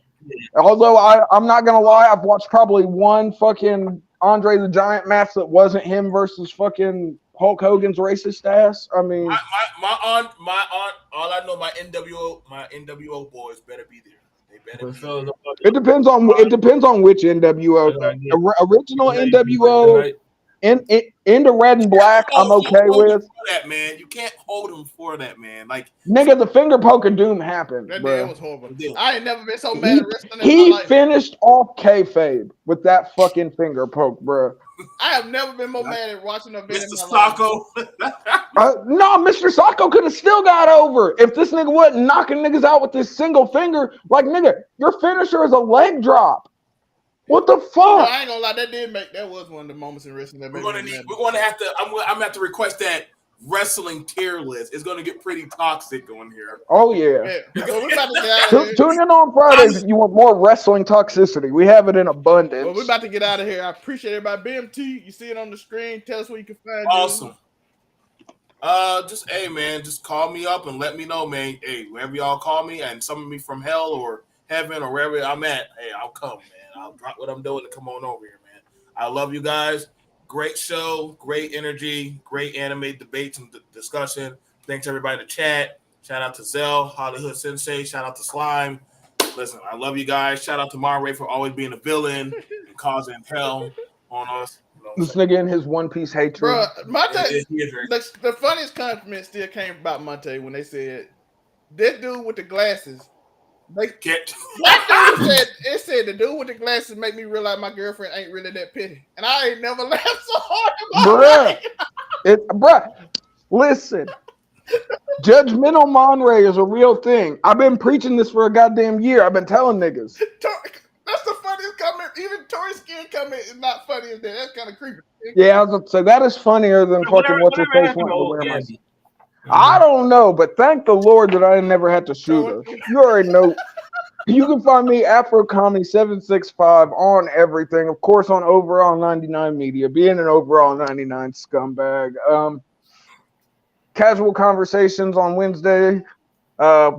Although I'm not gonna lie, I've watched probably one fucking Andre the Giant match that wasn't him versus fucking Hulk Hogan's racist ass. I mean, my aunt, all I know, my NWO boys better be there. They better be there. It depends on which NWO. Original NWO. Into red and black, I'm okay with that, man. You can't hold him for that, man. Like, nigga, the finger poke of doom happened. That bro. was horrible. I ain't never been so mad at wrestling. He finished off kayfabe with that fucking finger poke, bro. I have never been more mad at watching a video. Mr. Sacco. No, Mr. Sacco could have still got over if this nigga wasn't knocking niggas out with this single finger. Like, nigga, your finisher is a leg drop. What the fuck? No, I ain't gonna lie. That was one of the moments in wrestling that I'm gonna have to request that wrestling tier list. It's gonna get pretty toxic on here. Oh yeah. Well, we about to get out of here. Tune in on Fridays if you want more wrestling toxicity. We have it in abundance. Well, we're about to get out of here. I appreciate everybody. BMT, you see it on the screen. Tell us where you can find it. Awesome. Just call me up and let me know, man. Hey, wherever y'all call me and summon me from hell or heaven or wherever I'm at, hey, I'll come, man. I'll drop what I'm doing and come on over here, man. I love you guys. Great show, great energy, great anime debates and discussion. Thanks everybody in the chat. Shout out to Zell, Hollywood Sensei. Shout out to Slime. Listen, I love you guys. Shout out to Monterey for always being a villain and causing hell on us. This nigga in his One Piece hatred. Bro, Monte, the funniest compliment still came about Monte when they said, this dude with the glasses They get. My thing said the dude with the glasses make me realize my girlfriend ain't really that petty, and I ain't never laughed so hard in my life. Listen. Judgmental Monray is a real thing. I've been preaching this for a goddamn year. I've been telling niggas. That's the funniest comment. Even Tori Skin comment is not funny as that. That's kind of creepy. Yeah, so that is funnier than fucking what's her face wanting to wear my. I don't know, but thank the Lord that I never had to shoot her. You already know. You can find me AfroComedy765 on everything. Of course, on Overall 99 Media, being an Overall 99 scumbag. Casual Conversations on Wednesday.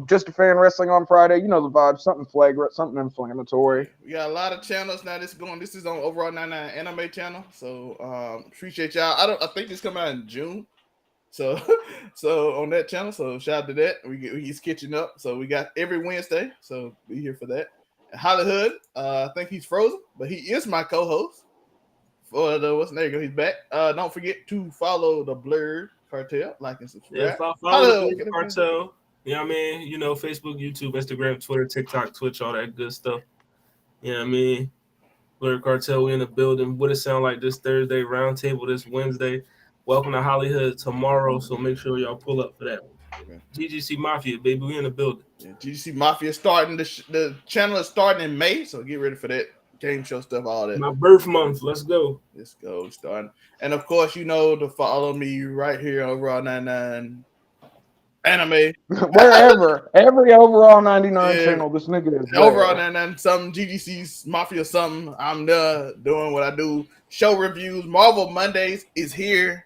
Just a Fan Wrestling on Friday. You know the vibe. Something flagrant, something inflammatory. We got a lot of channels now. This is on Overall 99 Anime channel. So appreciate y'all. I think this come out in June. So on that channel. So shout out to that. He's catching up. So we got every Wednesday. So be here for that. And Hollywood, I think he's frozen, but he is my co-host. For the there you go, he's back. Don't forget to follow the Blurred Cartel, like and subscribe. Yeah, follow the Blurred Cartel. You know what I mean? You know, Facebook, YouTube, Instagram, Twitter, TikTok, Twitch, all that good stuff. You know what I mean? Blurred Cartel, we in the building. What it sound like this Thursday, roundtable this Wednesday. Welcome to Hollywood tomorrow, so make sure y'all pull up for that. Okay. GGC Mafia, baby, we in the building. Yeah, GGC Mafia starting, the channel is starting in May, so get ready for that. Game show stuff, all that. My birth month. Let's go. Starting. And of course, you know to follow me right here on Raw 99 Anime. Wherever. Every Overall 99 channel, this nigga is Overall 99, something, GGC's Mafia something. I'm doing what I do. Show reviews. Marvel Mondays is here.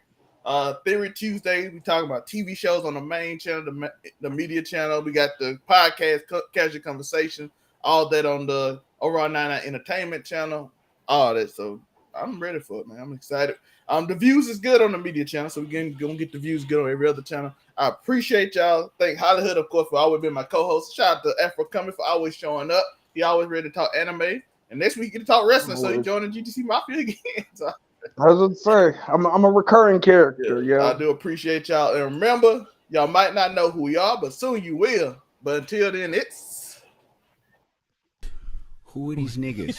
Theory Tuesdays, we talk about TV shows on the main channel, the media channel. We got the podcast, Casual Conversation, all that on the Overall 99 Entertainment channel, all that. So I'm ready for it, man. I'm excited. The views is good on the media channel, so we're gonna get the views good on every other channel. I appreciate y'all. Thank Hollywood, of course, for always being my co-host. Shout out to Afro Coming for always showing up. He always ready to talk anime. And next week, get to talk wrestling, so he joining GGC Mafia again. So, I was gonna say, I'm a recurring character. Yeah, I do appreciate y'all. And remember, y'all might not know who we are, but soon you will. But until then, it's... Who are these niggas?